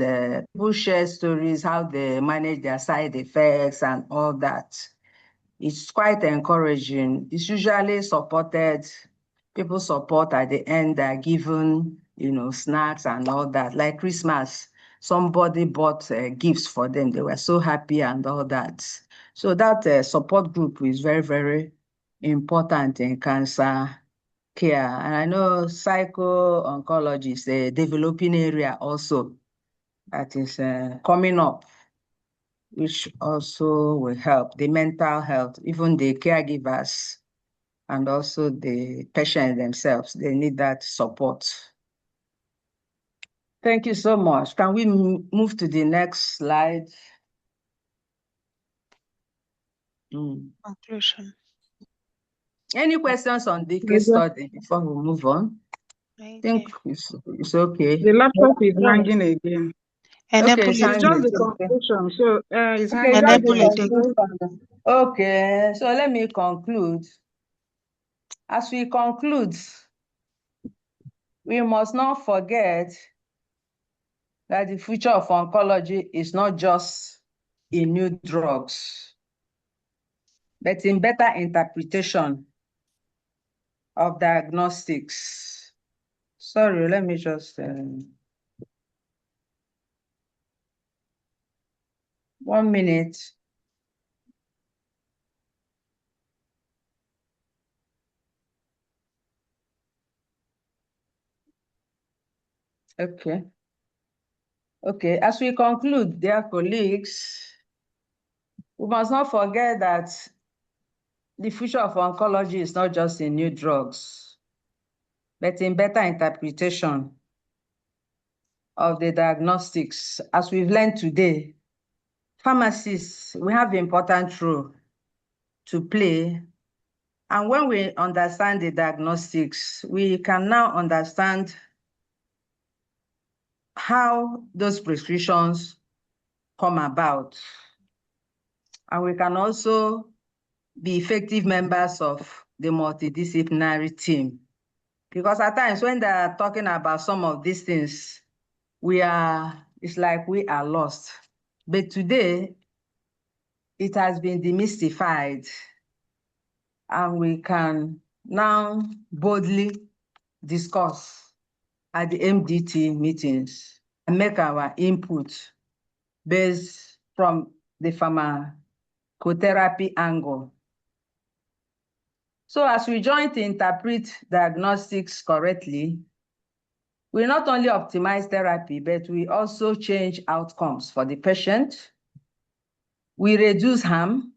[SPEAKER 6] people share stories, how they manage their side effects and all that, it's quite encouraging. It's usually supported. People support at the end, they're given, snacks and all that. Like Christmas, somebody bought gifts for them. They were so happy and all that. So that support group is very, very important in cancer care. And I know psycho-oncology is a developing area also that is coming up, which also will help the mental health, even the caregivers and also the patients themselves. They need that support. Thank you so much. Can we move to the next slide?
[SPEAKER 3] Conclusion.
[SPEAKER 6] Any questions on the case
[SPEAKER 1] The
[SPEAKER 6] study before we move on? I think
[SPEAKER 3] Okay.
[SPEAKER 6] it's okay.
[SPEAKER 1] laptop is
[SPEAKER 3] So
[SPEAKER 1] hanging again.
[SPEAKER 6] Okay,
[SPEAKER 3] enable
[SPEAKER 6] it's
[SPEAKER 1] It's
[SPEAKER 3] it.
[SPEAKER 1] just
[SPEAKER 6] hanging.
[SPEAKER 1] the
[SPEAKER 6] Okay.
[SPEAKER 1] conclusion. So it's
[SPEAKER 6] Okay,
[SPEAKER 1] hanging
[SPEAKER 6] just the
[SPEAKER 3] Enable
[SPEAKER 1] again.
[SPEAKER 3] it.
[SPEAKER 6] conclusion. Okay, so let me conclude. As we conclude, we must not forget that the future of oncology is not just in new drugs, but in better interpretation of diagnostics. Sorry, let me just 1 minute. Okay. Okay, as we conclude, dear colleagues, we must not forget that the future of oncology is not just in new drugs, but in better interpretation of the diagnostics. As we've learned today, pharmacists, we have an important role to play. And when we understand the diagnostics, we can now understand how those prescriptions come about. And we can also be effective members of the multidisciplinary team. Because at times when they're talking about some of these things, it's like we are lost. But today, it has been demystified, and we can now boldly discuss at the MDT meetings and make our input based from the pharmacotherapy angle. So as we join to interpret diagnostics correctly, we not only optimize therapy, but we also change outcomes for the patient. We reduce harm,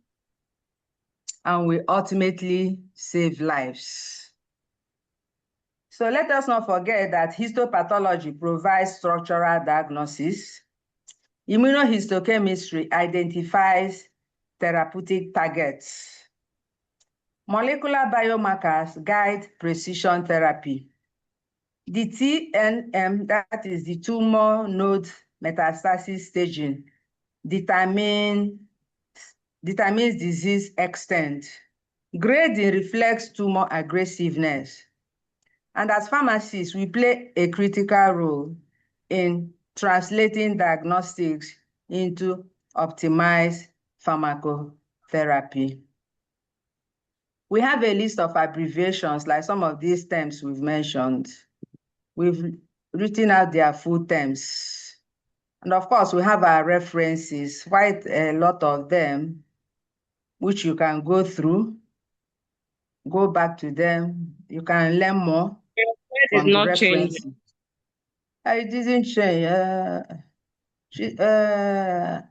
[SPEAKER 6] and we ultimately save lives. So let us not forget that histopathology provides structural diagnosis. Immunohistochemistry identifies therapeutic targets. Molecular biomarkers guide precision therapy. The TNM, that is the tumor node metastasis staging, determines disease extent. Grading reflects tumor aggressiveness. And as pharmacists, we play a critical role in translating diagnostics into optimized pharmacotherapy. We have a list of abbreviations, like some of these terms we've mentioned. We've written out their full terms. And of course, we have our references, quite a lot of them, which you can go through, go back to them. You can learn more
[SPEAKER 8] It
[SPEAKER 6] from
[SPEAKER 8] is
[SPEAKER 6] the
[SPEAKER 8] not changing.
[SPEAKER 6] references. It didn't change.
[SPEAKER 1] The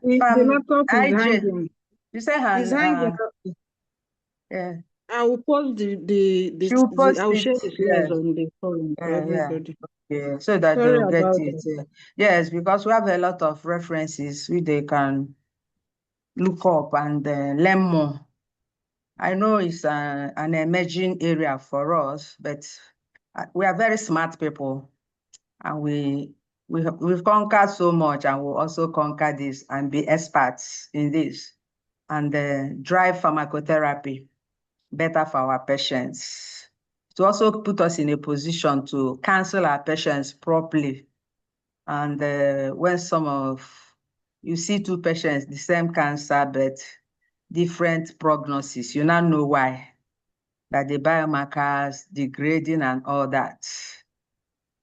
[SPEAKER 1] laptop is
[SPEAKER 6] IJ,
[SPEAKER 1] hanging.
[SPEAKER 6] you say
[SPEAKER 1] It's hanging.
[SPEAKER 6] yeah.
[SPEAKER 1] I will post
[SPEAKER 6] She will post
[SPEAKER 1] I will
[SPEAKER 6] it.
[SPEAKER 1] share the slides on the forum for
[SPEAKER 6] Yeah.
[SPEAKER 1] everybody.
[SPEAKER 6] Yeah, so that they
[SPEAKER 1] Sorry
[SPEAKER 6] will get
[SPEAKER 1] about
[SPEAKER 6] it.
[SPEAKER 1] that.
[SPEAKER 6] Yes, because we have a lot of references which they can look up and learn more. I know it's an emerging area for us, but we are very smart people, and we've conquered so much, and we'll also conquer this and be experts in this and drive pharmacotherapy better for our patients. To also put us in a position to counsel our patients properly. And when you see two patients, the same cancer, but different prognosis, you now know why. That the biomarkers, the grading and all that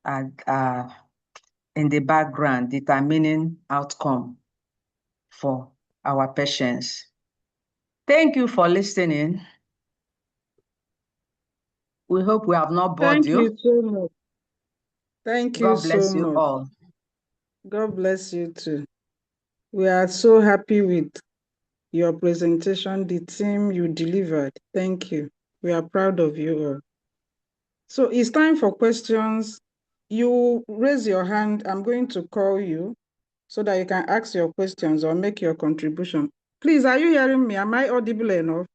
[SPEAKER 6] are in the background determining outcome for our patients. Thank you for listening. We hope we have not bored
[SPEAKER 1] Thank
[SPEAKER 6] you.
[SPEAKER 1] you so much. Thank you
[SPEAKER 6] God bless
[SPEAKER 1] so
[SPEAKER 6] you
[SPEAKER 1] much.
[SPEAKER 6] all.
[SPEAKER 1] God bless you too. We are so happy with your presentation, the team you delivered. Thank you. We are proud of you all. So it's time for questions. You raise your hand. I'm going to call you so that you can ask your questions or make your contribution. Please, are you hearing me? Am I audible enough?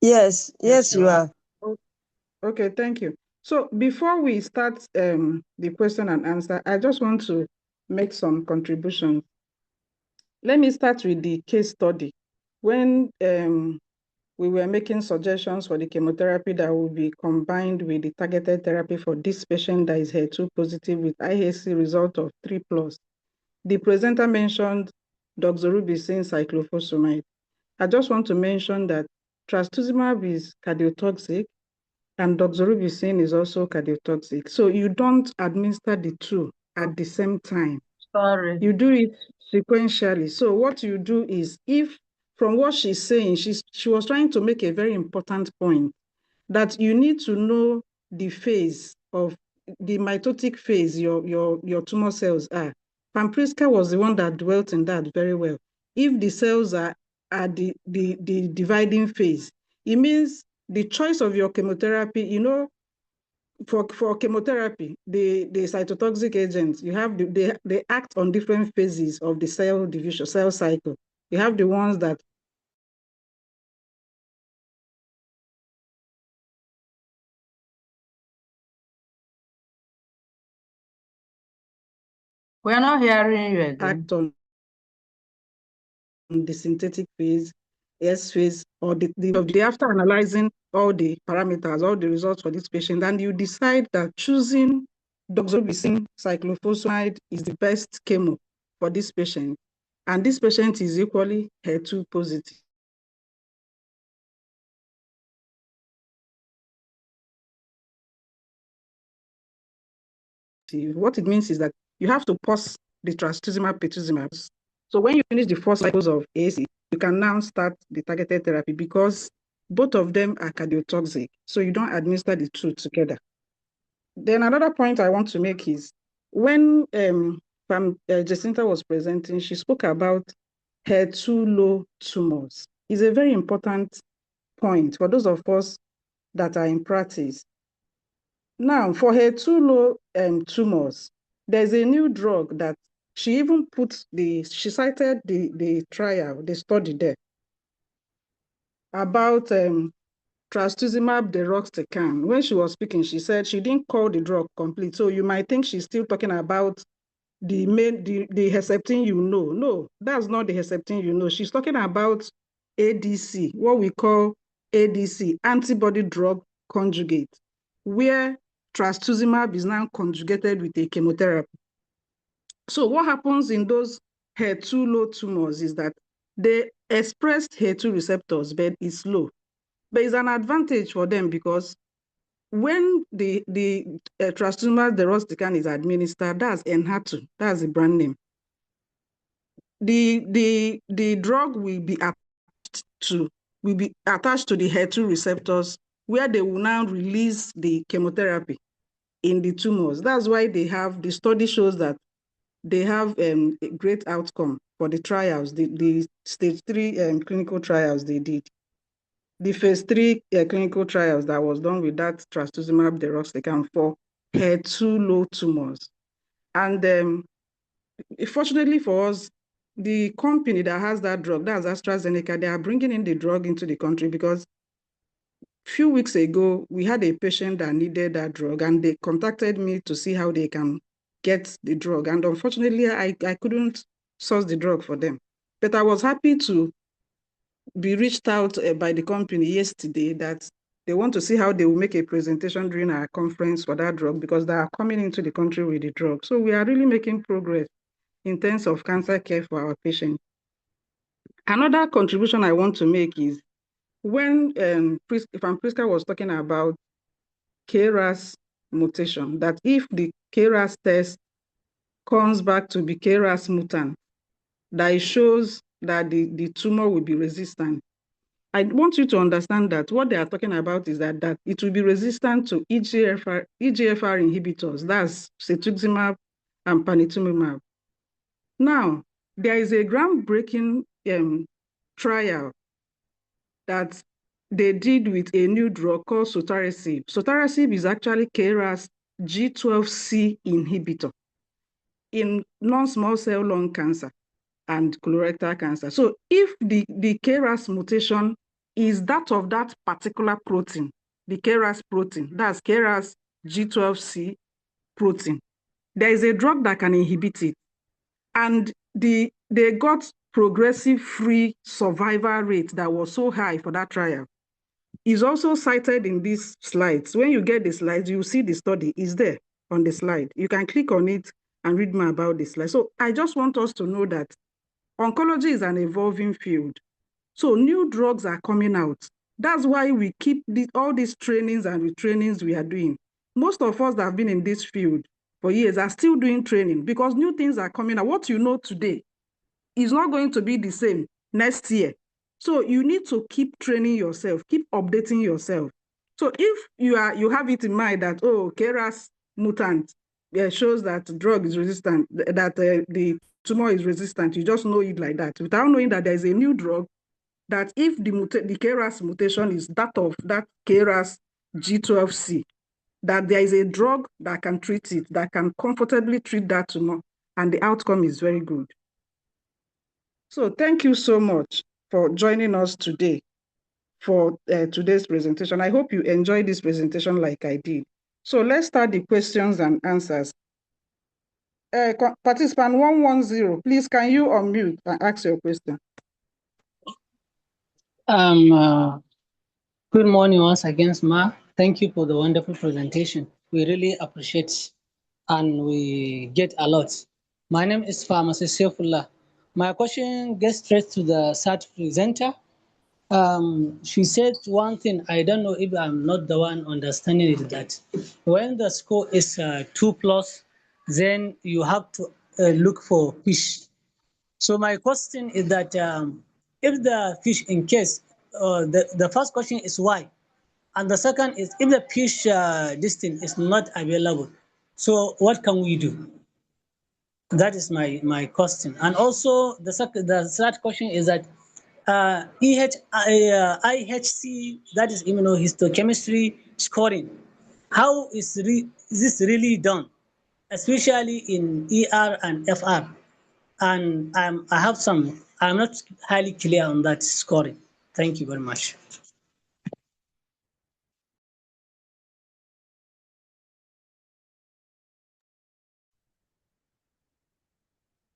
[SPEAKER 5] Yes, you are.
[SPEAKER 1] Okay, thank you. So before we start the question and answer, I just want to make some contributions. Let me start with the case study. When we were making suggestions for the chemotherapy that will be combined with the targeted therapy for this patient that is HER2 positive with IHC result of 3+. The presenter mentioned doxorubicin cyclophosphamide. I just want to mention that trastuzumab is cardiotoxic and doxorubicin is also cardiotoxic. So you don't administer the two at the same time.
[SPEAKER 6] Sorry.
[SPEAKER 1] You do it sequentially. So what you do is, if from what she's saying, she was trying to make a very important point that you need to know the phase of the mitotic phase your tumor cells are. Pampriska was the one that dwelt in that very well. If the cells are at the dividing phase, it means the choice of your chemotherapy, you know, for chemotherapy, the cytotoxic agents, you have they act on different phases of the cell division, cell cycle. You have the ones that
[SPEAKER 6] We're not hearing you again.
[SPEAKER 1] act on the synthetic phase, S phase, or the after analyzing all the parameters, all the results for this patient, and you decide that choosing doxorubicin cyclophosphamide is the best chemo for this patient, and this patient is equally HER2 positive. What it means is that you have to pause the trastuzumab pertuzumab. So when you finish the 4 cycles of AC, you can now start the targeted therapy, because both of them are cardiotoxic. So you don't administer the two together. Then another point I want to make is when Jacinta was presenting, she spoke about HER2-low tumors. It's a very important point for those of us that are in practice. Now, for HER2-low tumors, there's a new drug that she even she cited the trial, the study there about trastuzumab deruxtecan. When she was speaking, she said she didn't call the drug complete. So you might think she's still talking about the Herceptin you know. No, that's not the Herceptin you know. She's talking about ADC, what we call ADC, antibody drug conjugate, where trastuzumab is now conjugated with a chemotherapy. So what happens in those HER2-low tumors is that they express HER2 receptors, but it's low. But it's an advantage for them because when the trastuzumab deruxtecan is administered, that's Enhertu, that's the brand name. The drug will be attached to the HER2 receptors, where they will now release the chemotherapy in the tumors. That's why the study shows that they have a great outcome for the trials, the stage 3 clinical trials they did. The phase 3 clinical trials that was done with that trastuzumab deruxtecan for HER2-low tumors. And fortunately for us, the company that has that drug, that's AstraZeneca, they are bringing in the drug into the country because a few weeks ago, we had a patient that needed that drug and they contacted me to see how they can get the drug. And unfortunately, I couldn't source the drug for them. But I was happy to be reached out by the company yesterday that they want to see how they will make a presentation during our conference for that drug because they are coming into the country with the drug. So we are really making progress in terms of cancer care for our patients. Another contribution I want to make is when Priska was talking about KRAS mutation, that if the KRAS test comes back to be KRAS mutant, that it shows that the tumor will be resistant. I want you to understand that what they are talking about is that it will be resistant to EGFR inhibitors, that's cetuximab and panitumumab. Now, there is a groundbreaking trial that they did with a new drug called sotorasib. Sotorasib is actually KRAS G12C inhibitor in non-small cell lung cancer and colorectal cancer. So if the KRAS mutation is that of that particular protein, the KRAS protein, that's KRAS G12C protein, there is a drug that can inhibit it. And they got progressive free survival rate that was so high for that trial. Is also cited in these slides. When you get the slides, you see the study is there on the slide. You can click on it and read more about this slide. So I just want us to know that oncology is an evolving field. So new drugs are coming out. That's why we keep all these trainings and retrainings we are doing. Most of us that have been in this field for years are still doing training because new things are coming out. What you know today is not going to be the same next year. So you need to keep training yourself, keep updating yourself. So if you have it in mind that, oh, KRAS mutant shows that drug is resistant, that the tumor is resistant, you just know it like that, without knowing that there's a new drug that if the KRAS mutation is that of that KRAS G12C, that there is a drug that can treat it, that can comfortably treat that tumor, and the outcome is very good. So thank you so much for joining us today for today's presentation. I hope you enjoyed this presentation like I did. So let's start the questions and answers. Participant 110, please can you unmute and ask your question?
[SPEAKER 10] Good morning once again, Ma. Thank you for the wonderful presentation. We really appreciate and we get a lot. My name is Pharmacist Saifullah. My question gets straight to the third presenter. She said one thing, I don't know if I'm not the one understanding it, that when the score is 2+, then you have to look for fish. So my question is that if the fish, in case the first question is why, and the second is if the fish this thing is not available, so what can we do? That is my question. And also the third question is that IHC, that is immunohistochemistry scoring, how is this really done, especially in ER and FR? And I'm not highly clear on that scoring. Thank you very much.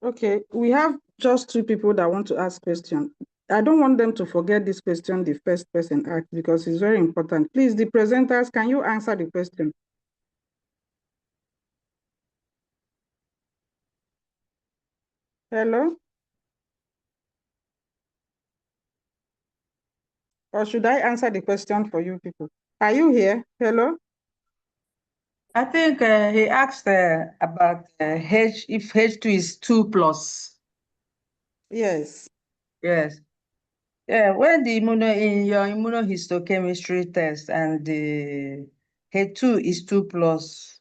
[SPEAKER 1] Okay, we have just two people that want to ask questions. I don't want them to forget this question the first person asked because it's very important. Please, the presenters, can you answer the question? Hello? Or should I answer the question for you people? Are you here? Hello?
[SPEAKER 6] I think he asked about if H2 is 2 plus.
[SPEAKER 1] Yes.
[SPEAKER 6] Yes. Yeah, when in your immunohistochemistry test and the H2 is 2 plus,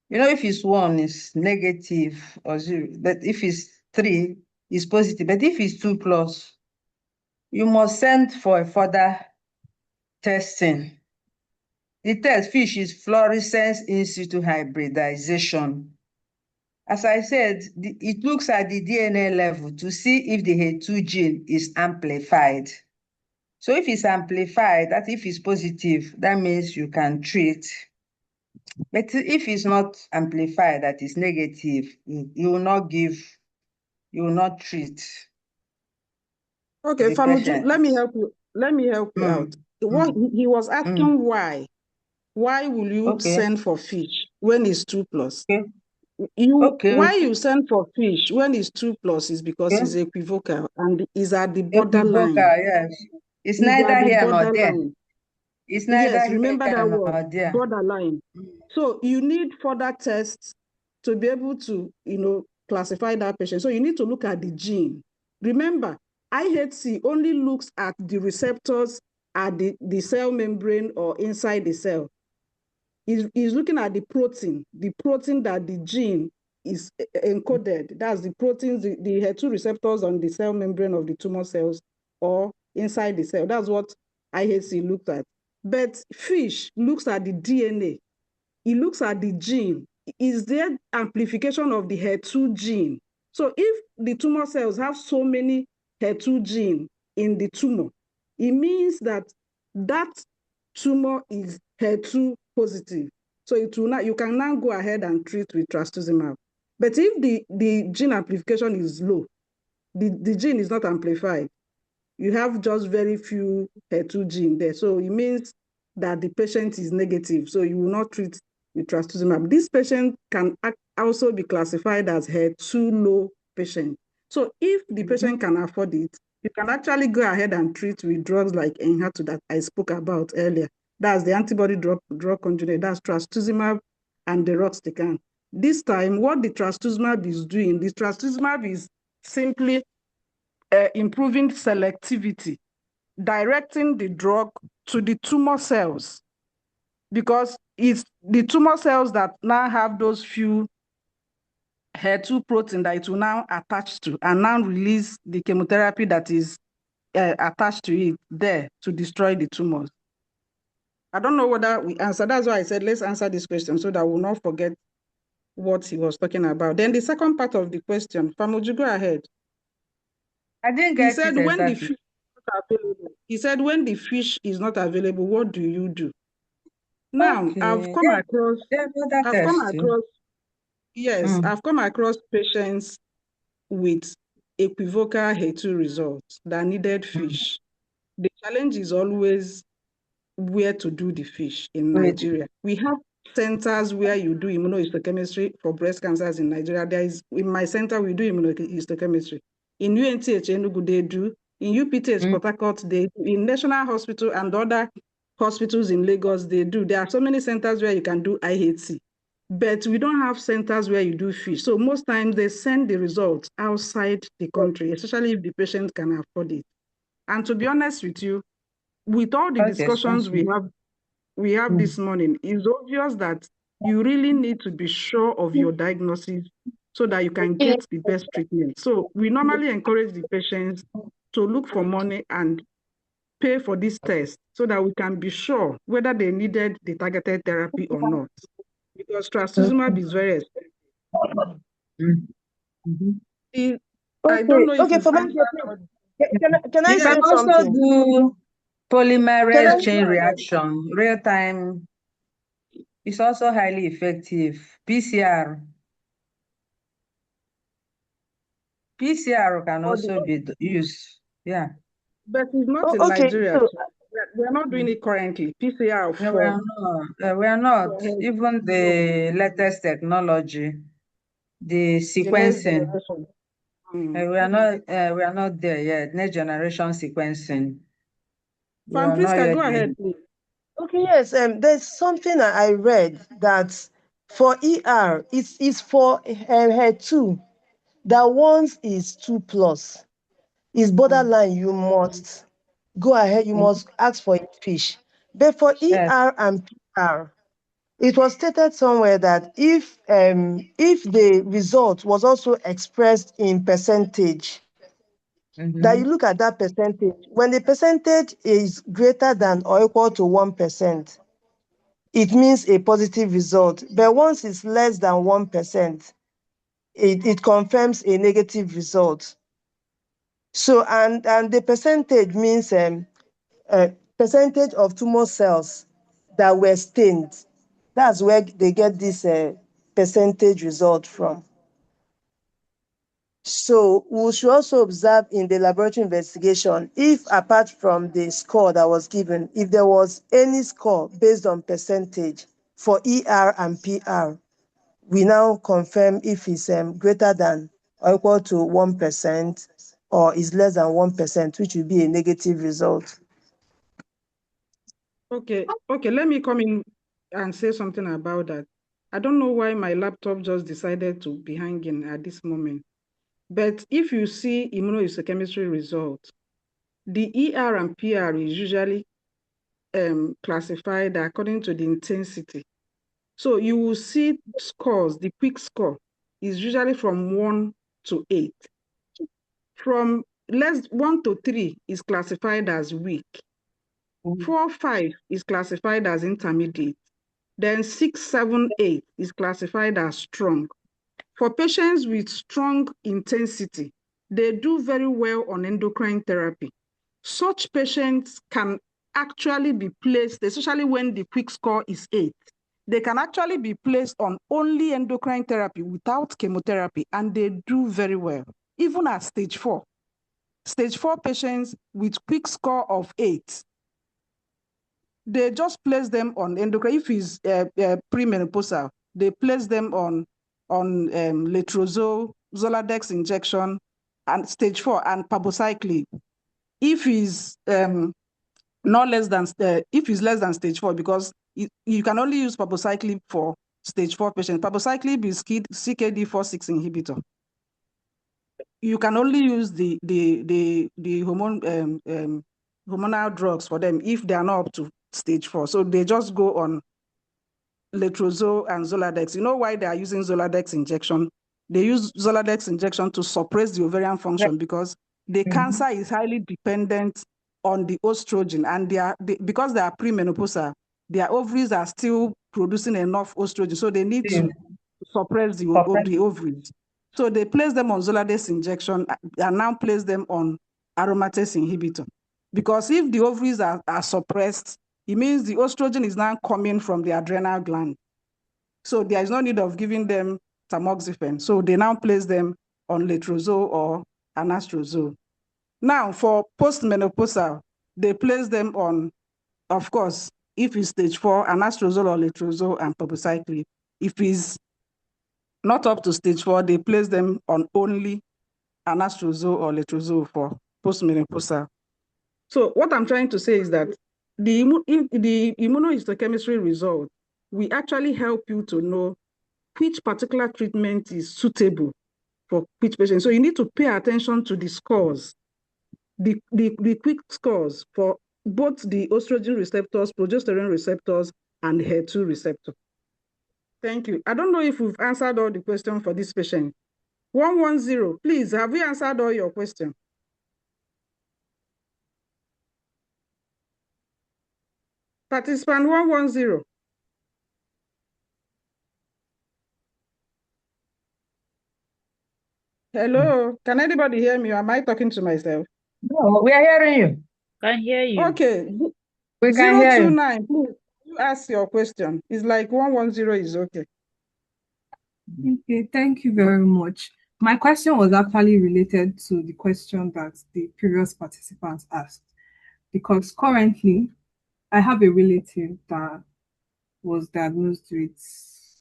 [SPEAKER 6] if it's 1, it's negative or 0, but if it's 3, it's positive. But if it's 2 plus, you must send for a further testing. The test fish is fluorescence in situ hybridization. As I said, it looks at the DNA level to see if the H2 gene is amplified. So if it's amplified, that if it's positive, that means you can treat. But if it's not amplified, that is negative, you will not treat
[SPEAKER 1] Okay,
[SPEAKER 6] the
[SPEAKER 1] Famuju,
[SPEAKER 6] patient.
[SPEAKER 1] let me help you. Let me help you out. What he was asking why. Why will you
[SPEAKER 6] Okay.
[SPEAKER 1] send for fish when it's 2 plus?
[SPEAKER 6] Okay.
[SPEAKER 1] Why you send for fish when it's 2 plus is because it's equivocal and is at the borderline.
[SPEAKER 6] Equivocal, yes. It's neither
[SPEAKER 1] at the
[SPEAKER 6] here nor there.
[SPEAKER 1] borderline.
[SPEAKER 6] It's neither
[SPEAKER 1] Yes, remember
[SPEAKER 6] here
[SPEAKER 1] that
[SPEAKER 6] nor
[SPEAKER 1] word,
[SPEAKER 6] there.
[SPEAKER 1] borderline. So you need further tests to be able to, classify that patient. So you need to look at the gene. Remember, IHC only looks at the receptors at the cell membrane or inside the cell. Is looking at the protein that the gene is encoded. That's the proteins, the HER2 receptors on the cell membrane of the tumor cells or inside the cell. That's what IHC looked at. But FISH looks at the DNA. It looks at the gene. Is there amplification of the HER2 gene? So if the tumor cells have so many HER2 gene in the tumor, it means that that tumor is HER2 positive. So you can now go ahead and treat with trastuzumab. But if the gene amplification is low, the gene is not amplified, you have just very few HER2 gene there. So it means that the patient is negative. So you will not treat with trastuzumab. This patient can also be classified as HER2 low patient. So if the patient can afford it, you can actually go ahead and treat with drugs like Enhertu that I spoke about earlier. That's the antibody drug conjugate. That's trastuzumab and deruxtecan. This time, what the trastuzumab is doing, the trastuzumab is simply improving selectivity, directing the drug to the tumor cells, because it's the tumor cells that now have those few HER2 protein that it will now attach to and now release the chemotherapy that is attached to it there to destroy the tumors. I don't know whether we answer. That's why I said let's answer this question so that we'll not forget what he was talking about. Then the second part of the question, Famuju, go ahead.
[SPEAKER 6] I didn't get it exactly.
[SPEAKER 1] He said when the fish is not available, what do you do? Now,
[SPEAKER 6] Okay.
[SPEAKER 1] I've come across patients with equivocal HER2 results that needed fish. The challenge is always where to do the fish in Nigeria. We have centers where you do immunohistochemistry for breast cancers in Nigeria. In my center, we do immunohistochemistry. In UNTH Enugu, they do. In UPTH Port Harcourt, they do. In National Hospital and other hospitals in Lagos, they do. There are so many centers where you can do IHC, but we don't have centers where you do fish. So most times they send the results outside the country, especially if the patient can afford it. And to be honest with you, with all the
[SPEAKER 6] That's
[SPEAKER 1] discussions
[SPEAKER 6] expensive.
[SPEAKER 1] we have this morning, it's obvious that you really need to be sure of your diagnosis so that you can get the best treatment. So we normally encourage the patients to look for money and pay for this test so that we can be sure whether they needed the targeted therapy or not. Because trastuzumab is very expensive.
[SPEAKER 6] Mm-hmm.
[SPEAKER 1] I don't know if
[SPEAKER 5] Okay,
[SPEAKER 1] you've
[SPEAKER 5] for my
[SPEAKER 1] answered.
[SPEAKER 5] can I
[SPEAKER 6] You
[SPEAKER 5] say
[SPEAKER 6] can also
[SPEAKER 5] something?
[SPEAKER 6] do
[SPEAKER 5] Can I?
[SPEAKER 6] polymerase chain reaction, real time. It's also highly effective. PCR can also be used. Yeah.
[SPEAKER 1] But it's not in
[SPEAKER 5] Okay,
[SPEAKER 1] Nigeria.
[SPEAKER 5] so
[SPEAKER 1] We're not doing it currently. PCR
[SPEAKER 6] No, we
[SPEAKER 1] for
[SPEAKER 6] are not. We are not. Even the latest technology, the
[SPEAKER 1] the next
[SPEAKER 6] sequencing,
[SPEAKER 1] generation. Mm.
[SPEAKER 6] we are not. We are not there yet. Next generation sequencing, we
[SPEAKER 1] Fan
[SPEAKER 6] are not
[SPEAKER 1] Priska,
[SPEAKER 6] yet
[SPEAKER 1] go
[SPEAKER 6] there.
[SPEAKER 1] ahead, please.
[SPEAKER 5] okay, yes, there's something I read that for ER, it's for her two. That once is 2+, is borderline. You must go ahead. You must ask for a fish. But for
[SPEAKER 6] Yes.
[SPEAKER 5] ER and PR, it was stated somewhere that if the result was also expressed in percentage, that you
[SPEAKER 6] Mm-hmm.
[SPEAKER 5] look at that percentage. When the percentage is greater than or equal to 1%, it means a positive result. But once it's less than 1%, it confirms a negative result. So and the percentage means percentage of tumor cells that were stained. That's where they get this percentage result from. So we should also observe in the laboratory investigation if, apart from the score that was given, if there was any score based on percentage for ER and PR, we now confirm if it's greater than or equal to 1% or is less than 1%, which will be a negative result.
[SPEAKER 1] Okay, let me come in and say something about that. I don't know why my laptop just decided to be hanging at this moment. But if you see immunohistochemistry results, the ER and PR is usually classified according to the intensity. So you will see scores, the quick score is usually from 1 to 8. From 1 to 3 is classified as weak. 4, 5 is classified as intermediate. Then 6, 7, 8 is classified as strong. For patients with strong intensity, they do very well on endocrine therapy. Such patients can actually be placed, especially when the quick score is 8, they can actually be placed on only endocrine therapy without chemotherapy, and they do very well, even at stage 4. Stage 4 patients with quick score of 8, they just place them on endocrine. If it's premenopausal, they place them on letrozole, Zoladex injection, and stage 4, and palbociclib. If it's not less than if it's less than stage 4, because you can only use palbociclib for stage 4 patients. Palbociclib is CKD4/6 inhibitor. You can only use the hormonal drugs for them if they are not up to stage 4. So they just go on letrozole and Zoladex. You know why they are using Zoladex injection? They use Zoladex injection to suppress the ovarian function because the cancer is highly dependent on the estrogen, and because they are premenopausal, their ovaries are still producing enough estrogen, so they need to suppress the ovaries. So they place them on Zoladex injection and now place them on aromatase inhibitor. Because if the ovaries are suppressed, it means the estrogen is now coming from the adrenal gland. So there is no need of giving them tamoxifen. So they now place them on letrozole or anastrozole. Now for postmenopausal, they place them on, of course, if it's stage 4, anastrozole or letrozole and palbociclib. If it's not up to stage 4, they place them on only anastrozole or letrozole for postmenopausal. So what I'm trying to say is that the immunohistochemistry result will actually help you to know which particular treatment is suitable for which patient. So you need to pay attention to the scores, the quick scores for both the estrogen receptors, progesterone receptors, and HER2 receptor. Thank you. I don't know if we've answered all the questions for this patient. 110, please, have we answered all your questions? Participant 110. Hello, can anybody hear me? Or am I talking to myself?
[SPEAKER 6] No, we are hearing you.
[SPEAKER 11] Can hear you.
[SPEAKER 1] Okay,
[SPEAKER 6] We can hear you.
[SPEAKER 1] 029, please, you ask your question. It's like 110 is okay.
[SPEAKER 9] Okay, thank you very much. My question was actually related to the question that the previous participants asked, because currently I have a relative that was diagnosed with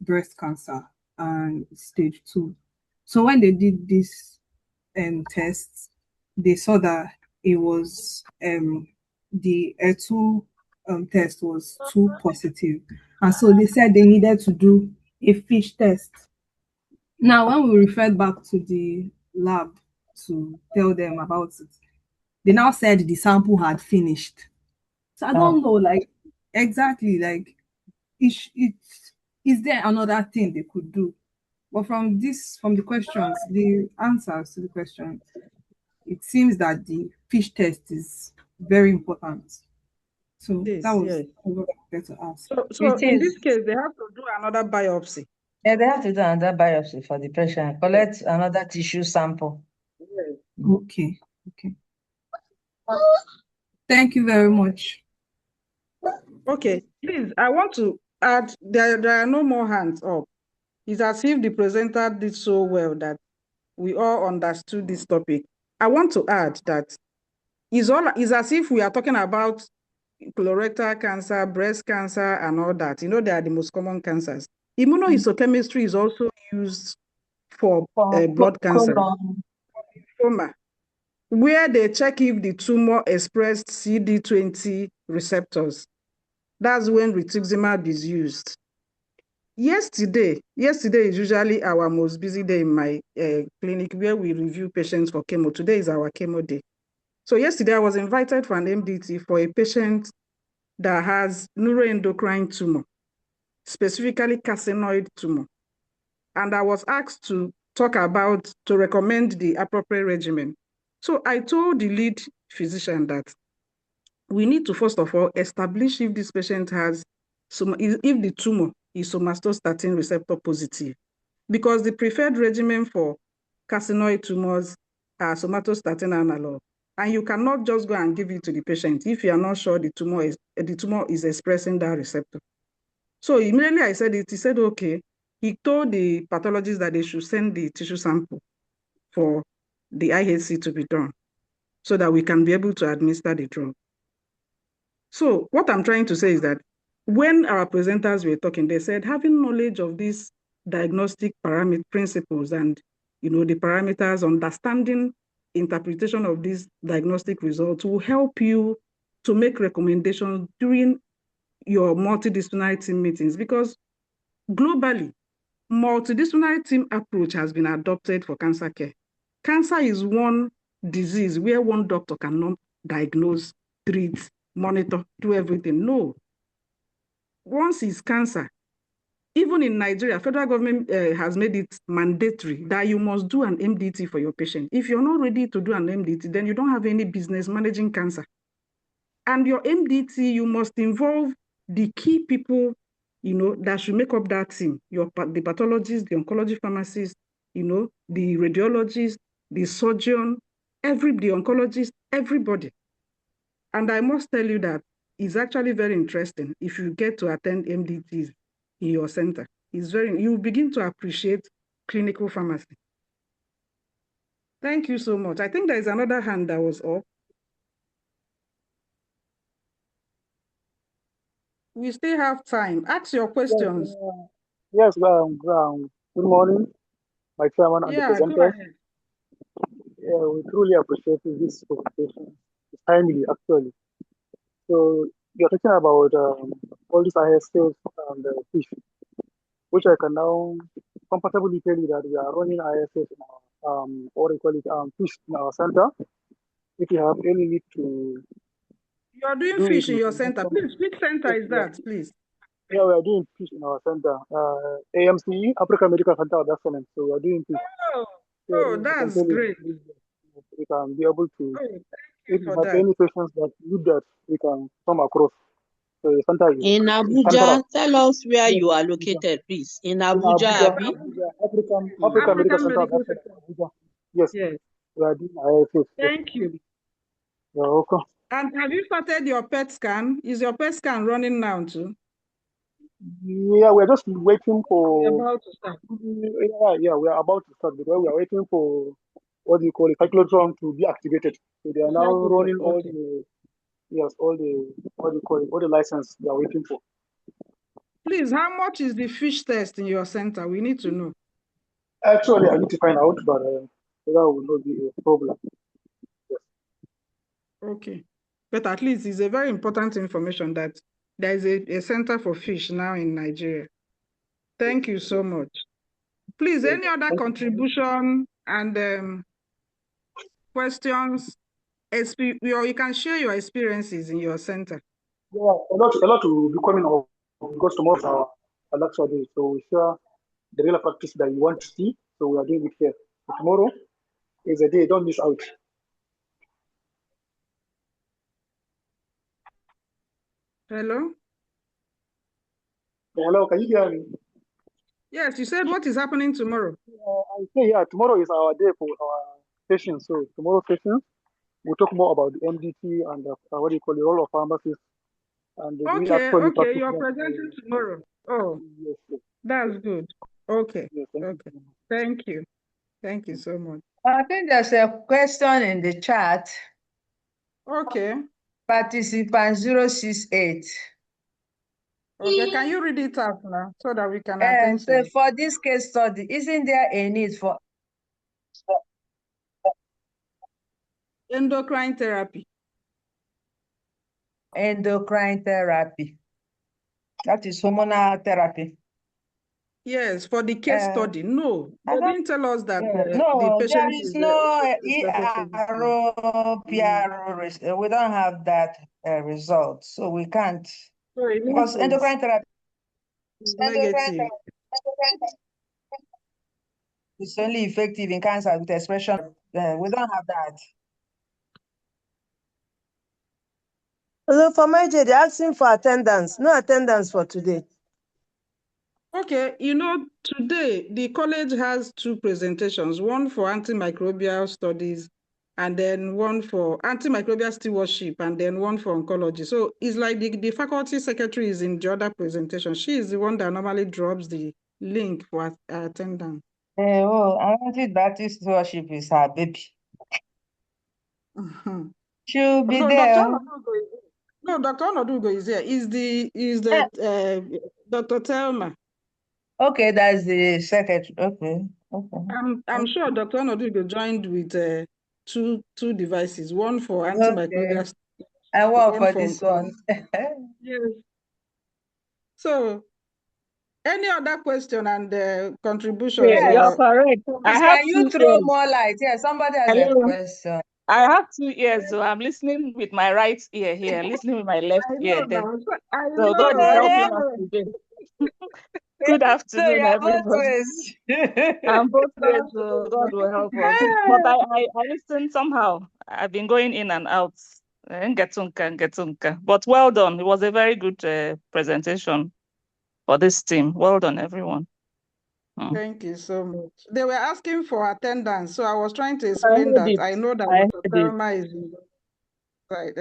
[SPEAKER 9] breast cancer and stage 2. So when they did this tests, they saw that it was the HER2 test was too positive, and so they said they needed to do a fish test. Now, when we referred back to the lab to tell them about it, they now said the sample had finished. So I don't know, like, exactly, like, is there another thing they could do? But from the questions, the answers to the questions, it seems that the fish test is very important. So
[SPEAKER 1] Yes,
[SPEAKER 9] that was
[SPEAKER 1] yes.
[SPEAKER 9] what I wanted to ask.
[SPEAKER 1] So
[SPEAKER 6] It
[SPEAKER 1] in
[SPEAKER 6] is.
[SPEAKER 1] this case, they have to do another biopsy.
[SPEAKER 6] Yeah, they have to do another biopsy for the patient, collect another tissue sample.
[SPEAKER 1] Yes.
[SPEAKER 9] Okay, okay. Thank you very much.
[SPEAKER 1] Okay, please, I want to add, there are no more hands up. It's as if the presenter did so well that we all understood this topic. I want to add that it's as if we are talking about colorectal cancer, breast cancer, and all that. You know, they are the most common cancers. Immunohistochemistry is also used for blood cancer, lymphoma, where they check if the tumor expressed CD20 receptors. That's when rituximab is used. Yesterday is usually our most busy day in my clinic where we review patients for chemo. Today is our chemo day. So yesterday I was invited for an MDT for a patient that has neuroendocrine tumor, specifically carcinoid tumor. And I was asked to recommend the appropriate regimen. So I told the lead physician that we need to, first of all, establish if this patient has, if the tumor is somatostatin receptor positive, because the preferred regimen for carcinoid tumors are somatostatin analog. And you cannot just go and give it to the patient if you are not sure the tumor is expressing that receptor. So immediately I said it, he said, okay. He told the pathologist that they should send the tissue sample for the IHC to be done so that we can be able to administer the drug. So what I'm trying to say is that when our presenters were talking, they said having knowledge of these diagnostic principles and the parameters, understanding interpretation of these diagnostic results will help you to make recommendations during your multidisciplinary team meetings, because globally, multidisciplinary team approach has been adopted for cancer care. Cancer is one disease where one doctor cannot diagnose, treat, monitor, do everything. No. Once it's cancer, even in Nigeria, federal government has made it mandatory that you must do an MDT for your patient. If you're not ready to do an MDT, then you don't have any business managing cancer. And your MDT, you must involve the key people, that should make up that team. The pathologist, the oncology pharmacist, the radiologist, the surgeon, the oncologist, everybody. And I must tell you that it's actually very interesting if you get to attend MDTs in your center. You begin to appreciate clinical pharmacy. Thank you so much. I think there is another hand that was up. We still have time. Ask your questions.
[SPEAKER 12] Yes, good morning, my chairman and the
[SPEAKER 1] Yeah, go
[SPEAKER 12] presenters.
[SPEAKER 1] ahead.
[SPEAKER 12] Yeah, we truly appreciate this presentation. It's timely, actually. So you're talking about all these ISS and fish, which I can now comfortably tell you that we are running ISS in our, or we call it fish in our center. If you have any need to
[SPEAKER 1] You are doing
[SPEAKER 12] do it
[SPEAKER 1] fish in
[SPEAKER 12] with
[SPEAKER 1] your center.
[SPEAKER 12] injection.
[SPEAKER 1] Please, which center
[SPEAKER 12] Yes,
[SPEAKER 1] is that, please?
[SPEAKER 12] yeah, we are doing fish in our center. AMC, African Medical Center of Excellence. So we are doing fish.
[SPEAKER 1] Oh,
[SPEAKER 12] So
[SPEAKER 1] oh,
[SPEAKER 12] I can
[SPEAKER 1] that's
[SPEAKER 12] tell you,
[SPEAKER 1] great.
[SPEAKER 12] we can be able to,
[SPEAKER 1] Oh, thank you
[SPEAKER 12] if you
[SPEAKER 1] for
[SPEAKER 12] have
[SPEAKER 1] that.
[SPEAKER 12] any patients that need that, we can come across. So the center
[SPEAKER 11] In
[SPEAKER 12] is central.
[SPEAKER 11] Abuja, tell us where
[SPEAKER 12] Yes,
[SPEAKER 11] you are
[SPEAKER 12] Abuja.
[SPEAKER 11] located, please. In
[SPEAKER 12] In
[SPEAKER 11] Abuja,
[SPEAKER 12] Abuja,
[SPEAKER 11] Abi?
[SPEAKER 12] Abuja, African
[SPEAKER 11] Mm.
[SPEAKER 12] Medical
[SPEAKER 1] African
[SPEAKER 12] Center of
[SPEAKER 1] Medical
[SPEAKER 12] Excellence,
[SPEAKER 1] Center.
[SPEAKER 12] Abuja. Yes,
[SPEAKER 1] Yes.
[SPEAKER 12] we are doing IFS. Yes,
[SPEAKER 1] Thank you.
[SPEAKER 12] you're welcome.
[SPEAKER 1] And have you started your PET scan? Is your PET scan running now too?
[SPEAKER 12] Yeah, we're just waiting
[SPEAKER 1] We're
[SPEAKER 12] for.
[SPEAKER 1] about to start.
[SPEAKER 12] Yeah, we are about to start because we are waiting for what do you call it, cyclotron to be activated. So they are now running all
[SPEAKER 1] Okay.
[SPEAKER 12] the all the what do you call it, all the license they are waiting for.
[SPEAKER 1] Please, how much is the fish test in your center? We need to know.
[SPEAKER 12] Actually, I need to find out, but that will not be a problem. Yes.
[SPEAKER 1] Okay. But at least it's a very important information that there is a center for fish now in Nigeria. Thank you so much. Please,
[SPEAKER 12] Yes.
[SPEAKER 1] any other
[SPEAKER 12] Thank you.
[SPEAKER 1] contribution and questions? You can share your experiences in your center.
[SPEAKER 12] Yeah, a lot to be coming up because tomorrow is our lecture day. So we share the real practice that you want to see. So we are doing it here. So tomorrow is a day. Don't miss out.
[SPEAKER 1] Hello?
[SPEAKER 12] Hello, can you hear me?
[SPEAKER 1] Yes, you said what is happening tomorrow?
[SPEAKER 12] I say yeah. Tomorrow is our day for our session. So tomorrow session we'll talk more about the MDT and what do you call the role of pharmacists and we actually
[SPEAKER 1] Okay,
[SPEAKER 12] practice
[SPEAKER 1] you're
[SPEAKER 12] that.
[SPEAKER 1] presenting tomorrow. Oh,
[SPEAKER 12] Yes, yes,
[SPEAKER 1] that's good. Okay,
[SPEAKER 12] yes. Thank you.
[SPEAKER 1] okay. Thank you. Thank you so much.
[SPEAKER 6] I think there's a question in the chat.
[SPEAKER 1] Okay.
[SPEAKER 6] Participant 068.
[SPEAKER 1] Okay, can you read it out now so that we can attend to
[SPEAKER 6] So
[SPEAKER 1] it?
[SPEAKER 6] for this case study, isn't there a need for
[SPEAKER 1] Endocrine therapy.
[SPEAKER 6] endocrine therapy? That is hormonal therapy.
[SPEAKER 1] Yes, for the case study. No, they didn't tell us that the
[SPEAKER 6] No, there
[SPEAKER 1] patient
[SPEAKER 6] is
[SPEAKER 1] is
[SPEAKER 6] no
[SPEAKER 1] expected to be.
[SPEAKER 6] ERO, PRO. We don't have that result, so we can't.
[SPEAKER 1] So it
[SPEAKER 6] Because
[SPEAKER 1] means
[SPEAKER 6] endocrine therapy
[SPEAKER 1] it's negative.
[SPEAKER 6] is only effective in cancer with expression. We don't have that.
[SPEAKER 5] Hello, for my J, they're asking for attendance. No attendance for today.
[SPEAKER 1] Okay, today the college has two presentations, one for antimicrobial studies and then one for antimicrobial stewardship and then one for oncology. So it's like the faculty secretary is in the other presentation. She is the one that normally drops the link for attendance.
[SPEAKER 6] Antibiotic stewardship is her baby. She'll be
[SPEAKER 1] No,
[SPEAKER 6] there.
[SPEAKER 1] Dr. Onodugo is here. Is the Dr. Telma.
[SPEAKER 6] Okay, that's the secretary. Okay.
[SPEAKER 1] I'm sure Dr. Onodugo joined with two devices, one for
[SPEAKER 6] Okay.
[SPEAKER 1] antimicrobial,
[SPEAKER 6] I work
[SPEAKER 1] one
[SPEAKER 6] for
[SPEAKER 1] for
[SPEAKER 6] this
[SPEAKER 1] oncology.
[SPEAKER 6] one.
[SPEAKER 1] Yes. So, any other question and contributions?
[SPEAKER 8] Yeah, you're
[SPEAKER 1] Or
[SPEAKER 8] correct. I
[SPEAKER 6] Please,
[SPEAKER 8] have
[SPEAKER 6] can you
[SPEAKER 8] 2
[SPEAKER 6] throw
[SPEAKER 8] ears.
[SPEAKER 6] more light? Yeah, somebody has a
[SPEAKER 8] Hello.
[SPEAKER 6] question.
[SPEAKER 8] I have 2 ears, so I'm listening with my right ear here, listening with my left
[SPEAKER 1] I
[SPEAKER 8] ear
[SPEAKER 1] know
[SPEAKER 8] there.
[SPEAKER 1] now. I
[SPEAKER 8] So God is
[SPEAKER 1] know.
[SPEAKER 8] helping us today. Good
[SPEAKER 6] So you
[SPEAKER 8] afternoon,
[SPEAKER 6] are both
[SPEAKER 8] everybody.
[SPEAKER 6] ways.
[SPEAKER 8] I'm both ways, so God will help us. But I listened somehow. I've been going in and out. Ngetunka. But well done. It was a very good presentation for this team. Well done, everyone.
[SPEAKER 1] Thank you so much. They were asking for attendance, so I was trying to
[SPEAKER 8] I
[SPEAKER 1] explain
[SPEAKER 8] heard
[SPEAKER 1] that.
[SPEAKER 8] it.
[SPEAKER 1] I know that
[SPEAKER 8] I
[SPEAKER 1] Dr.
[SPEAKER 8] heard it.
[SPEAKER 1] Thelma is right.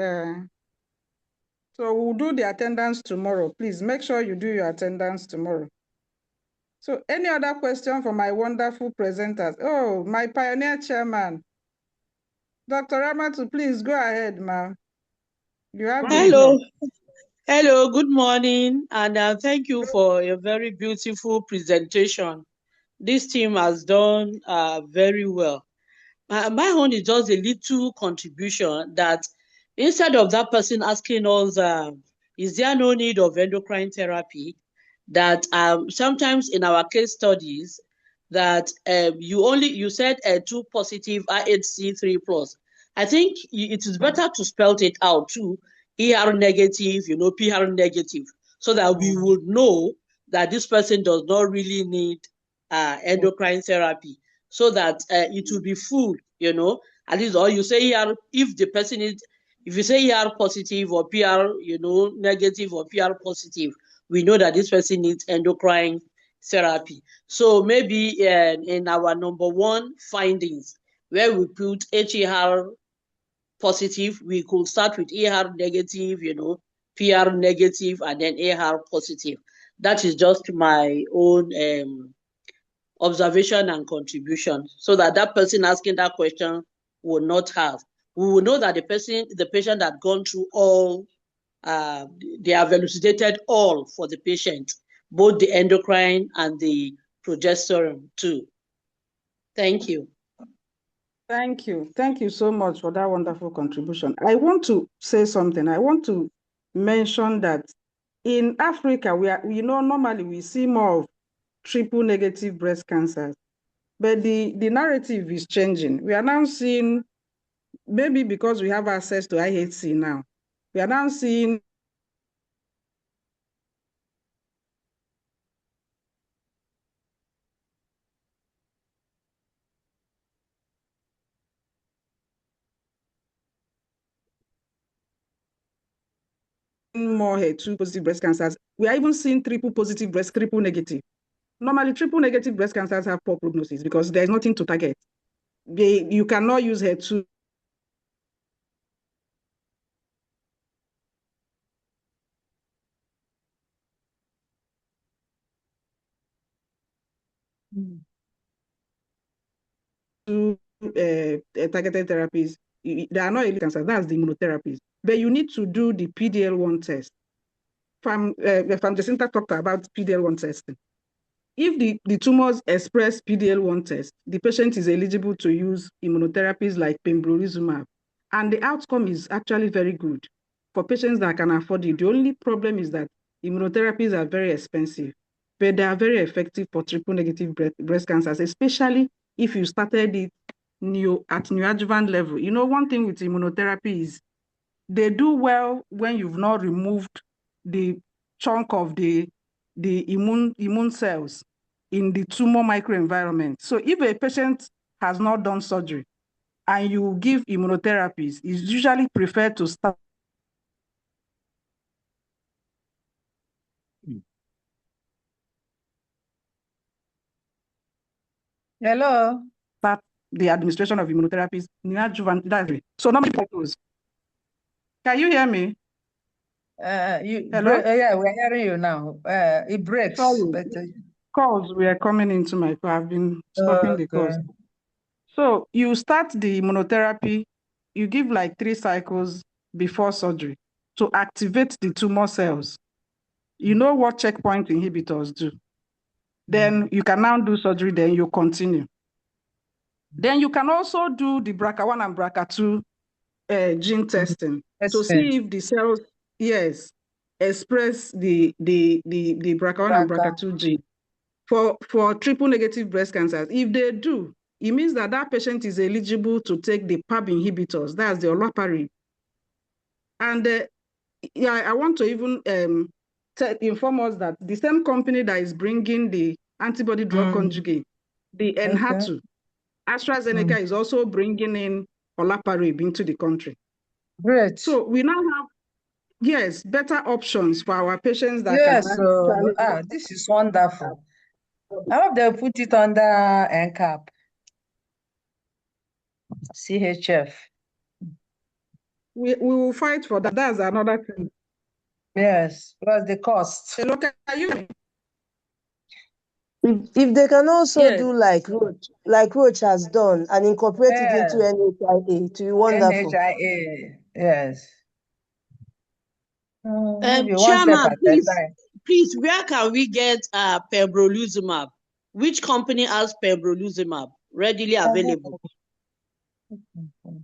[SPEAKER 1] So we'll do the attendance tomorrow. Please make sure you do your attendance tomorrow. So any other question for my wonderful presenters? Oh, my pioneer chairman, Dr. Ramatu, please go ahead, ma'am. You have the floor.
[SPEAKER 11] Hello, good morning, and thank you for a very beautiful presentation. This team has done very well. My own is just a little contribution that instead of that person asking us, is there no need of endocrine therapy, that sometimes in our case studies that you said 2 positive IHC3 plus. I think it is better to spell it out too. ER negative, PR negative, so that we would know that this person does not really need endocrine therapy, so that it will be full, at least, or you say ER, if the person is, if you say ER positive or PR, negative or PR positive, we know that this person needs endocrine therapy. So maybe in our number one findings, where we put HER positive, we could start with ER negative, PR negative, and then AR positive. That is just my own observation and contribution, so that that person asking that question will not have. We will know that the patient had gone through all, they have elucidated all for the patient, both the endocrine and the progesterone too. Thank you.
[SPEAKER 1] Thank you. Thank you so much for that wonderful contribution. I want to say something. I want to mention that in Africa, normally we see more of triple negative breast cancers, but the narrative is changing. We are now seeing, maybe because we have access to IHC now, we are now seeing more HER2 positive breast cancers. We are even seeing triple negative. Normally, triple negative breast cancers have poor prognosis because there's nothing to target. You cannot use HER2. Targeted therapies, there are not elite cancers, that's the immunotherapies. But you need to do the PD-L1 test. Jacinta talked about PD-L1 testing. If the tumors express PD-L1 test, the patient is eligible to use immunotherapies like pembrolizumab. And the outcome is actually very good for patients that can afford it. The only problem is that immunotherapies are very expensive, but they are very effective for triple negative breast cancers, especially if you started it at neoadjuvant level. One thing with immunotherapy is they do well when you've not removed the chunk of the immune cells in the tumor microenvironment. So if a patient has not done surgery and you give immunotherapies, it's usually preferred to start
[SPEAKER 6] Hello.
[SPEAKER 1] the administration of immunotherapies neoadjuvantly. So normally cycles. Can you hear me?
[SPEAKER 6] Hello? Yeah, we're hearing you now. It breaks.
[SPEAKER 1] Sorry.
[SPEAKER 6] But,
[SPEAKER 1] calls were coming into my call. I've been stopping the calls. So you start the immunotherapy, you give like 3 cycles before surgery to activate the tumor cells. You know what checkpoint inhibitors do. Then you can now do surgery, then you continue. Then you can also do the BRCA1 and BRCA2 gene testing to see if the cells, yes, express the BRCA1 and BRCA2 gene for triple negative breast cancers. If they do, it means that that patient is eligible to take the PARP inhibitors, that's the olaparib. And I want to even inform us that the same company that is bringing the antibody drug conjugate, the Enhertu, AstraZeneca is also bringing in olaparib into the country.
[SPEAKER 6] Great.
[SPEAKER 1] So we now have, yes, better options for our patients that
[SPEAKER 6] yes,
[SPEAKER 1] can.
[SPEAKER 6] this is wonderful. I hope they'll put it under NCAP. CHF.
[SPEAKER 1] We will fight for that. That's another thing.
[SPEAKER 6] Yes, plus the cost.
[SPEAKER 1] Hello, can you?
[SPEAKER 5] If they can also do like Roche has done and incorporate it into NHIA, it will be wonderful.
[SPEAKER 6] NHIA, yes. Maybe one step
[SPEAKER 11] Chairman,
[SPEAKER 6] at a time.
[SPEAKER 11] please, where can we get pembrolizumab? Which company has pembrolizumab readily available?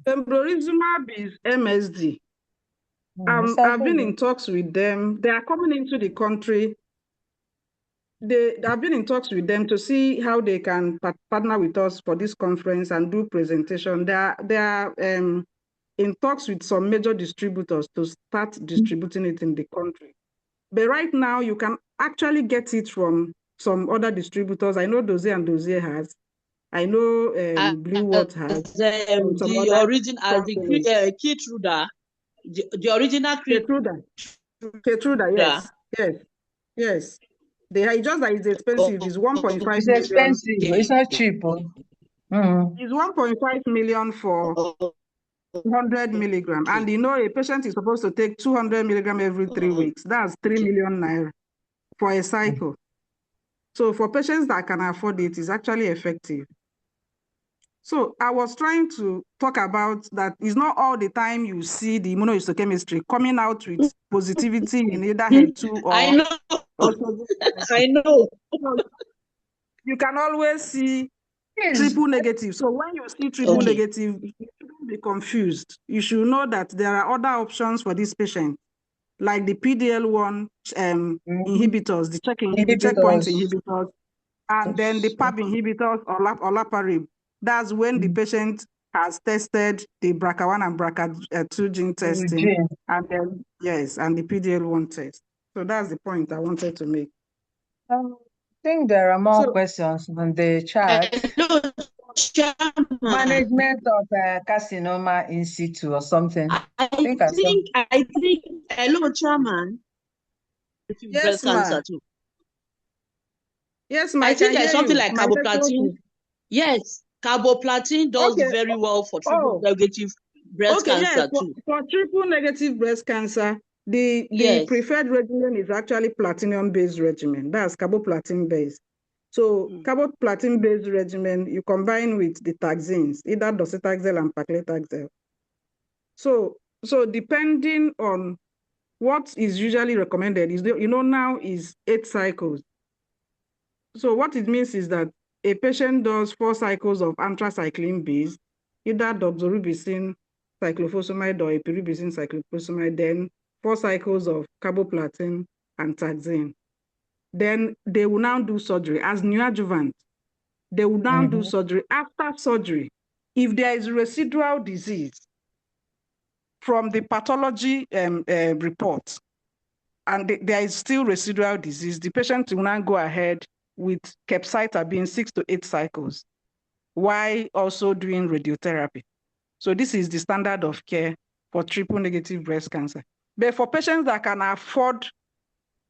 [SPEAKER 1] Pembrolizumab is MSD. I've been in talks with them. They are coming into the country. I've been in talks with them to see how they can partner with us for this conference and do presentation. They are in talks with some major distributors to start distributing it in the country. But right now, you can actually get it from some other distributors. I know Dozier and Dozier has. I know Blue Watt has. And some
[SPEAKER 11] The
[SPEAKER 1] other
[SPEAKER 11] origin as the
[SPEAKER 1] companies.
[SPEAKER 11] Keytruda, the original
[SPEAKER 1] Keytruda, yes, yes. They are just that it's expensive. It's 1.5
[SPEAKER 6] It's
[SPEAKER 1] million.
[SPEAKER 6] expensive. It's not cheap.
[SPEAKER 1] It's 1.5 million for 100 milligram. And you know, a patient is supposed to take 200 milligram every 3 weeks. That's 3 million naira for a cycle. So for patients that can afford it, it's actually effective. So I was trying to talk about that it's not all the time you see the immunohistochemistry coming out with positivity in either HER2 or
[SPEAKER 11] I know.
[SPEAKER 1] also
[SPEAKER 11] I know.
[SPEAKER 1] you can always see
[SPEAKER 6] Yes.
[SPEAKER 1] triple negative. So when you see triple negative, you shouldn't be confused. You should know that there are other options for this patient, like the PDL1 inhibitors, the checkpoint inhibitors, and then the PAB inhibitors or olaparib. That's when the patient has tested the BRCA1 and BRCA2 gene testing, and then yes, and the PDL1 test. So that's the point I wanted to make.
[SPEAKER 6] I think there are more
[SPEAKER 1] So,
[SPEAKER 6] questions on the chat.
[SPEAKER 11] Hello, Chairman.
[SPEAKER 6] Management of carcinoma in situ or something.
[SPEAKER 11] I think, hello, Chairman.
[SPEAKER 1] yes,
[SPEAKER 11] Breast cancer too.
[SPEAKER 1] Yes, ma,
[SPEAKER 11] I think
[SPEAKER 1] can
[SPEAKER 11] there's
[SPEAKER 1] hear
[SPEAKER 11] something
[SPEAKER 1] you.
[SPEAKER 11] like
[SPEAKER 1] My network
[SPEAKER 11] carboplatin.
[SPEAKER 1] is...
[SPEAKER 11] Yes, carboplatin does
[SPEAKER 1] Okay.
[SPEAKER 11] very well for triple negative breast
[SPEAKER 1] Okay, yes,
[SPEAKER 11] cancer too.
[SPEAKER 1] for triple negative breast cancer, the
[SPEAKER 11] Yes.
[SPEAKER 1] preferred regimen is actually platinum-based regimen. That's carboplatin-based. So carboplatin-based regimen, you combine with the taxanes, either docetaxel and paclitaxel. So depending on what is usually recommended is, now is 8 cycles. So what it means is that a patient does 4 cycles of anthracycline-based, either doxorubicin, cyclophosphamide, or epirubicin cyclophosphamide, then 4 cycles of carboplatin and taxane. Then they will now do surgery as neoadjuvant. They will now do surgery. After surgery, if there is residual disease from the pathology report, and there is still residual disease, the patient will now go ahead with capecitabine 6 to 8 cycles, while also doing radiotherapy. So this is the standard of care for triple negative breast cancer. But for patients that can afford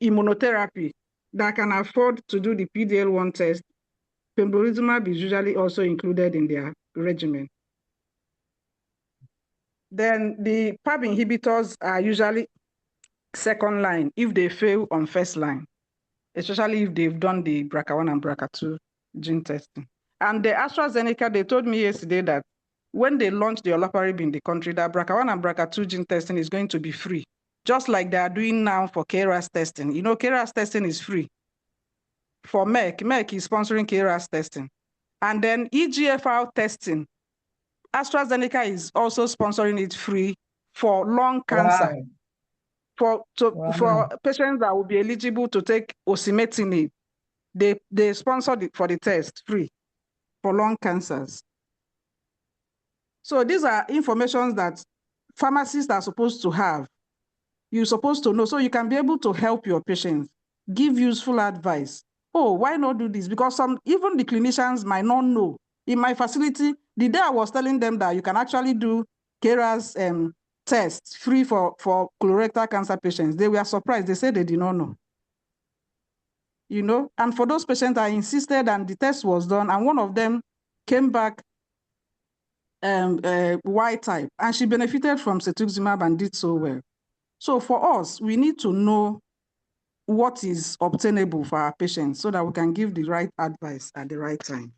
[SPEAKER 1] immunotherapy, that can afford to do the PDL1 test, pembrolizumab is usually also included in their regimen. Then the PAB inhibitors are usually second line if they fail on first line, especially if they've done the BRCA1 and BRCA2 gene testing. And the AstraZeneca, they told me yesterday that when they launched the olaparib in the country, that BRCA1 and BRCA2 gene testing is going to be free, just like they are doing now for KRAS testing. You know, KRAS testing is free. For Merck is sponsoring KRAS testing. And then EGFR testing, AstraZeneca is also sponsoring it free for lung cancer. Wow. For patients that will be eligible to take osimertinib, they sponsored it for the test free for lung cancers. So these are information that pharmacists are supposed to have. You're supposed to know, so you can be able to help your patients, give useful advice. Oh, why not do this? Because even the clinicians might not know. In my facility, the day I was telling them that you can actually do KRAS tests free for colorectal cancer patients, they were surprised. They said they did not know. You know, and for those patients, I insisted, and the test was done, and one of them came back Y type, and she benefited from cetuximab and did so well. So for us, we need to know what is obtainable for our patients so that we can give the right advice at the right time.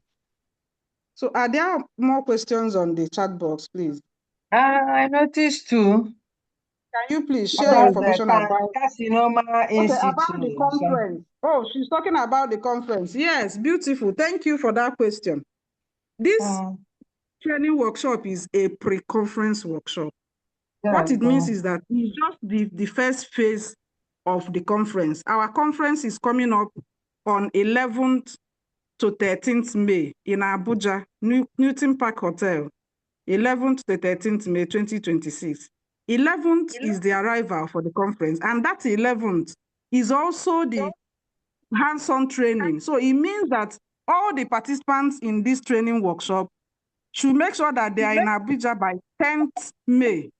[SPEAKER 1] So are there more questions on the chat box, please?
[SPEAKER 6] I noticed too.
[SPEAKER 1] Can you please share information about
[SPEAKER 6] carcinoma in situ?
[SPEAKER 1] About the conference? Oh, she's talking about the conference. Yes, beautiful. Thank you for that question. This training workshop is a pre-conference workshop. What it means is that it's just the first phase of the conference. Our conference is coming up on 11th to 13th May in Abuja, Newton Park Hotel 11th to 13th May 2026. 11th is the arrival for the conference, and that 11th is also the hands-on training. So it means that all the participants in this training workshop should make sure that they are in Abuja by 10th May,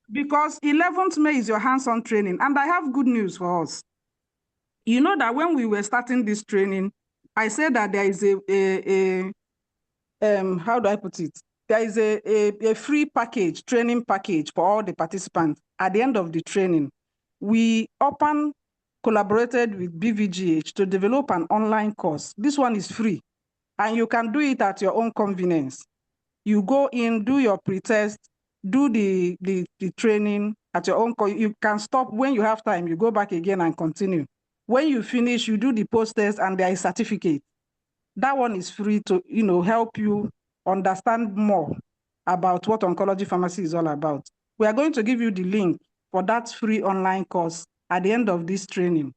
[SPEAKER 1] because 11th May is your hands-on training. And I have good news for us. You know that when we were starting this training, I said that there is how do I put it? There is a free package, training package for all the participants. At the end of the training, we collaborated with BVGH to develop an online course. This one is free, and you can do it at your own convenience. You go in, do your pre-test, do the training at your own. You can stop when you have time. You go back again and continue. When you finish, you do the post-test, and there is certificate. That one is free to help you understand more about what oncology pharmacy is all about. We are going to give you the link for that free online course at the end of this training.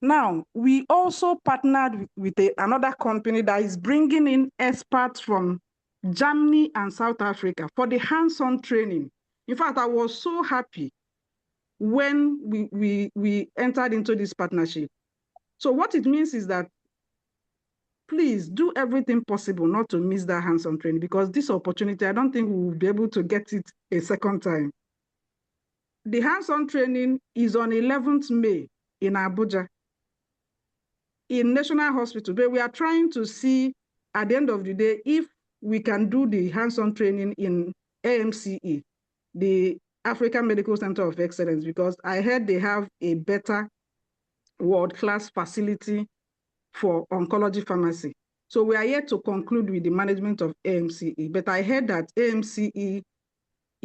[SPEAKER 1] Now, we also partnered with another company that is bringing in experts from Germany and South Africa for the hands-on training. In fact, I was so happy when we entered into this partnership. So what it means is that please do everything possible not to miss that hands-on training, because this opportunity, I don't think we will be able to get it a second time. The hands-on training is on 11th May in Abuja, in National Hospital. But we are trying to see at the end of the day if we can do the hands-on training in AMCE, the African Medical Center of Excellence, because I heard they have a better world-class facility for oncology pharmacy. So we are yet to conclude with the management of AMCE, but I heard that AMCE,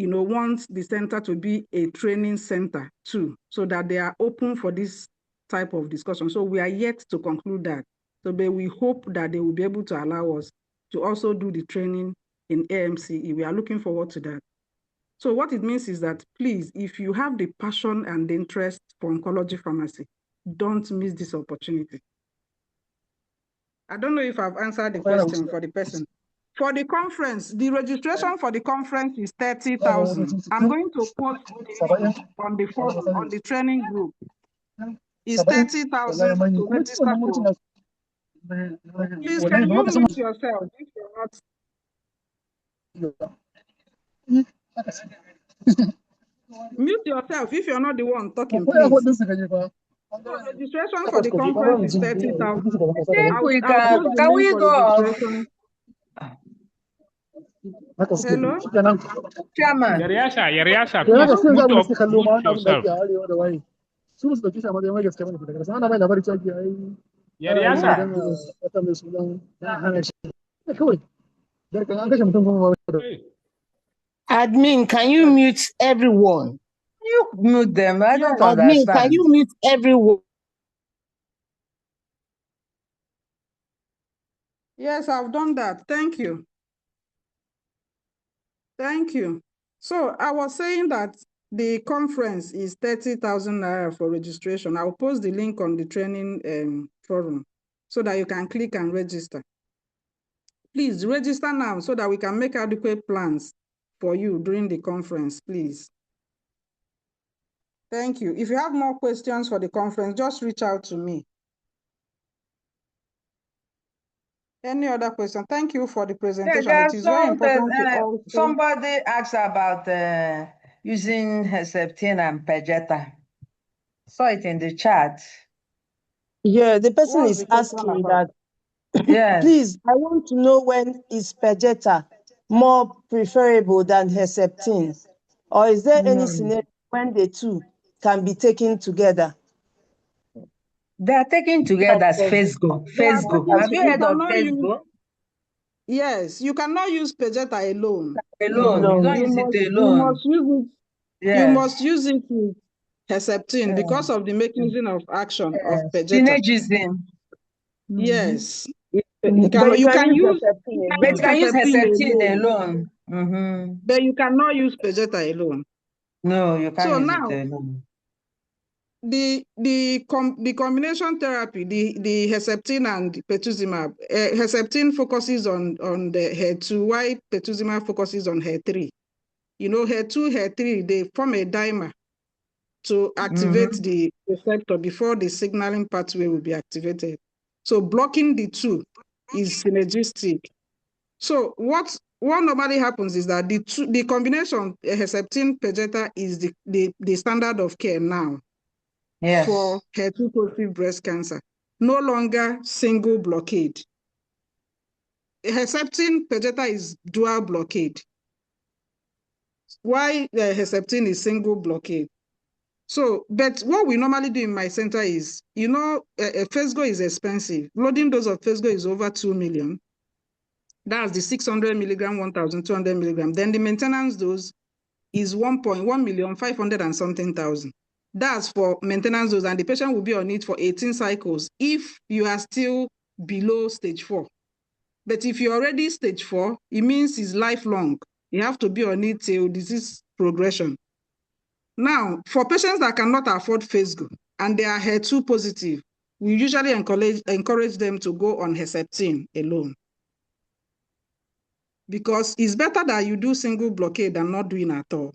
[SPEAKER 1] wants the center to be a training center too, so that they are open for this type of discussion. So we are yet to conclude that. So but we hope that they will be able to allow us to also do the training in AMCE. We are looking forward to that. So what it means is that, please, if you have the passion and the interest for oncology pharmacy, don't miss this opportunity. I don't know if I've answered the question for the person. For the conference, the registration for the conference is 30,000. I'm going to post on the training group. It's 30,000 to register for. Please, can you mute yourself if you're not? Mute yourself if you're not the one talking, please. So registration for the conference is 30,000. I'll post the link for registration. Hello?
[SPEAKER 6] Chairman.
[SPEAKER 13] Yariasha, please mute yourself.
[SPEAKER 6] Admin, can you mute everyone? You mute them. I don't understand. Admin, can you mute everyone?
[SPEAKER 1] Yes, I've done that. Thank you. Thank you. So I was saying that the conference is 30,000 naira for registration. I'll post the link on the training forum so that you can click and register. Please register now so that we can make adequate plans for you during the conference, please. Thank you. If you have more questions for the conference, just reach out to me. Any other question? Thank you for the presentation. It is very important to also...
[SPEAKER 6] Somebody asked about using Herceptin and Perjeta. Saw it in the chat.
[SPEAKER 5] Yeah, the person is asking that.
[SPEAKER 6] Yes.
[SPEAKER 5] Please, I want to know when is Perjeta more preferable than Herceptin? Or is there any scenario when the two can be taken together?
[SPEAKER 6] They are taken together as Phesgo. Have you heard of Phesgo?
[SPEAKER 1] Yes, you cannot use Perjeta alone.
[SPEAKER 6] You don't use it alone.
[SPEAKER 1] You must use it with Herceptin because of the mechanism of action of Perjeta.
[SPEAKER 6] Synergism.
[SPEAKER 1] Yes.
[SPEAKER 5] You can use
[SPEAKER 6] Herceptin alone.
[SPEAKER 1] But you cannot use Perjeta alone.
[SPEAKER 6] No, you can't use it alone.
[SPEAKER 1] the combination therapy, the Herceptin and pertuzumab, Herceptin focuses on the HER2, while pertuzumab focuses on HER3. You know, HER2, HER3, they form a dimer to activate the receptor before the signaling pathway will be activated. So blocking the two is synergistic. So what normally happens is that the combination Herceptin Perjeta is the standard of care now.
[SPEAKER 6] Yes.
[SPEAKER 1] For HER2 positive breast cancer, no longer single blockade. Herceptin Perjeta is dual blockade. Why Herceptin is single blockade? So, but what we normally do in my center is, you know, Phesgo is expensive. Loading dose of Phesgo is over 2 million. That's the 600 milligram, 1,200 milligram. Then the maintenance dose is 1.1 million, 500 and something thousand. That's for maintenance dose, and the patient will be on it for 18 cycles if you are still below stage 4. But if you're already stage 4, it means it's lifelong. You have to be on it till disease progression. Now, for patients that cannot afford Phesgo and they are HER2 positive, we usually encourage them to go on Herceptin alone. Because it's better that you do single blockade than not doing at all.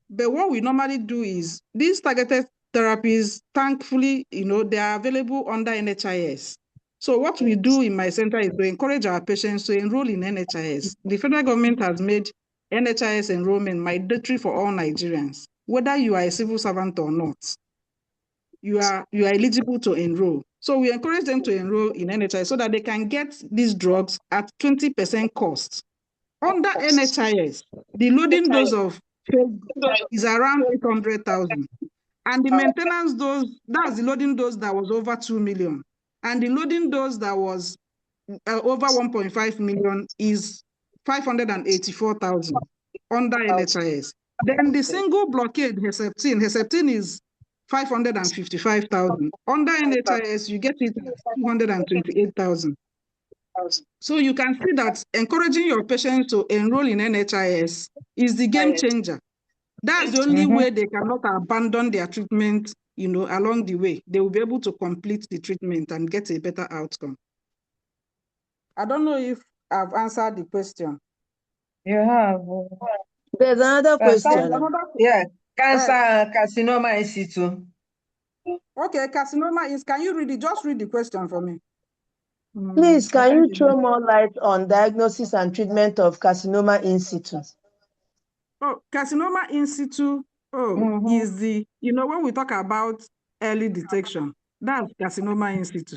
[SPEAKER 1] But what we normally do is these targeted therapies, thankfully, you know, they are available under NHIS. So what we do in my center is to encourage our patients to enroll in NHIS. The federal government has made NHIS enrollment mandatory for all Nigerians, whether you are a civil servant or not. You are eligible to enroll. So we encourage them to enroll in NHIS so that they can get these drugs at 20% cost. Under NHIS, the loading dose of is around 800,000. And the maintenance dose, that's the loading dose that was over 2 million. And the loading dose that was over 1.5 million is 584,000 under NHIS. Then the single blockade Herceptin is 555,000. Under NHIS, you get it at 228,000. So you can see that encouraging your patients to enroll in NHIS is the game changer. That's the only way they cannot abandon their treatment, you know, along the way. They will be able to complete the treatment and get a better outcome. I don't know if I've answered the question.
[SPEAKER 6] You have.
[SPEAKER 5] There's another question.
[SPEAKER 6] Yeah, cancer, carcinoma in situ.
[SPEAKER 1] Okay, carcinoma is, can you read it? Just read the question for me.
[SPEAKER 5] Please, can you throw more light on diagnosis and treatment of carcinoma in situ?
[SPEAKER 1] Oh, carcinoma in situ, is the, you know, when we talk about early detection, that's carcinoma in situ.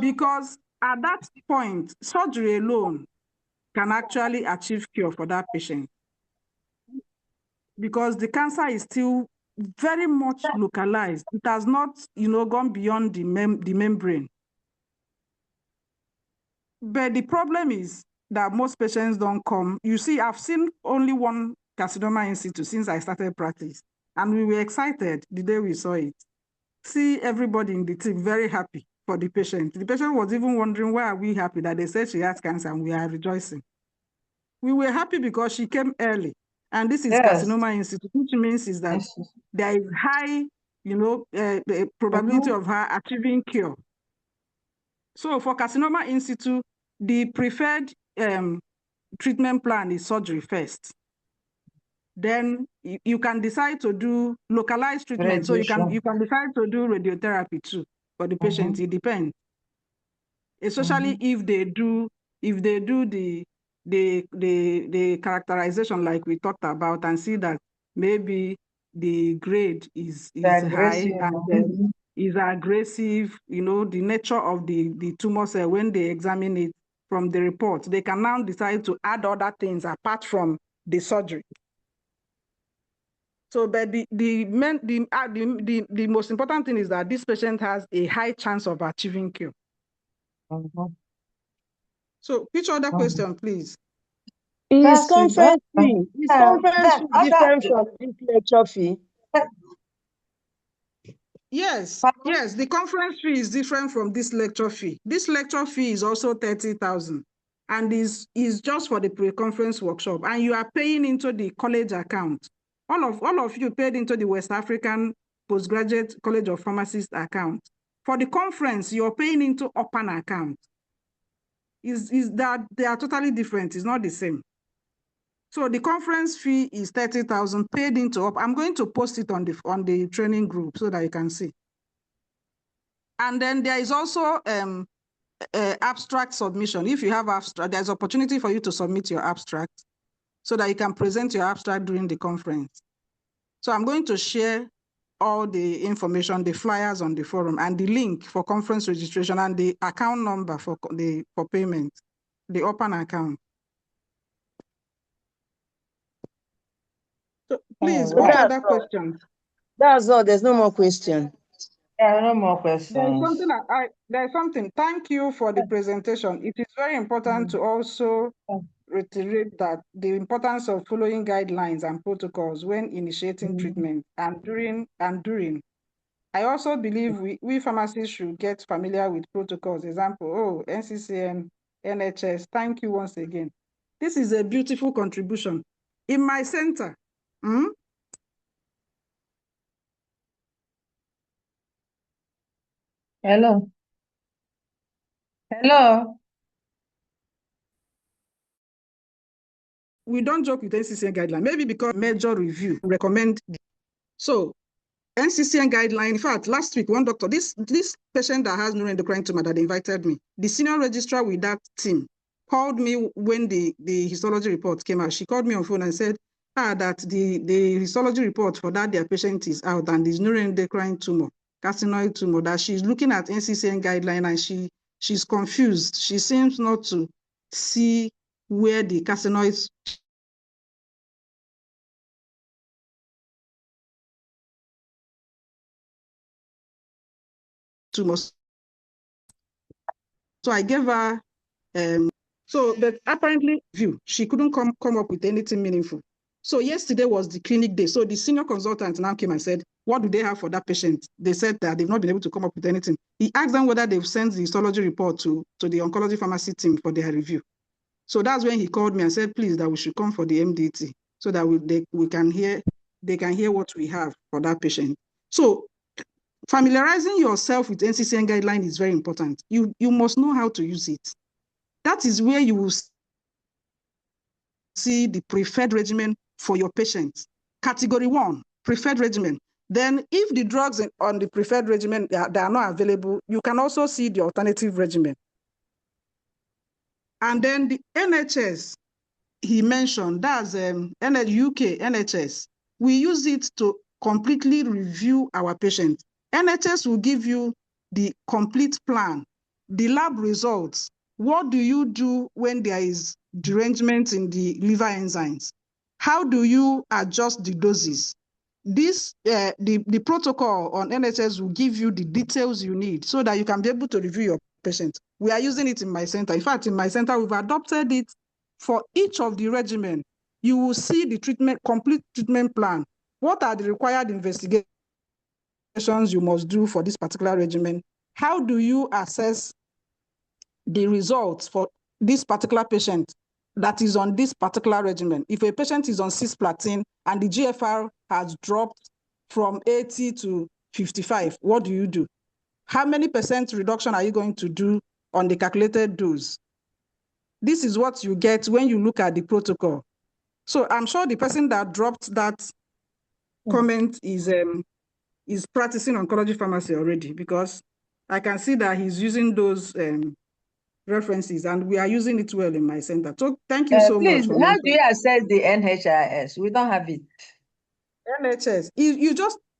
[SPEAKER 1] Because at that point, surgery alone can actually achieve cure for that patient. Because the cancer is still very much localized. It has not, you know, gone beyond the membrane. But the problem is that most patients don't come. You see, I've seen only one carcinoma in situ since I started practice. And we were excited the day we saw it. See everybody in the team very happy for the patient. The patient was even wondering, why are we happy that they said she has cancer and we are rejoicing. We were happy because she came early. And this is carcinoma in situ, which means is that there is high, you know, the probability of her achieving cure. So for carcinoma in situ, the preferred treatment plan is surgery first. Then you can decide to do localized treatment. So you can decide to do radiotherapy too for the patient. It depends. Especially if they do the characterization like we talked about and see that maybe the grade is high and then is aggressive, you know, the nature of the tumor cell when they examine it from the report, they can now decide to add other things apart from the surgery. So, but the most important thing is that this patient has a high chance of achieving cure. So, which other question, please?
[SPEAKER 5] Is conference fee different from this lecture fee?
[SPEAKER 1] Yes, yes, the conference fee is different from this lecture fee. This lecture fee is also 30,000 and is just for the pre-conference workshop, and you are paying into the college account. All of you paid into the West African postgraduate College of Pharmacists account. For the conference, you're paying into open account. Is that they are totally different? It's not the same. So the conference fee is 30,000 paid into up. I'm going to post it on the training group so that you can see. And then there is also abstract submission. If you have abstract, there's opportunity for you to submit your abstract so that you can present your abstract during the conference. So I'm going to share all the information, the flyers on the forum, and the link for conference registration and the account number for payment, the open account. So please, what other questions?
[SPEAKER 5] That's all. There's no more question.
[SPEAKER 6] Yeah, no more questions.
[SPEAKER 1] There's something. Thank you for the presentation. It is very important to also reiterate that the importance of following guidelines and protocols when initiating treatment and during. I also believe we pharmacists should get familiar with protocols. Example, NCCN, NHS. Thank you once again. This is a beautiful contribution. In my center,
[SPEAKER 6] Hello. Hello.
[SPEAKER 1] we don't joke with NCCN guideline, maybe because major review recommend. So NCCN guideline, in fact, last week, one doctor, this patient that has neuroendocrine tumor that invited me, the senior registrar with that team called me when the histology report came out. She called me on phone and said, that the histology report for that their patient is out and this neuroendocrine tumor, carcinoid tumor, that she's looking at NCCN guideline and she's confused. She seems not to see where the carcinoid tumors. So I gave her, but apparently she couldn't come up with anything meaningful. So yesterday was the clinic day. So the senior consultant now came and said, what do they have for that patient? They said that they've not been able to come up with anything. He asked them whether they've sent the histology report to the oncology pharmacy team for their review. So that's when he called me and said, please, that we should come for the MDT so that they can hear what we have for that patient. So familiarizing yourself with NCCN guideline is very important. You must know how to use it. That is where you will see the preferred regimen for your patients. Category 1, preferred regimen. Then if the drugs on the preferred regimen they are not available, you can also see the alternative regimen. And then the NHS, he mentioned, that's UK NHS. We use it to completely review our patients. NHS will give you the complete plan, the lab results. What do you do when there is derangement in the liver enzymes? How do you adjust the doses? This, the protocol on NHS will give you the details you need so that you can be able to review your patient. We are using it in my center. In fact, in my center, we've adopted it for each of the regimen. You will see the complete treatment plan. What are the required investigations you must do for this particular regimen? How do you assess the results for this particular patient that is on this particular regimen? If a patient is on cisplatin and the GFR has dropped from 80 to 55, what do you do? How many % reduction are you going to do on the calculated dose? This is what you get when you look at the protocol. So I'm sure the person that dropped that comment is practicing oncology pharmacy already, because I can see that he's using those references and we are using it well in my center. So thank you so much.
[SPEAKER 6] Please, how do you assess the NHIS? We don't have it.
[SPEAKER 1] NHS,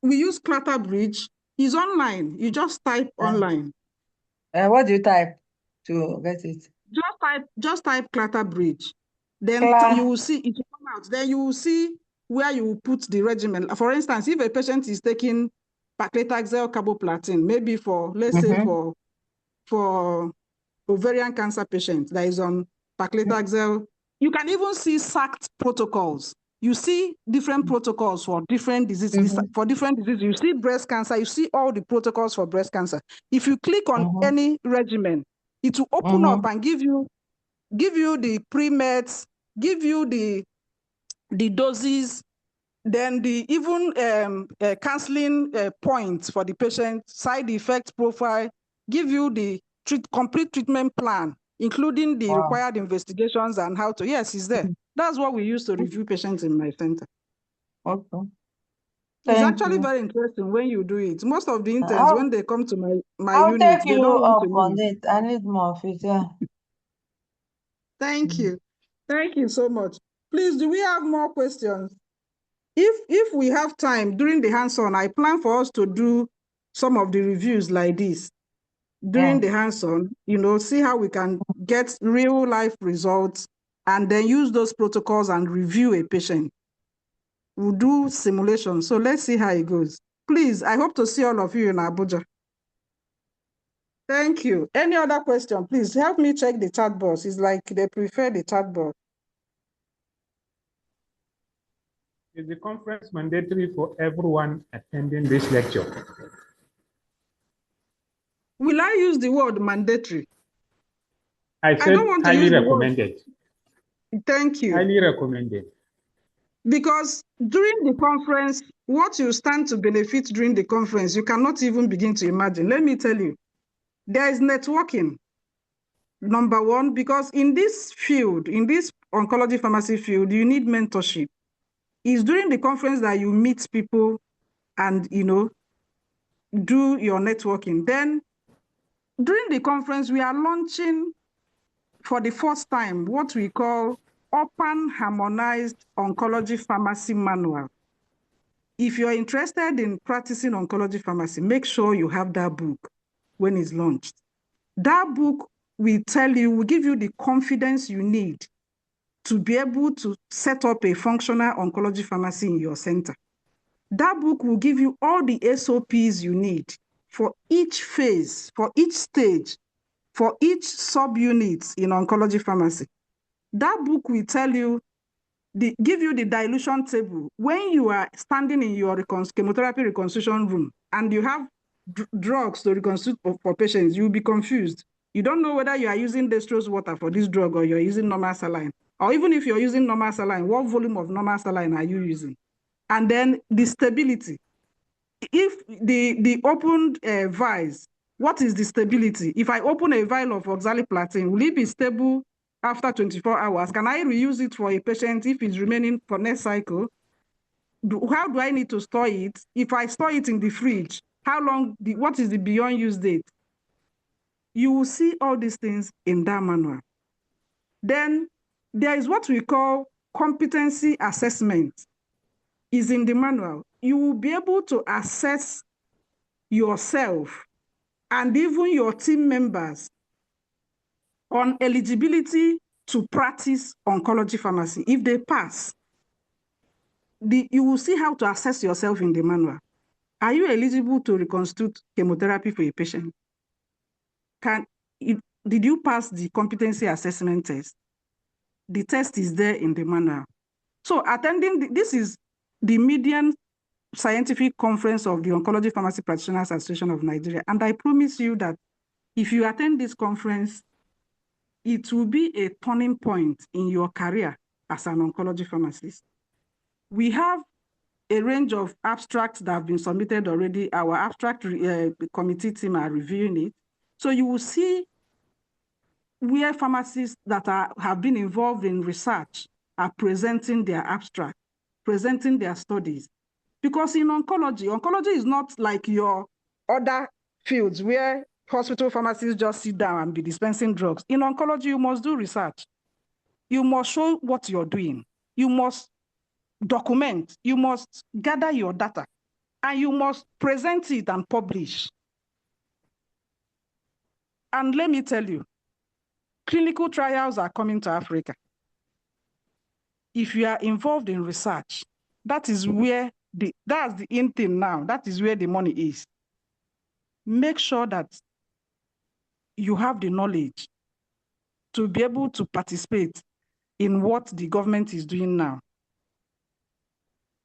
[SPEAKER 1] we use Clatter Bridge. It's online. You just type online.
[SPEAKER 6] What do you type to get it?
[SPEAKER 1] Just type Clatter Bridge. Then you will see it will come out. Then you will see where you will put the regimen. For instance, if a patient is taking paclitaxel carboplatin, maybe for, let's say for ovarian cancer patient that is on paclitaxel, you can even see SACT protocols. You see different protocols for different diseases. For different diseases, you see breast cancer, you see all the protocols for breast cancer. If you click on any regimen, it will open up and give you the pre-meds, give you the doses, Then the even counseling points for the patient, side effect profile, give you the complete treatment plan, including the required investigations and how to, yes, it's there. That's what we use to review patients in my center.
[SPEAKER 6] Okay.
[SPEAKER 1] It's
[SPEAKER 6] Thank
[SPEAKER 1] actually
[SPEAKER 6] you.
[SPEAKER 1] very interesting when you do it. Most of the interns, when they come to my
[SPEAKER 6] I'll
[SPEAKER 1] unit,
[SPEAKER 6] take
[SPEAKER 1] they
[SPEAKER 6] you
[SPEAKER 1] don't want
[SPEAKER 6] up
[SPEAKER 1] to
[SPEAKER 6] on
[SPEAKER 1] leave.
[SPEAKER 6] it. I need more of it, yeah.
[SPEAKER 1] Thank you. Thank you so much. Please, do we have more questions? If we have time during the hands-on, I plan for us to do some of the reviews like this during the hands-on, see how we can get real life results and then use those protocols and review a patient. We'll do simulation. So let's see how it goes. Please, I hope to see all of you in Abuja. Thank you. Any other question? Please help me check the chat box. It's like they prefer the chat box.
[SPEAKER 13] Is the conference mandatory for everyone attending this lecture?
[SPEAKER 1] Will I use the word mandatory?
[SPEAKER 13] I
[SPEAKER 1] I don't
[SPEAKER 13] said
[SPEAKER 1] want to
[SPEAKER 13] highly
[SPEAKER 1] use the word.
[SPEAKER 13] recommended.
[SPEAKER 1] Thank you.
[SPEAKER 13] Highly recommended.
[SPEAKER 1] Because during the conference, what you stand to benefit during the conference, you cannot even begin to imagine. Let me tell you, there is networking, number one, because in this field, in this oncology pharmacy field, you need mentorship. It's during the conference that you meet people and, do your networking. Then during the conference, we are launching for the first time what we call Open Harmonized Oncology Pharmacy Manual. If you're interested in practicing oncology pharmacy, make sure you have that book when it's launched. That book will give you the confidence you need to be able to set up a functional oncology pharmacy in your center. That book will give you all the SOPs you need for each phase, for each stage, for each subunit in oncology pharmacy. That book will give you the dilution table. When you are standing in your chemotherapy reconstruction room and you have drugs to reconstruct for patients, you'll be confused. You don't know whether you are using dextrose water for this drug or you're using normal saline. Or even if you're using normal saline, what volume of normal saline are you using? And then the stability. If the opened vials, what is the stability? If I open a vial of oxaliplatin, will it be stable after 24 hours? Can I reuse it for a patient if it's remaining for next cycle? How do I need to store it? If I store it in the fridge, how long, what is the beyond use date? You will see all these things in that manual. Then there is what we call competency assessment. Is in the manual. You will be able to assess yourself and even your team members on eligibility to practice oncology pharmacy. If they pass, you will see how to assess yourself in the manual. Are you eligible to reconstruct chemotherapy for a patient? Did you pass the competency assessment test? The test is there in the manual. So this is the median scientific conference of the Oncology Pharmacy Practitioners Association of Nigeria. And I promise you that if you attend this conference, it will be a turning point in your career as an oncology pharmacist. We have a range of abstracts that have been submitted already. Our abstract committee team are reviewing it. So you will see where pharmacists that have been involved in research are presenting their abstract, presenting their studies. Because in oncology is not like your other fields where hospital pharmacists just sit down and be dispensing drugs. In oncology, you must do research. You must show what you're doing. You must document. You must gather your data. And you must present it and publish. And let me tell you, clinical trials are coming to Africa. If you are involved in research, that is where that's the in thing now. That is where the money is. Make sure that you have the knowledge to be able to participate in what the government is doing now.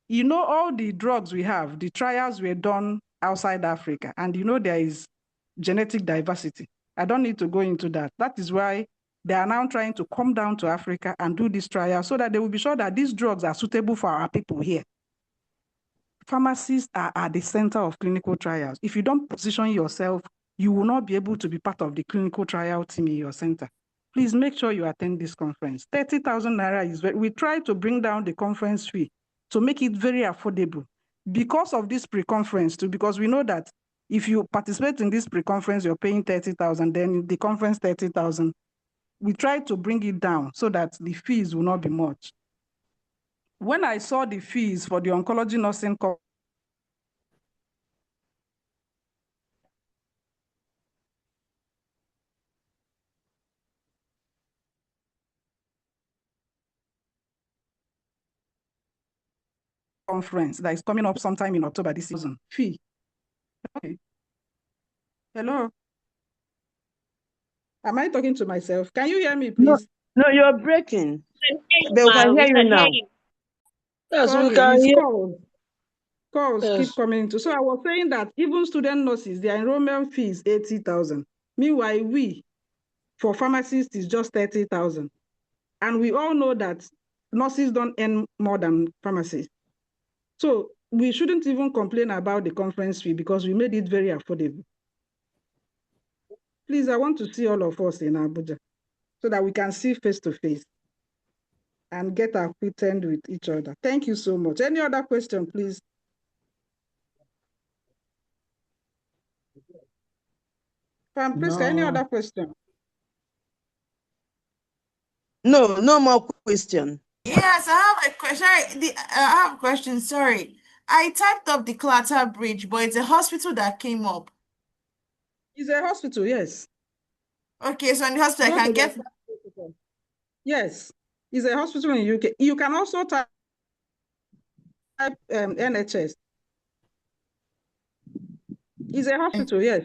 [SPEAKER 1] You know, all the drugs we have, the trials were done outside Africa, and you know there is genetic diversity. I don't need to go into that. That is why they are now trying to come down to Africa and do this trial so that they will be sure that these drugs are suitable for our people here. pharmacists are at the center of clinical trials. If you don't position yourself, you will not be able to be part of the clinical trial team in your center. Please make sure you attend this conference. 30,000 naira is we try to bring down the conference fee to make it very affordable because of this pre-conference too, because we know that if you participate in this pre-conference, you're paying 30,000, then the conference 30,000. We try to bring it down so that the fees will not be much. When I saw the fees for the oncology nursing conference that is coming up sometime in October this season, fee. Okay. Hello? Am I talking to myself? Can you hear me, please?
[SPEAKER 6] No, you're breaking. But we can hear you now.
[SPEAKER 11] Yes, we
[SPEAKER 1] Okay,
[SPEAKER 11] can
[SPEAKER 1] it's
[SPEAKER 11] hear.
[SPEAKER 1] calls
[SPEAKER 11] Yes.
[SPEAKER 1] keep coming into. So I was saying that even student nurses, their enrollment fee is 80,000. Meanwhile, we, for pharmacists, is just 30,000. And we all know that nurses don't earn more than pharmacists. So we shouldn't even complain about the conference fee because we made it very affordable. Please, I want to see all of us in Abuja so that we can see face to face and get acquainted with each other. Thank you so much. Any other question, please? Priska, any other question?
[SPEAKER 5] No, no more question.
[SPEAKER 14] Yes, I have a question. I have a question. Sorry. I typed up the Clatter Bridge, but it's a hospital that came up.
[SPEAKER 1] It's a hospital, yes.
[SPEAKER 14] Okay, so in the hospital, I can get.
[SPEAKER 1] Yes, it's a hospital in UK. You can also type NHS. It's a hospital, yes.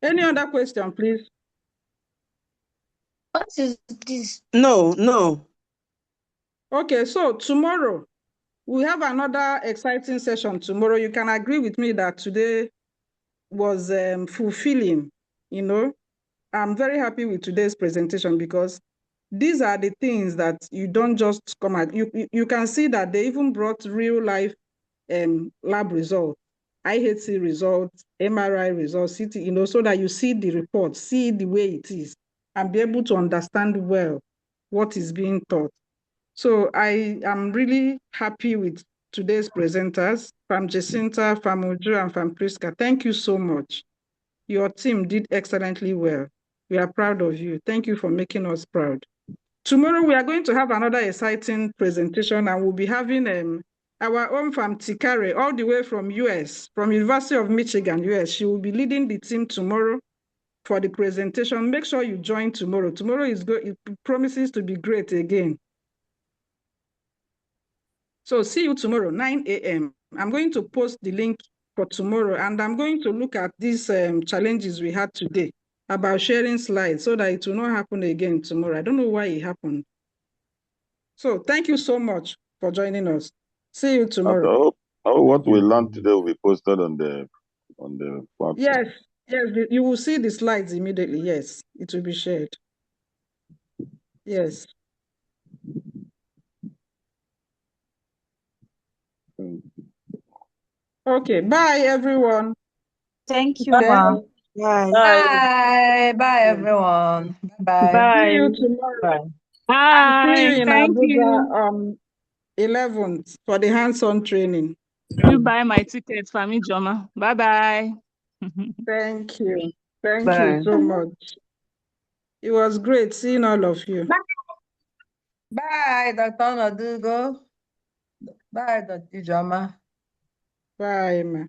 [SPEAKER 1] Any other question, please?
[SPEAKER 5] What is this? No.
[SPEAKER 1] Okay, so tomorrow, we have another exciting session tomorrow. You can agree with me that today was fulfilling, you know. I'm very happy with today's presentation because these are the things that you don't just come at. You can see that they even brought real life lab results, IHC results, MRI results, CT, you know, so that you see the report, see the way it is, and be able to understand well what is being taught. So I am really happy with today's presenters, from Jacinta, from Uju, and from Priska. Thank you so much. Your team did excellently well. We are proud of you. Thank you for making us proud. Tomorrow, we are going to have another exciting presentation, and we'll be having our own from Tikare, all the way from US, from University of Michigan, US. She will be leading the team tomorrow for the presentation. Make sure you join tomorrow. Tomorrow is good. It promises to be great again. So see you tomorrow, 9 a.m. I'm going to post the link for tomorrow, and I'm going to look at these challenges we had today about sharing slides so that it will not happen again tomorrow. I don't know why it happened. So thank you so much for joining us. See you tomorrow.
[SPEAKER 15] Okay, I hope what we learned today will be posted on the platform.
[SPEAKER 1] Yes, you will see the slides immediately. Yes, it will be shared. Yes. Okay, bye everyone.
[SPEAKER 8] Thank you,
[SPEAKER 1] Bye.
[SPEAKER 8] Ma.
[SPEAKER 6] Bye. Bye, everyone. Bye.
[SPEAKER 1] See you
[SPEAKER 8] Bye.
[SPEAKER 1] tomorrow.
[SPEAKER 8] Bye.
[SPEAKER 1] And see you
[SPEAKER 8] Bye.
[SPEAKER 1] in
[SPEAKER 8] Thank you.
[SPEAKER 1] Abuja 11th for the hands-on training.
[SPEAKER 8] You buy my ticket for me, Joma. Bye-bye.
[SPEAKER 1] Thank you. Thank you
[SPEAKER 6] Bye.
[SPEAKER 1] so much. It was great seeing all of you.
[SPEAKER 6] Bye, Dr. Onodugo. Bye, Dr. Ijoma.
[SPEAKER 1] Bye, ma.